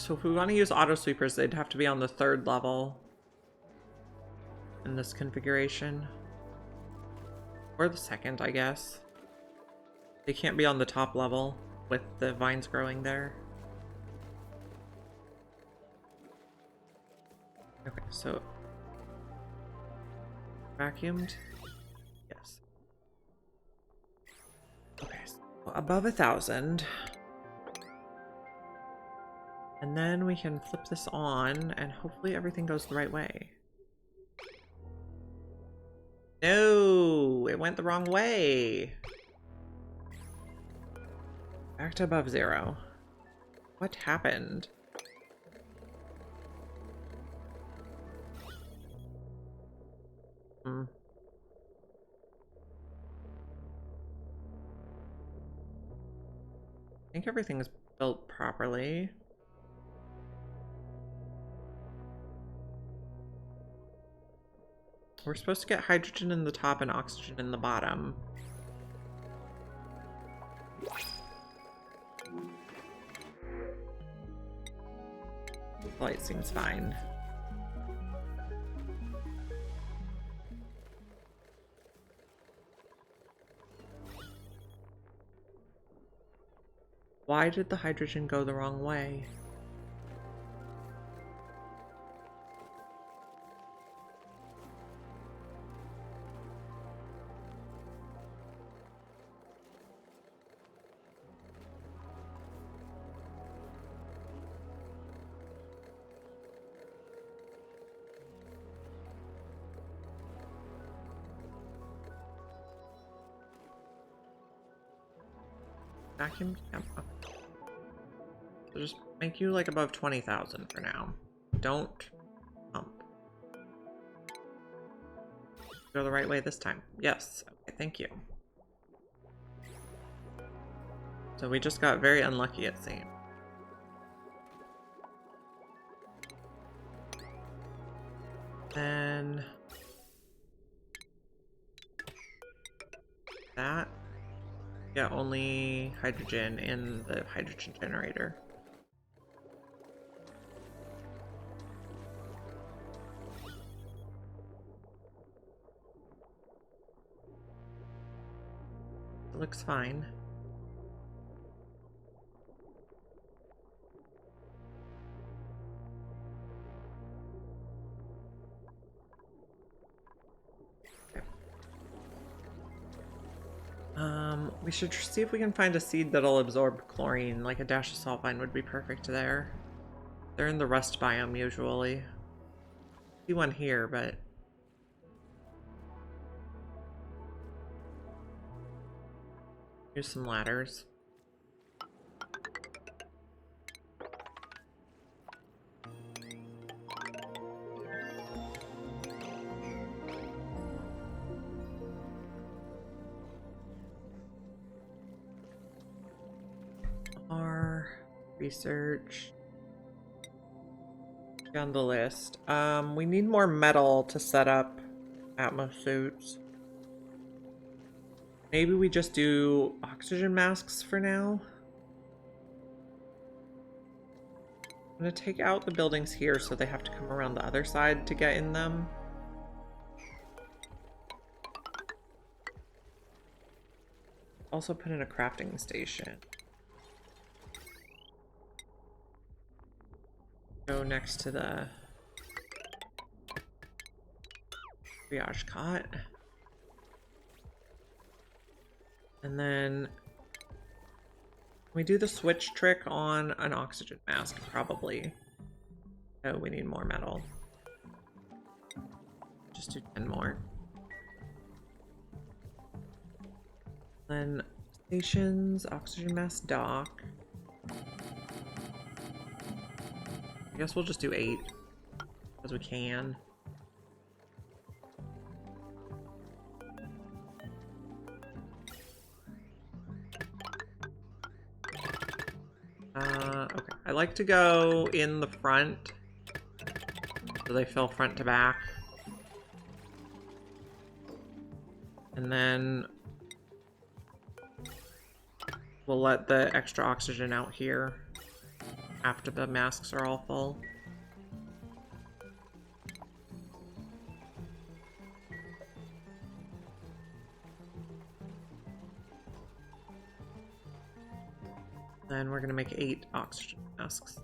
So if we want to use auto sweepers, they'd have to be on the 3rd level in this configuration. Or the 2nd, I guess. They can't be on the top level with the vines growing there. Okay, so vacuumed? Yes. Okay, so above 1,000. And then we can flip this on and hopefully everything goes the right way. No, it went the wrong way. Back to above 0. What happened? I think everything's built properly. We're supposed to get hydrogen in the top and oxygen in the bottom. The light seems fine. Why did the hydrogen go the wrong way? Vacuum? Yep. So just make you like above 20,000 for now. Don't pump. Go the right way this time. Yes. Okay, thank you. So we just got very unlucky, it seems. Then that. Yeah, only hydrogen in the hydrogen generator. It looks fine. We should see if we can find a seed that'll absorb chlorine, like a dash of saltine would be perfect there. They're in the rust biome usually. See one here, but here's some ladders. Research on the list. We need more metal to set up atmosuits. Maybe we just do oxygen masks for now. I'm gonna take out the buildings here so they have to come around the other side to get in them. Also put in a crafting station. Go next to the triage cot. And then we do the switch trick on an oxygen mask, probably. Oh, we need more metal. Just do 10 more. Then stations, oxygen mask dock. I guess we'll just do 8, because we can. Okay. I like to go in the front, so they fill front to back. And then we'll let the extra oxygen out here. after the masks are all full. Then we're gonna make 8 oxygen masks.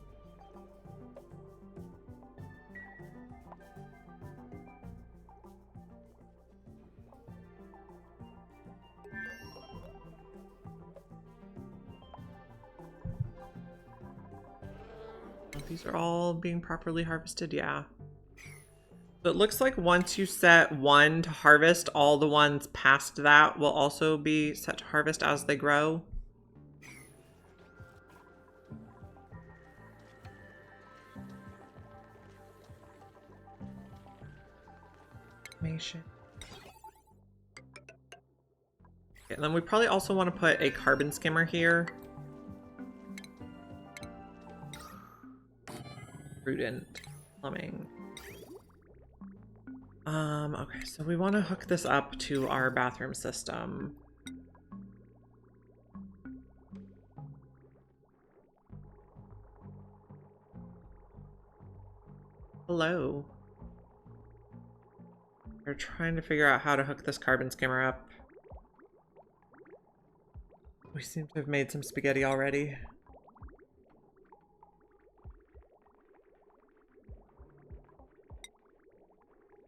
These are all being properly harvested, yeah. So it looks like once you set 1 to harvest, all the ones past that will also be set to harvest as they grow. Automation. Okay, and then we probably also want to put a carbon skimmer here. Prudent plumbing. Okay, so we want to hook this up to our bathroom system. Hello. We're trying to figure out how to hook this carbon skimmer up. We seem to have made some spaghetti already.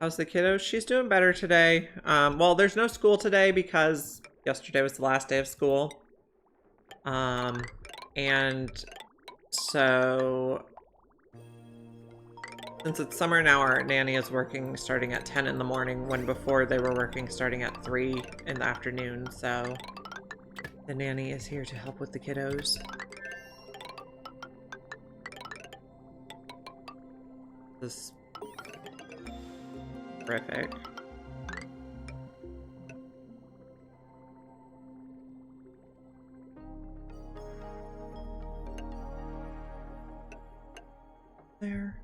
How's the kiddo? She's doing better today. Well, there's no school today because yesterday was the last day of school. And so since it's summer now, our nanny is working starting at 10 in the morning, when before they were working starting at 3 in the afternoon. So the nanny is here to help with the kiddos. This is terrific. There.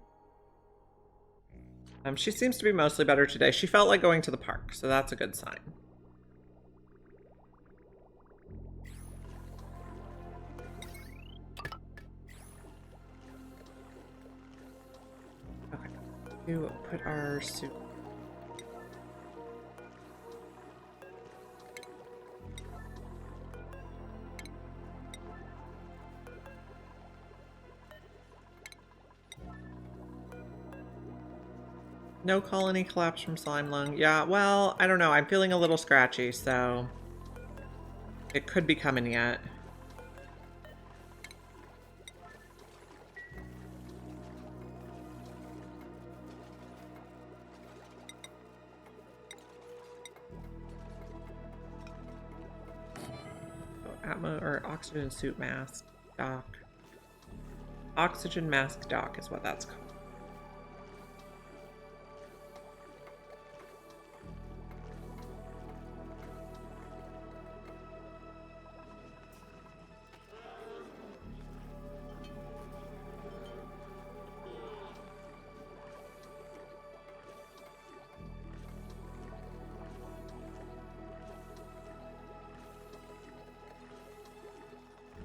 She seems to be mostly better today. She felt like going to the park, so that's a good sign. Okay, to put our suit. No colony collapse from slime lung. Yeah, well, I don't know. I'm feeling a little scratchy, so it could be coming yet. Atmo or oxygen suit mask dock. Oxygen mask dock is what that's called.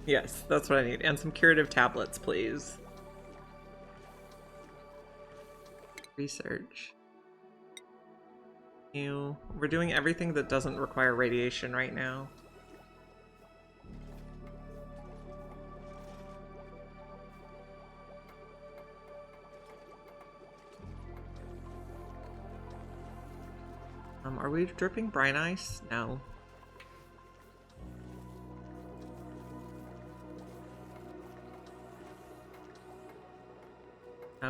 Yes, that's what I need. And some curative tablets, please. Research. We're doing everything that doesn't require radiation right now. Are we dripping brine ice? No.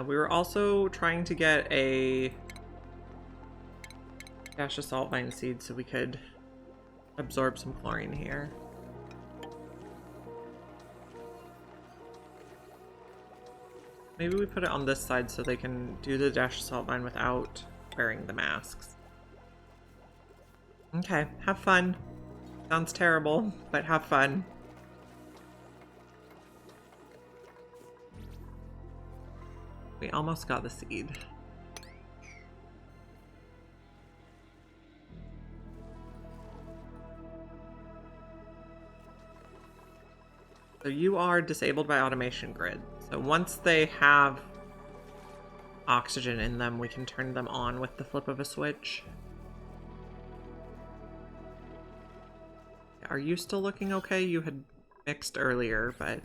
We were also trying to get a dash of salt vine seed so we could absorb some chlorine here. Maybe we put it on this side so they can do the dash of salt vine without wearing the masks. Okay, have fun. Sounds terrible, but have fun. We almost got the seed. So you are disabled by automation grids. So once they have oxygen in them, we can turn them on with the flip of a switch. Are you still looking okay? You had mixed earlier, but...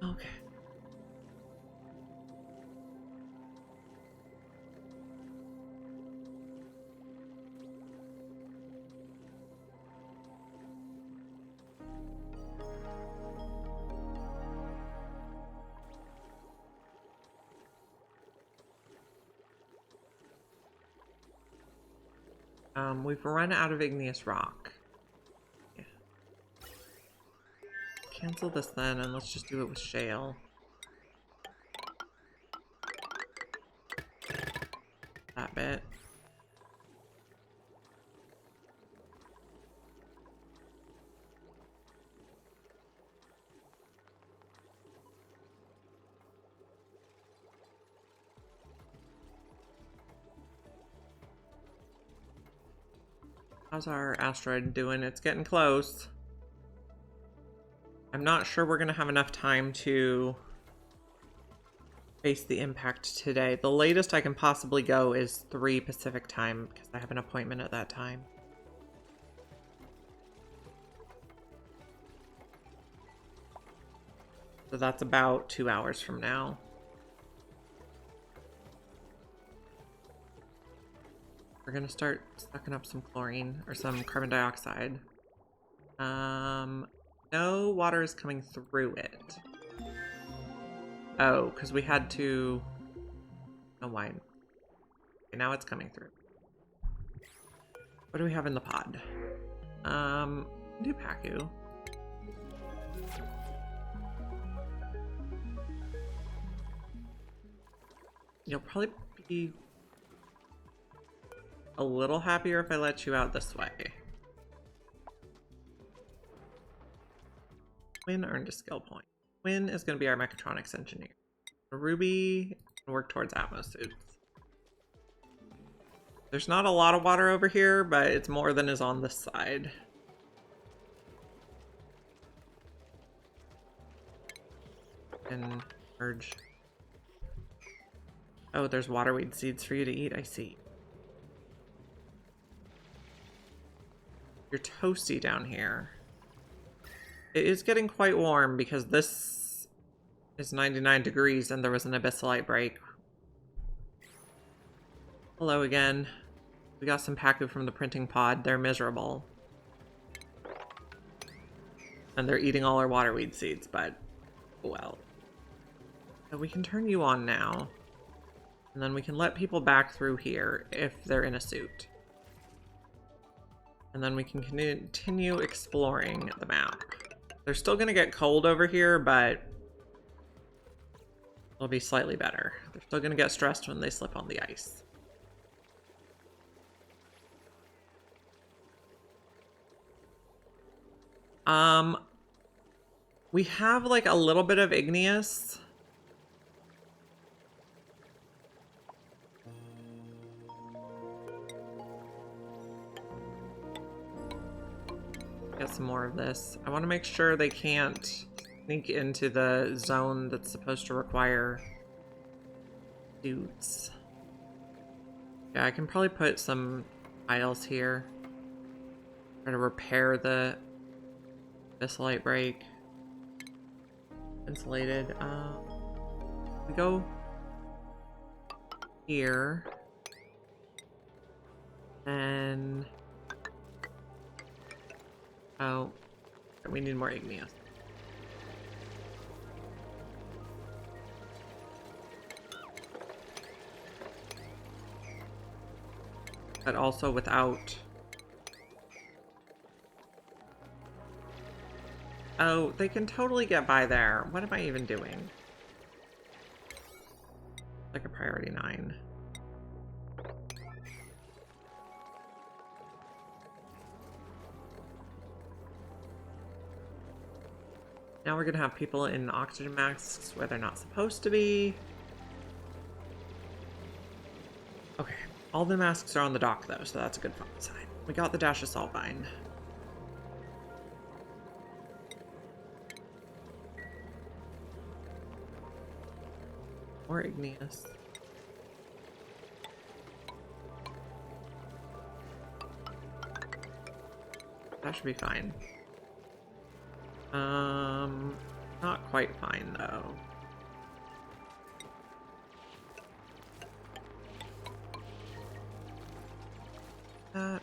Okay. We've run out of igneous rock. Yeah. Cancel this then, and let's just do it with shale. That bit. How's our asteroid doing? It's getting close. I'm not sure we're gonna have enough time to face the impact today. The latest I can possibly go is 3 Pacific time because I have an appointment at that time. So that's about 2 hours from now. We're gonna start sucking up some chlorine or some carbon dioxide. No water is coming through it. Oh, because we had to... Oh, why? Okay, now it's coming through. What do we have in the pod? Do Paku. You'll probably be a little happier if I let you out this way. Quinn earned a skill point. Quinn is going to be our mechatronics engineer. Ruby can work towards atmosuits. There's not a lot of water over here, but it's more than is on this side. And merge. Oh, there's waterweed seeds for you to eat. I see. You're toasty down here. It is getting quite warm because this is 99 degrees and there was an abyssalite break. Hello again. We got some Paku from the printing pod. They're miserable. And they're eating all our waterweed seeds, but well. So we can turn you on now. And then we can let people back through here if they're in a suit. And then we can continue exploring the map. They're still going to get cold over here, but it'll be slightly better. They're still going to get stressed when they slip on the ice. We have like a little bit of igneous. Get some more of this. I want to make sure they can't sneak into the zone that's supposed to require suits. Yeah, I can probably put some tiles here. Try to repair the abyssalite break. Insulated. We go here. And oh, we need more igneous. But also without... Oh, they can totally get by there. What am I even doing? Like a priority 9. Now we're gonna have people in oxygen masks where they're not supposed to be. All the masks are on the dock, though, so that's a good sign. We got the dash of salt vine. More igneous. That should be fine. Not quite fine, though. That.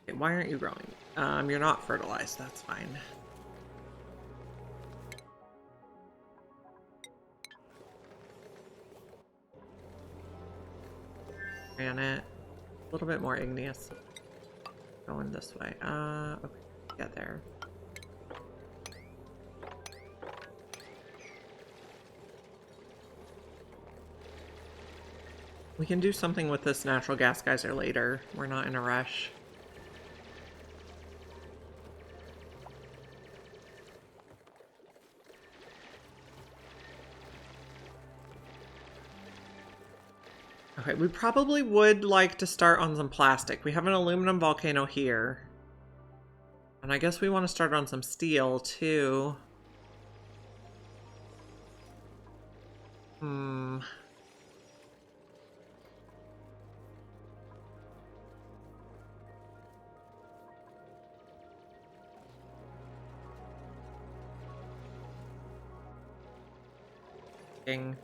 Okay, why aren't you growing? You're not fertilized, that's fine. Granite. A little bit more igneous. Going this way. Okay, get there. We can do something with this natural gas geyser later. We're not in a rush. Okay, we probably would like to start on some plastic. We have an aluminum volcano here. And I guess we want to start on some steel, too. Ding.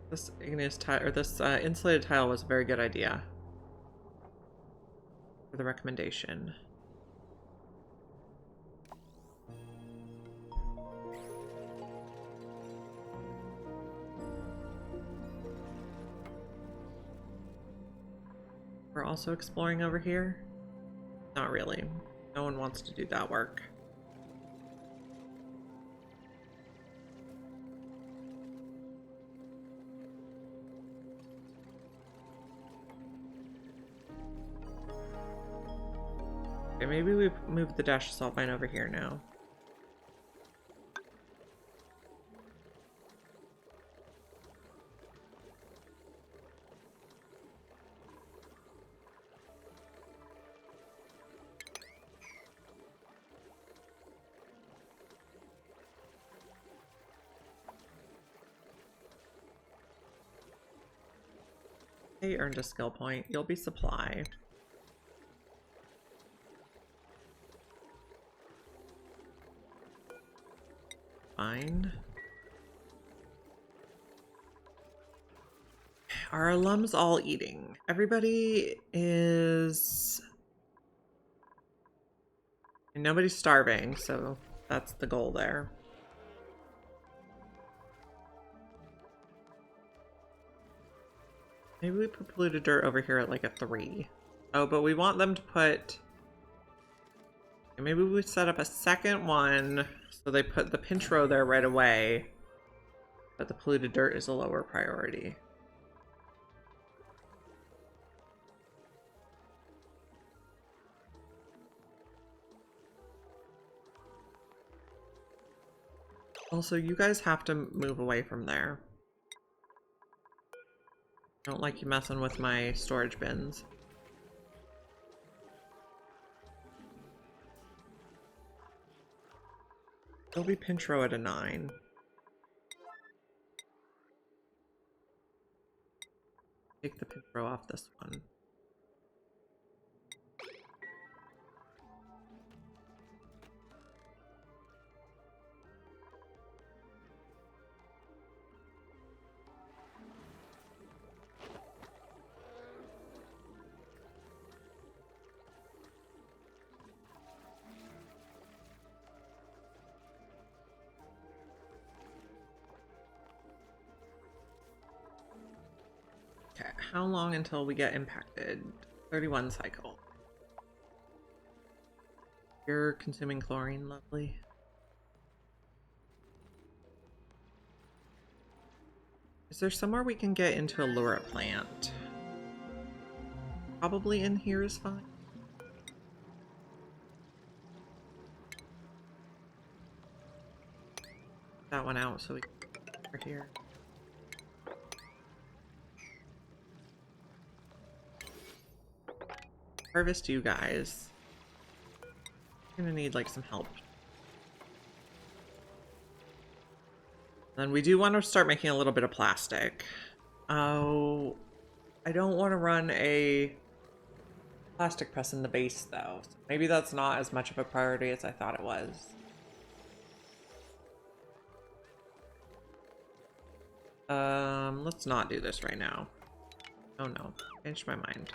This igneous tile, or this insulated tile was a very good idea for the recommendation. We're also exploring over here? Not really. No one wants to do that work. Okay, maybe we move the dash of salt vine over here now. They earned a skill point. You'll be supplied. Fine. Are alums all eating? Everybody is... Nobody's starving, so that's the goal there. Maybe we put polluted dirt over here at like a 3. Oh, but we want them to put... Maybe we set up a second one so they put the pinch row there right away, but the polluted dirt is a lower priority. Also, you guys have to move away from there. I don't like you messing with my storage bins. They'll be pinch row at a 9. Take the pinch row off this one. Okay, how long until we get impacted? 31 cycle. You're consuming chlorine, lovely. Is there somewhere we can get into a lure plant? Probably in here is fine. That one out so we can get over here. Harvest you guys. I'm gonna need like some help. Then we do want to start making a little bit of plastic. Oh, I don't want to run a plastic press in the base though. So maybe that's not as much of a priority as I thought it was. Let's not do this right now. Oh no, changed my mind.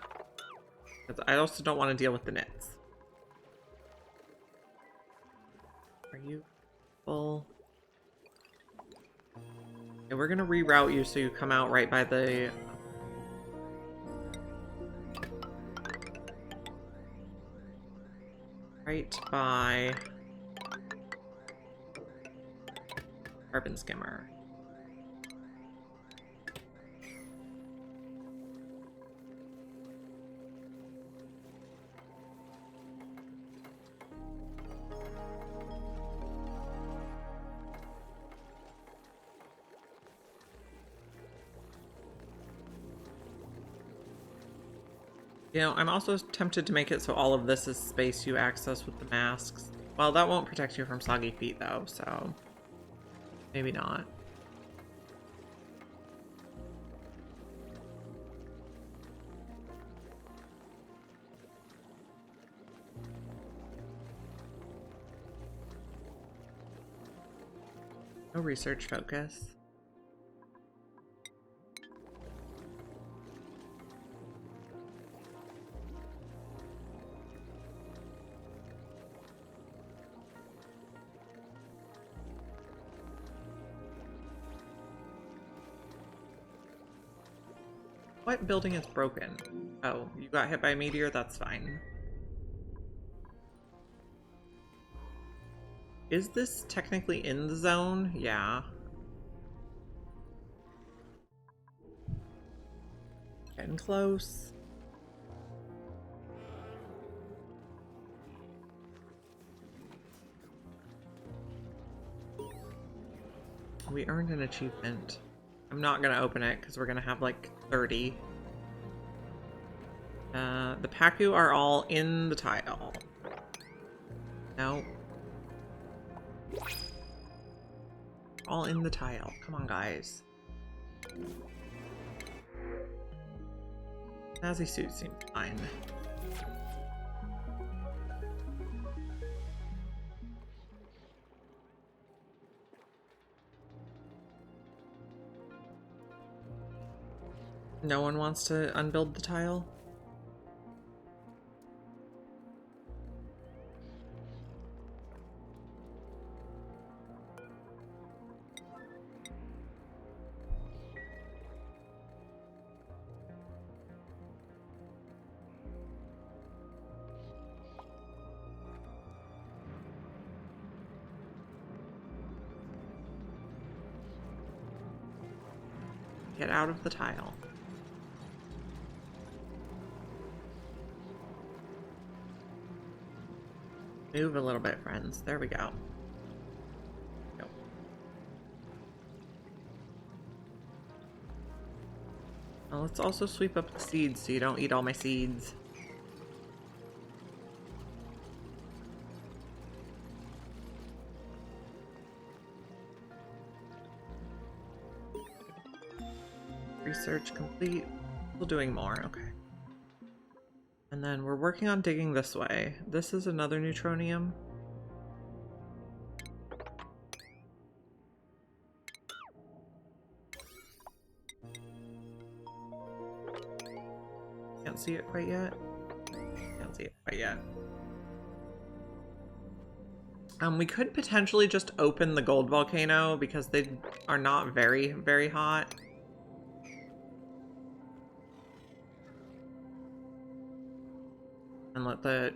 Because I also don't want to deal with the knits. Are you full? Yeah, we're gonna reroute you so you come out right by the carbon skimmer. You know, I'm also tempted to make it so all of this is space you access with the masks. Well, that won't protect you from soggy feet though, so maybe not. No research focus. What building is broken? Oh, you got hit by a meteor? That's fine. Is this technically in the zone? Yeah. Getting close. We earned an achievement. I'm not gonna open it because we're gonna have like 30. The Pacu are all in the tile. No. All in the tile. Come on, guys. Snazzy suit seems fine. No one wants to unbuild the tile? Get out of the tile. Move a little bit, friends. There we go. Go. Now let's also sweep up the seeds so you don't eat all my seeds. Research complete. Still doing more. Okay. And then we're working on digging this way. This is another neutronium. Can't see it quite yet. Can't see it quite yet. We could potentially just open the gold volcano because they are not very, very hot. And let the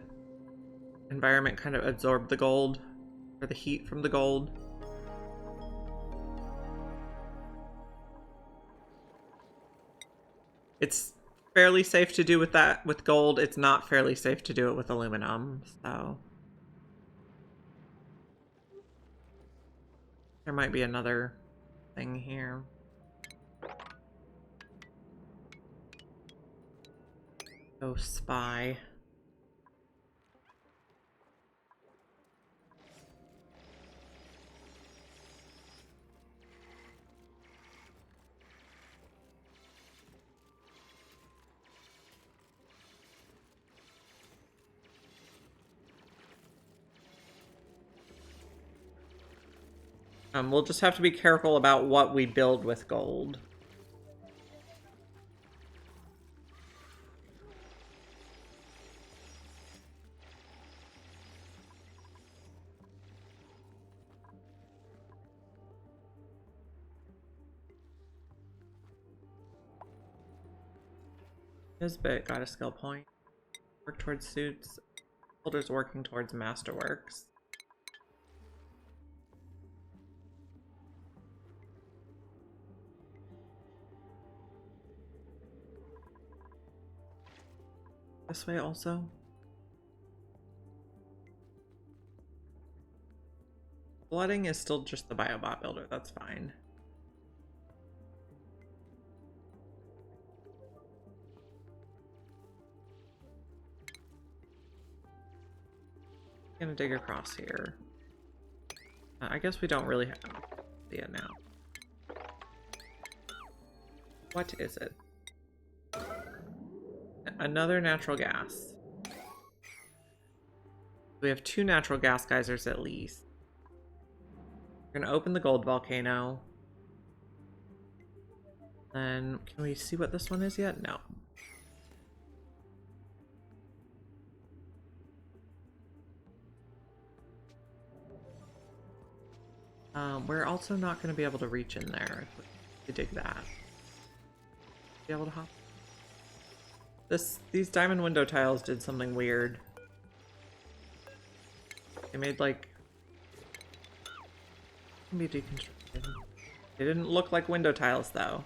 environment kind of absorb the gold, or the heat from the gold. It's fairly safe to do with that with gold. It's not fairly safe to do it with aluminum, so there might be another thing here. Go spy. We'll just have to be careful about what we build with gold. Nisbet got a skill point. Work towards suits. Holders working towards masterworks. This way also. Flooding is still just the biobot builder, that's fine. Gonna dig across here. I guess we don't really have to see it now. What is it? Another natural gas. We have 2 natural gas geysers at least. We're gonna open the gold volcano. Then, can we see what this one is yet? No. We're also not going to be able to reach in there if we dig that. Be able to hop. These diamond window tiles did something weird. They made like can be deconstructed. They didn't look like window tiles though.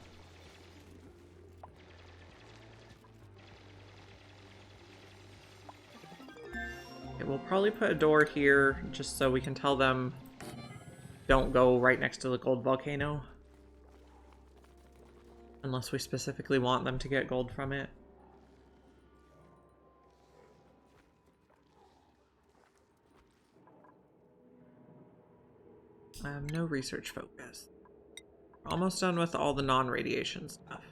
Okay, we'll probably put a door here just so we can tell them don't go right next to the gold volcano. Unless we specifically want them to get gold from it. No research focus. We're almost done with all the non-radiation stuff.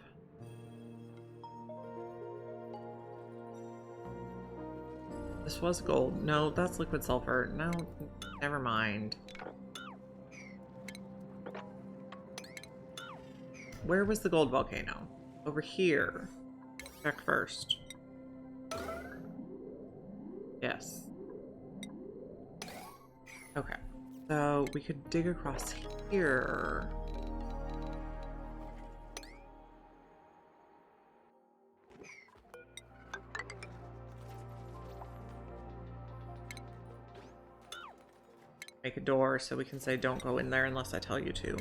This was gold. No, that's liquid sulfur. No, never mind. Where was the gold volcano? Over here. Check first. Yes. Okay. So we could dig across here. Make a door so we can say don't go in there unless I tell you to.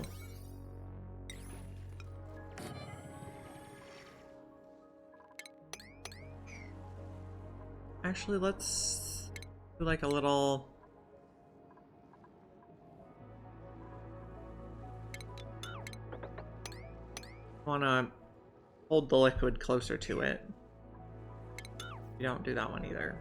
Actually, let's do like a little... I want to hold the liquid closer to it. You don't do that one either.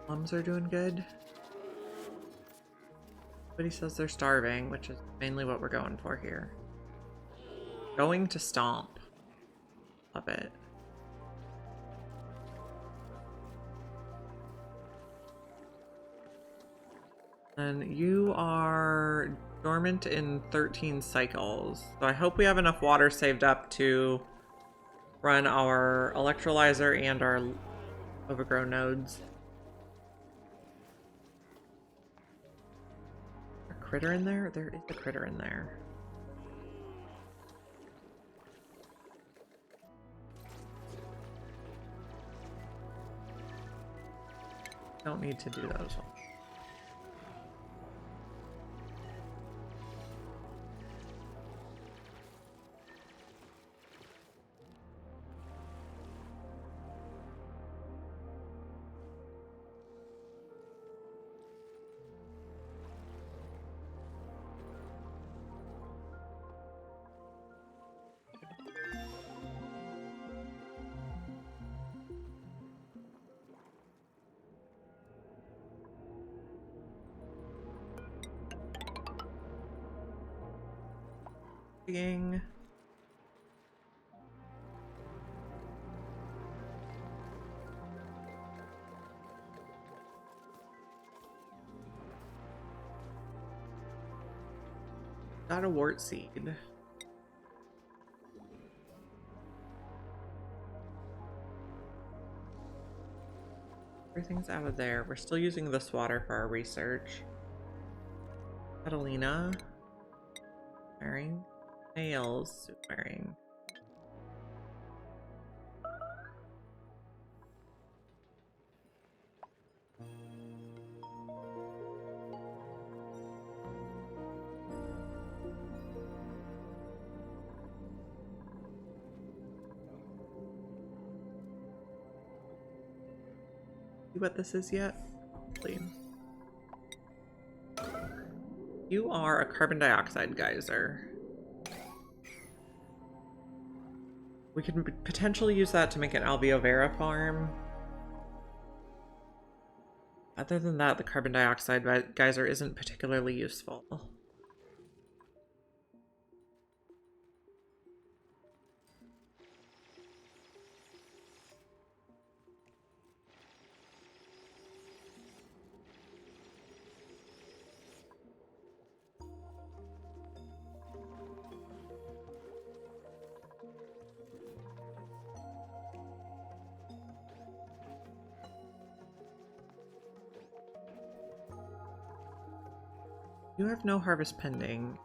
Plums are doing good. But he says they're starving, which is mainly what we're going for here. Going to stomp. Love it. And you are dormant in 13 cycles. So I hope we have enough water saved up to run our electrolyzer and our overgrown nodes. critter in there? There is a critter in there. Don't need to do those ones. Digging. Got a wart seed. Everything's out of there. We're still using this water for our research. Catalina. Wearing. Nails. Wearing. See what this is yet? Please. You are a carbon dioxide geyser. We can potentially use that to make an alveovera farm. Other than that, the carbon dioxide geyser isn't particularly useful. You have no harvest pending.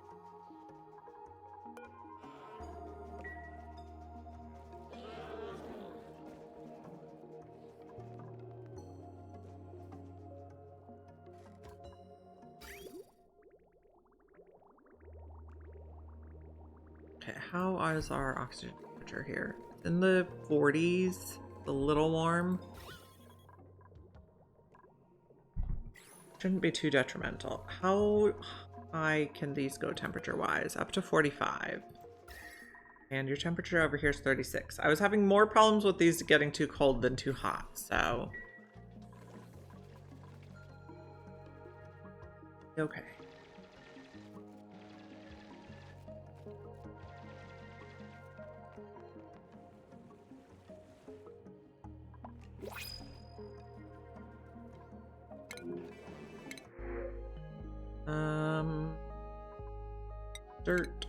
Okay, how is our oxygen temperature here? It's in the 40s, a little warm. Shouldn't be too detrimental. How high can these go temperature-wise? Up to 45. And your temperature over here is 36. I was having more problems with these getting too cold than too hot, so... Okay. Dirt.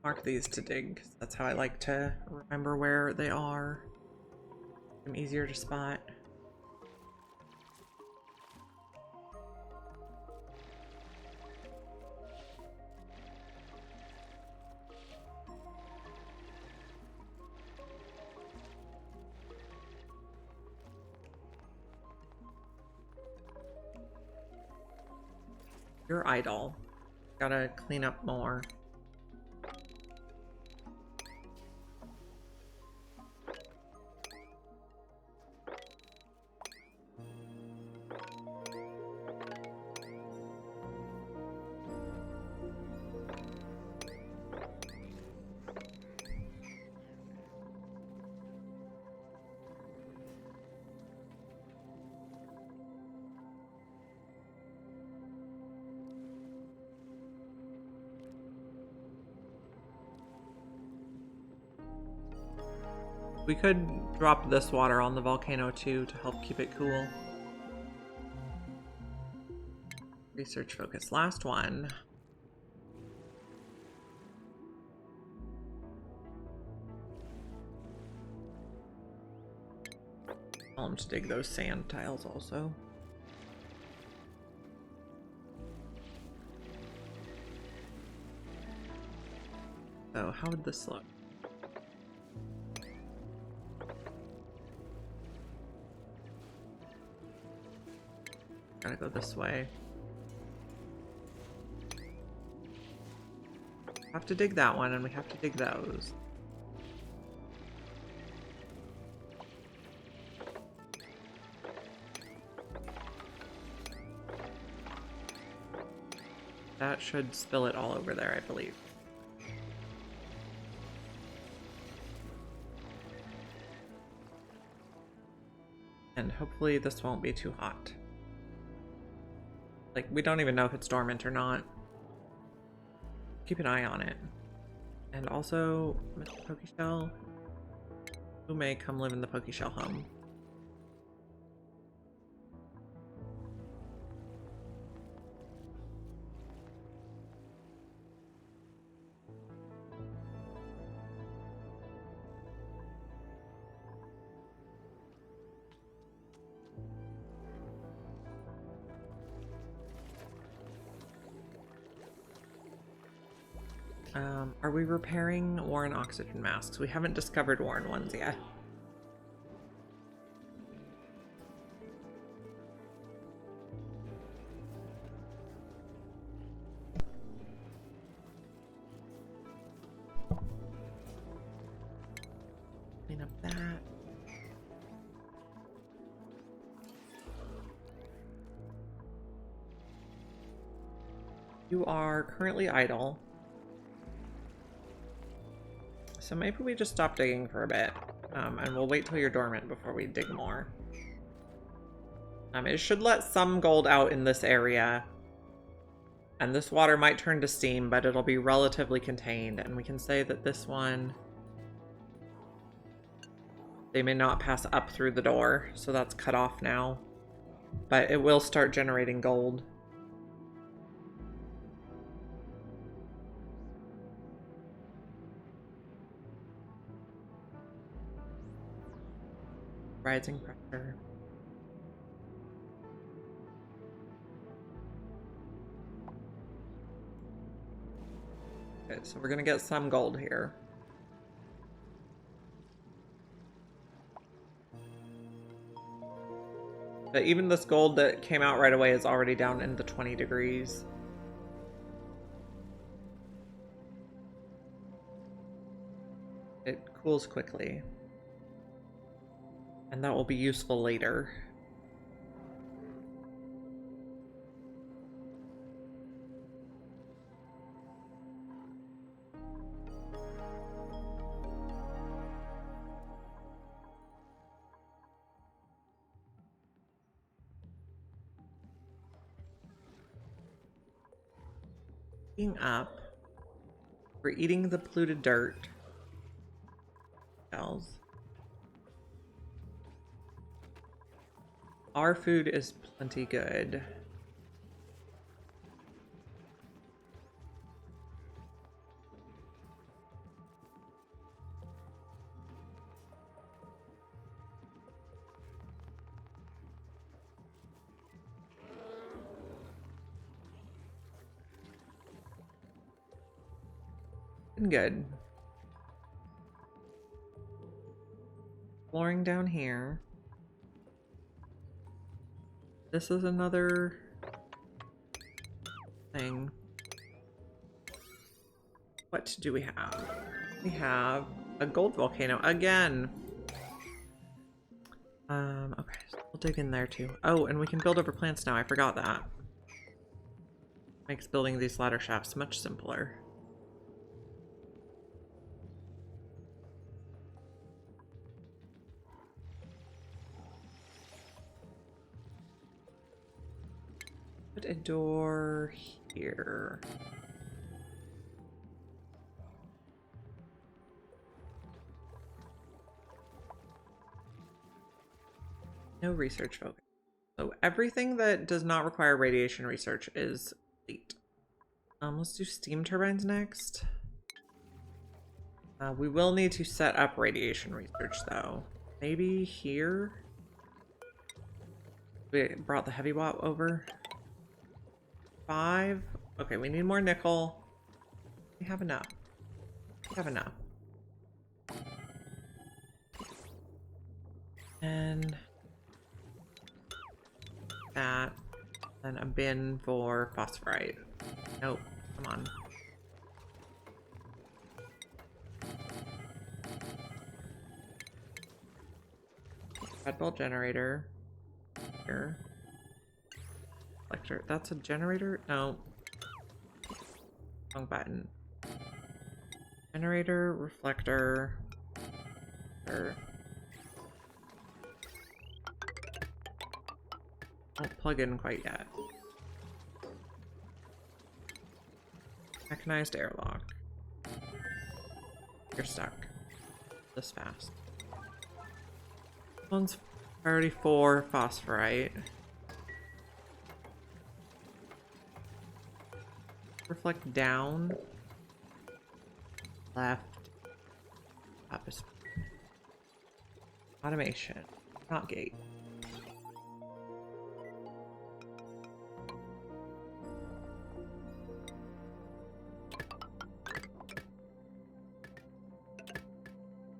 Mark these to dig, 'cause that's how I like to remember where they are. I'm easier to spot. You're idle. Gotta clean up more. We could drop this water on the volcano too to help keep it cool. Research focus. Last one. Tell him to dig those sand tiles also. So how would this look? Gotta go this way. Have to dig that one, and we have to dig those. That should spill it all over there, I believe. And hopefully this won't be too hot. Like, we don't even know if it's dormant or not. Keep an eye on it. And also, Mr. Pokeshell, who may come live in the Pokeshell home. Are we repairing worn oxygen masks? We haven't discovered worn ones yet. Clean up that. You are currently idle. So maybe we just stop digging for a bit, and we'll wait till you're dormant before we dig more. It should let some gold out in this area, and this water might turn to steam, but it'll be relatively contained, and we can say that this one, they may not pass up through the door, so that's cut off now, but it will start generating gold. Rising pressure. Okay, so we're gonna get some gold here. But even this gold that came out right away is already down in the 20 degrees. It cools quickly. And that will be useful later. Eating up. We're eating the polluted dirt. Shells. Our food is plenty good. Been good. Flooring down here. This is another thing. What do we have? We have a gold volcano again. Okay, so we'll dig in there too. Oh, and we can build over plants now. I forgot that. Makes building these ladder shafts much simpler. Put a door here. No research focus. So everything that does not require radiation research is complete. Let's do steam turbines next. We will need to set up radiation research though. Maybe here? We brought the heavy watt over. 5. Okay, we need more nickel. We have enough. We have enough. And that. And a bin for phosphorite. Nope. Come on. Red ball generator. Here. Reflector. That's a generator? No. Wrong button. Generator, reflector. Don't plug in quite yet. Mechanized airlock. You're stuck. This fast. One's priority 4 phosphorite. Reflect down. Left. Up is automation. Not gate.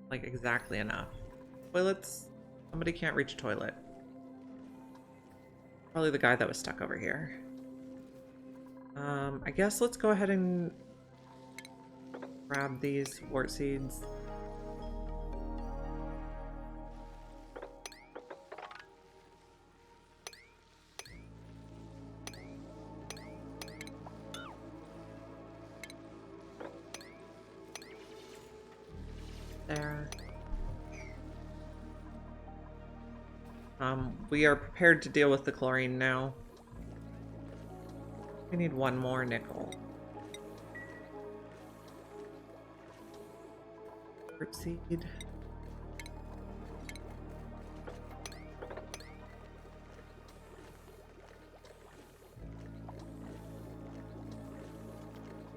Like exactly enough. Toilets. Somebody can't reach a toilet. Probably the guy that was stuck over here. I guess let's go ahead and grab these wart seeds. There. We are prepared to deal with the chlorine now. We need one more nickel. Fruit seed.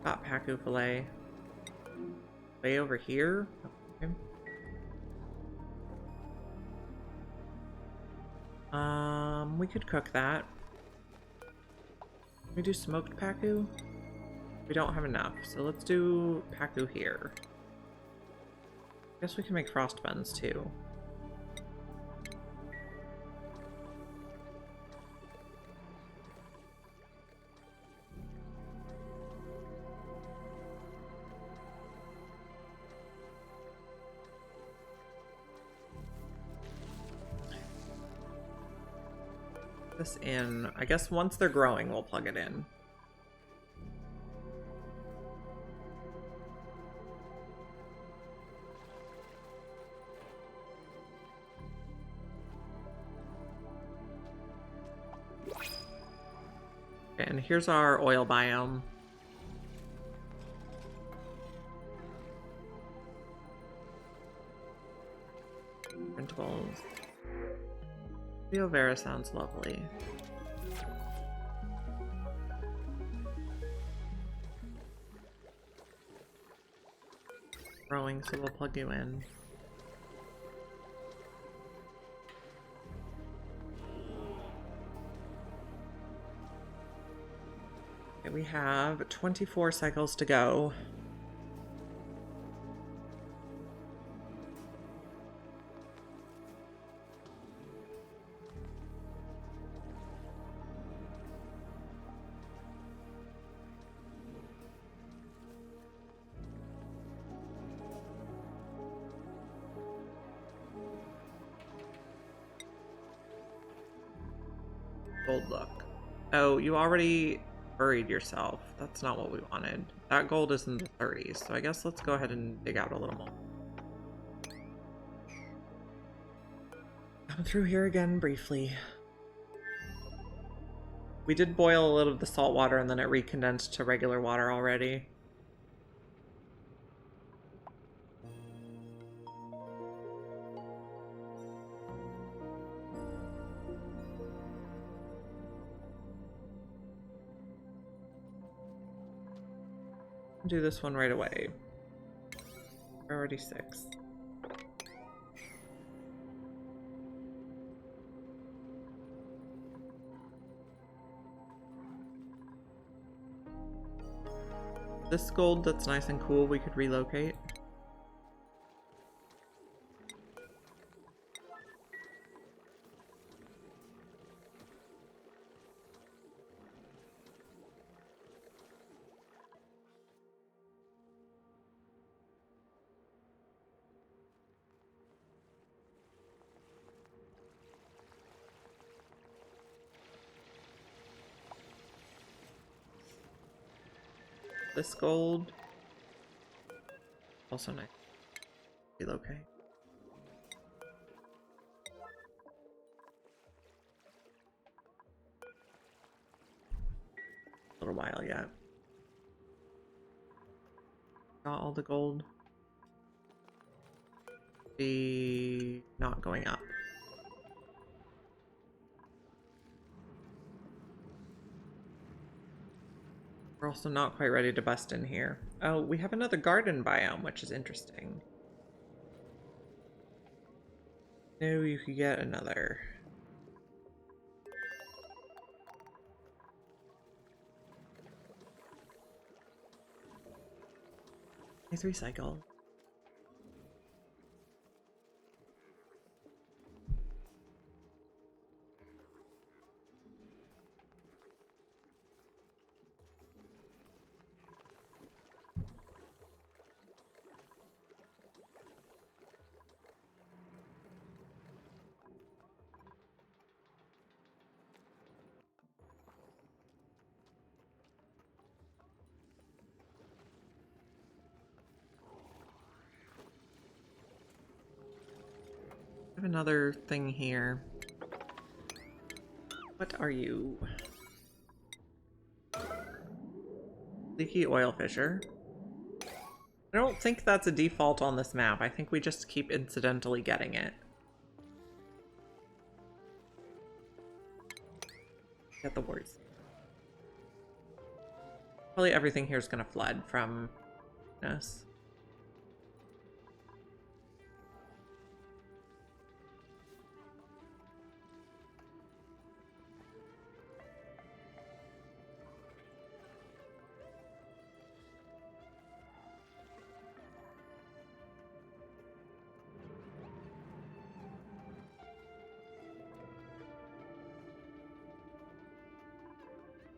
Got Pacu fillet. Way over here. Okay. We could cook that. Can we do smoked Pacu? We don't have enough, so let's do Pacu here. I guess we can make frost buns too. This in. I guess once they're growing, we'll plug it in. Okay, and here's our oil biome. Printables. Rio Vera sounds lovely. Growing, so we'll plug you in. Okay, we have 24 cycles to go. Gold look. Oh, you already buried yourself. That's not what we wanted. That gold is in the 30s, so I guess let's go ahead and dig out a little more. Come through here again briefly. We did boil a little of the salt water and then it recondensed to regular water already. Do this one right away. We're already 6. This gold that's nice and cool, we could relocate. This gold. Also nice. Relocate. A little while yet. Got all the gold. Be not going up. We're also not quite ready to bust in here. Oh, we have another garden biome, which is interesting. No, you could get another. Let's recycle. I have another thing here. What are you? Leaky oil fissure. I don't think that's a default on this map. I think we just keep incidentally getting it. Get the words. Probably everything here is going to flood from this.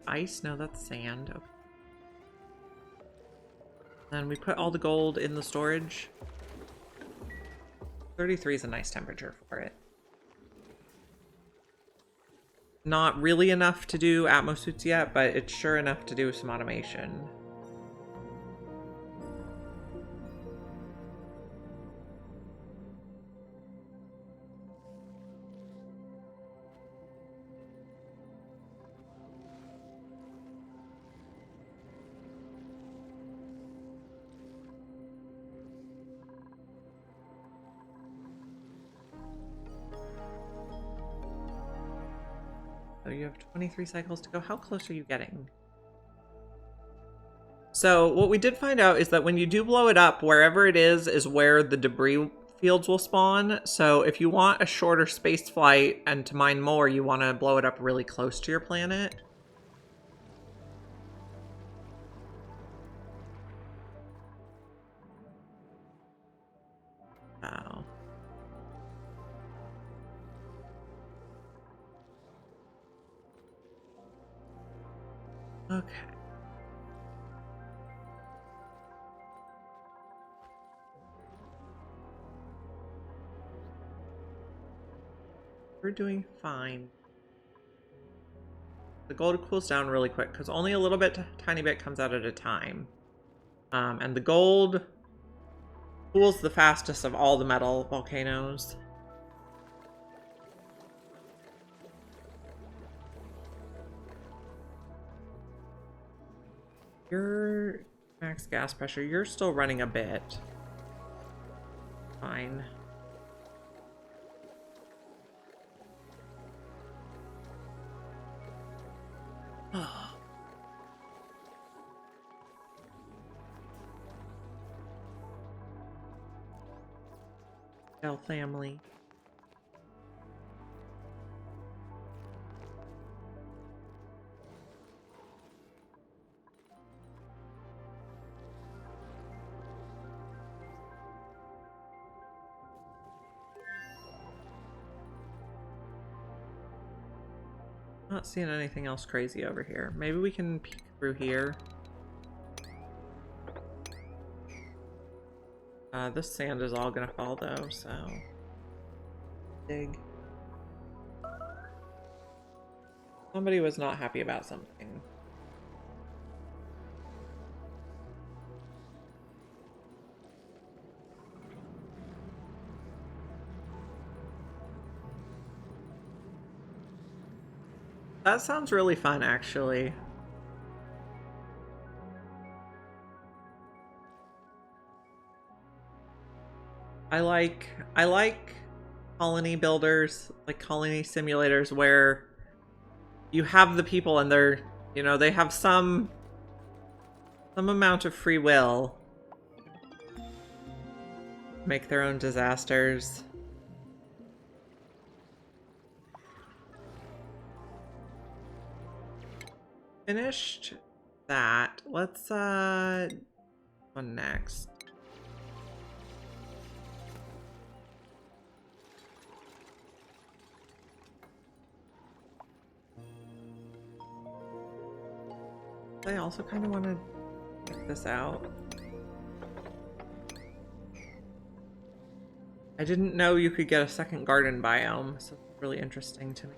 Ice? No, that's sand. Okay. Then we put all the gold in the storage. 33 is a nice temperature for it. Not really enough to do Atmo suits yet, but it's sure enough to do some automation. So you have 23 cycles to go. How close are you getting? So what we did find out is that when you do blow it up, wherever it is where the debris fields will spawn. So if you want a shorter space flight and to mine more, you want to blow it up really close to your planet. Wow. Okay. We're doing fine. The gold cools down really quick because only a little bit, tiny bit comes out at a time. And the gold cools the fastest of all the metal volcanoes. Your max gas pressure, you're still running a bit. Fine. Bell family. Not seeing anything else crazy over here. Maybe we can peek through here. This sand is all gonna fall though, so dig. Somebody was not happy about something. That sounds really fun, actually. I like colony builders, like colony simulators where you have the people and they're, you know, they have some amount of free will. Make their own disasters. Finished that. Let's one next. I also kind of want to check this out. I didn't know you could get a second garden biome, so it's really interesting to me.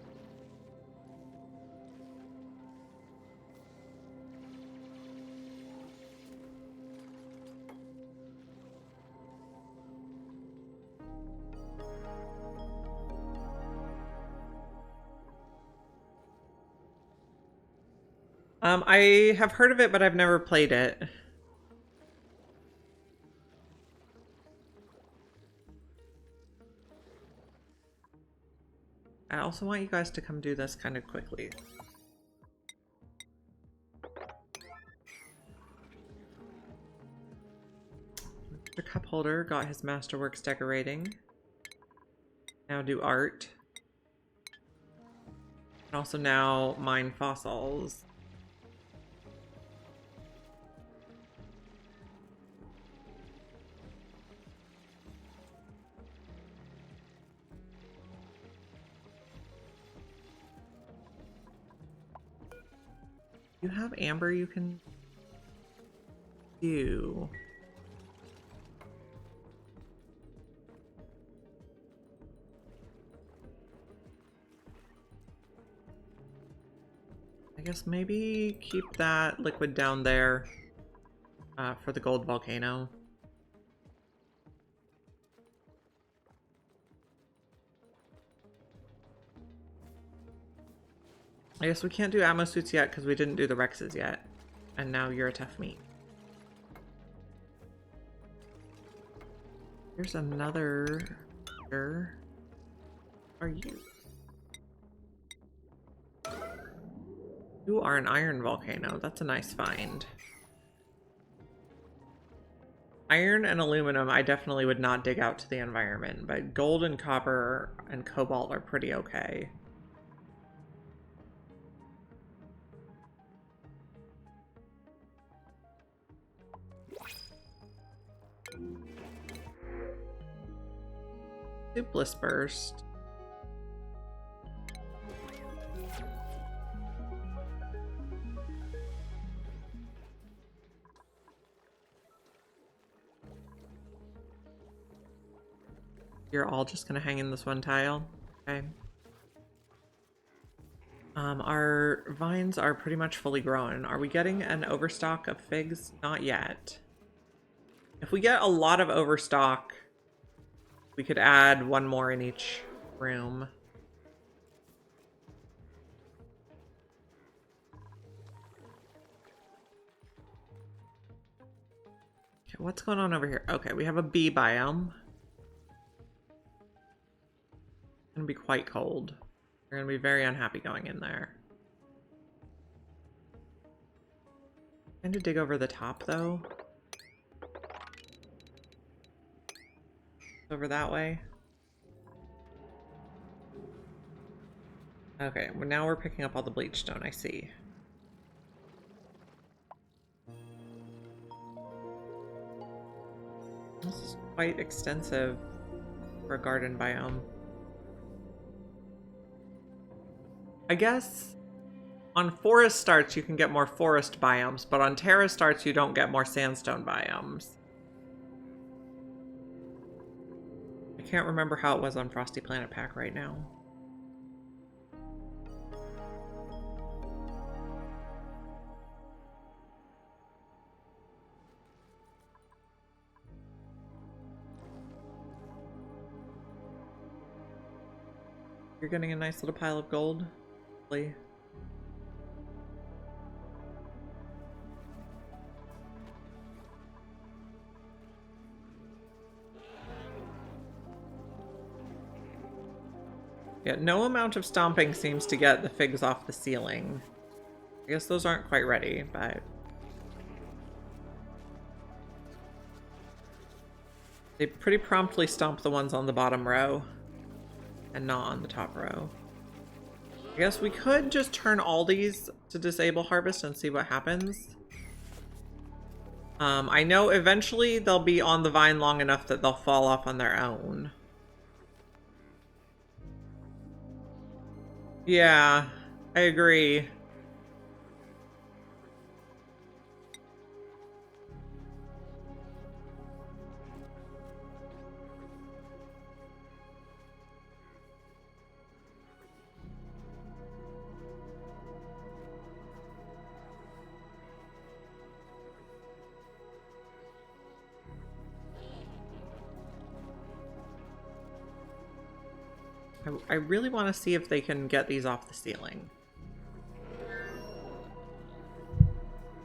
I have heard of it, but I've never played it. I also want you guys to come do this kind of quickly. Mr. Cup Holder got his Masterworks decorating. Now do art. And also now mine fossils. You have amber you can do. I guess maybe keep that liquid down there for the gold volcano. I guess we can't do ammo suits yet because we didn't do the Rexes yet. And now you're a tough meat. Here's another. Where are you? You are an iron volcano. That's a nice find. Iron and aluminum, I definitely would not dig out to the environment, but gold and copper and cobalt are pretty okay. Soupless burst. You're all just gonna hang in this one tile? Okay. Our vines are pretty much fully grown. Are we getting an overstock of figs? Not yet. If we get a lot of overstock, we could add one more in each room. Okay, what's going on over here? Okay, we have a bee biome. It's gonna be quite cold. We're gonna be very unhappy going in there. Trying to dig over the top though. Over that way. Okay, well now we're picking up all the bleach stone, I see. This is quite extensive for a garden biome. I guess on forest starts you can get more forest biomes, but on terra starts you don't get more sandstone biomes. I can't remember how it was on Frosty Planet Pack right now. You're getting a nice little pile of gold. Really. Yeah, no amount of stomping seems to get the figs off the ceiling. I guess those aren't quite ready, but... they pretty promptly stomp the ones on the bottom row and not on the top row. I guess we could just turn all these to disable harvest and see what happens. I know eventually they'll be on the vine long enough that they'll fall off on their own. Yeah, I agree. I really want to see if they can get these off the ceiling.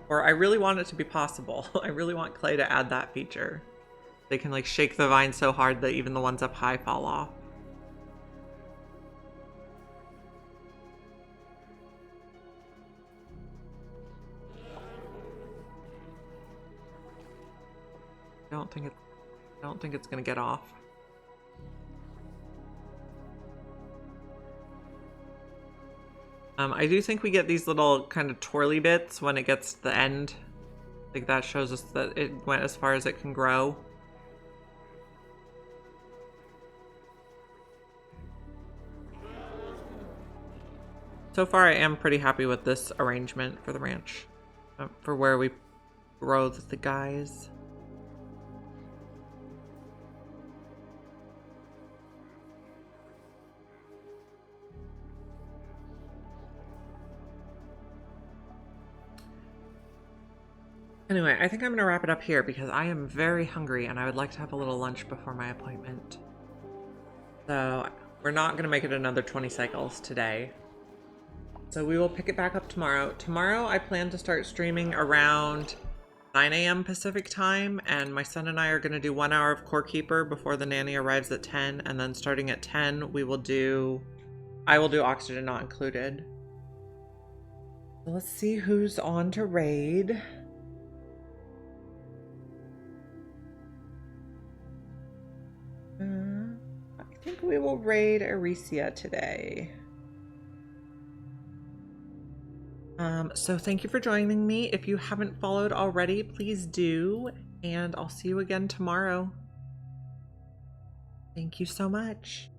Or I really want it to be possible. I really want Clay to add that feature. They can like shake the vine so hard that even the ones up high fall off. I don't think it's gonna get off. I do think we get these little kind of twirly bits when it gets to the end. Like that shows us that it went as far as it can grow. So far I am pretty happy with this arrangement for the ranch. For where we grow the guys. Anyway, I think I'm going to wrap it up here because I am very hungry and I would like to have a little lunch before my appointment. So we're not going to make it another 20 cycles today. So we will pick it back up tomorrow. Tomorrow I plan to start streaming around 9 a.m. Pacific time, and my son and I are going to do 1 hour of Core Keeper before the nanny arrives at 10, and then starting at 10 I will do Oxygen Not Included. So let's see who's on to raid. I think we will raid Aricia today. So thank you for joining me. If you haven't followed already, please do, and I'll see you again tomorrow. Thank you so much.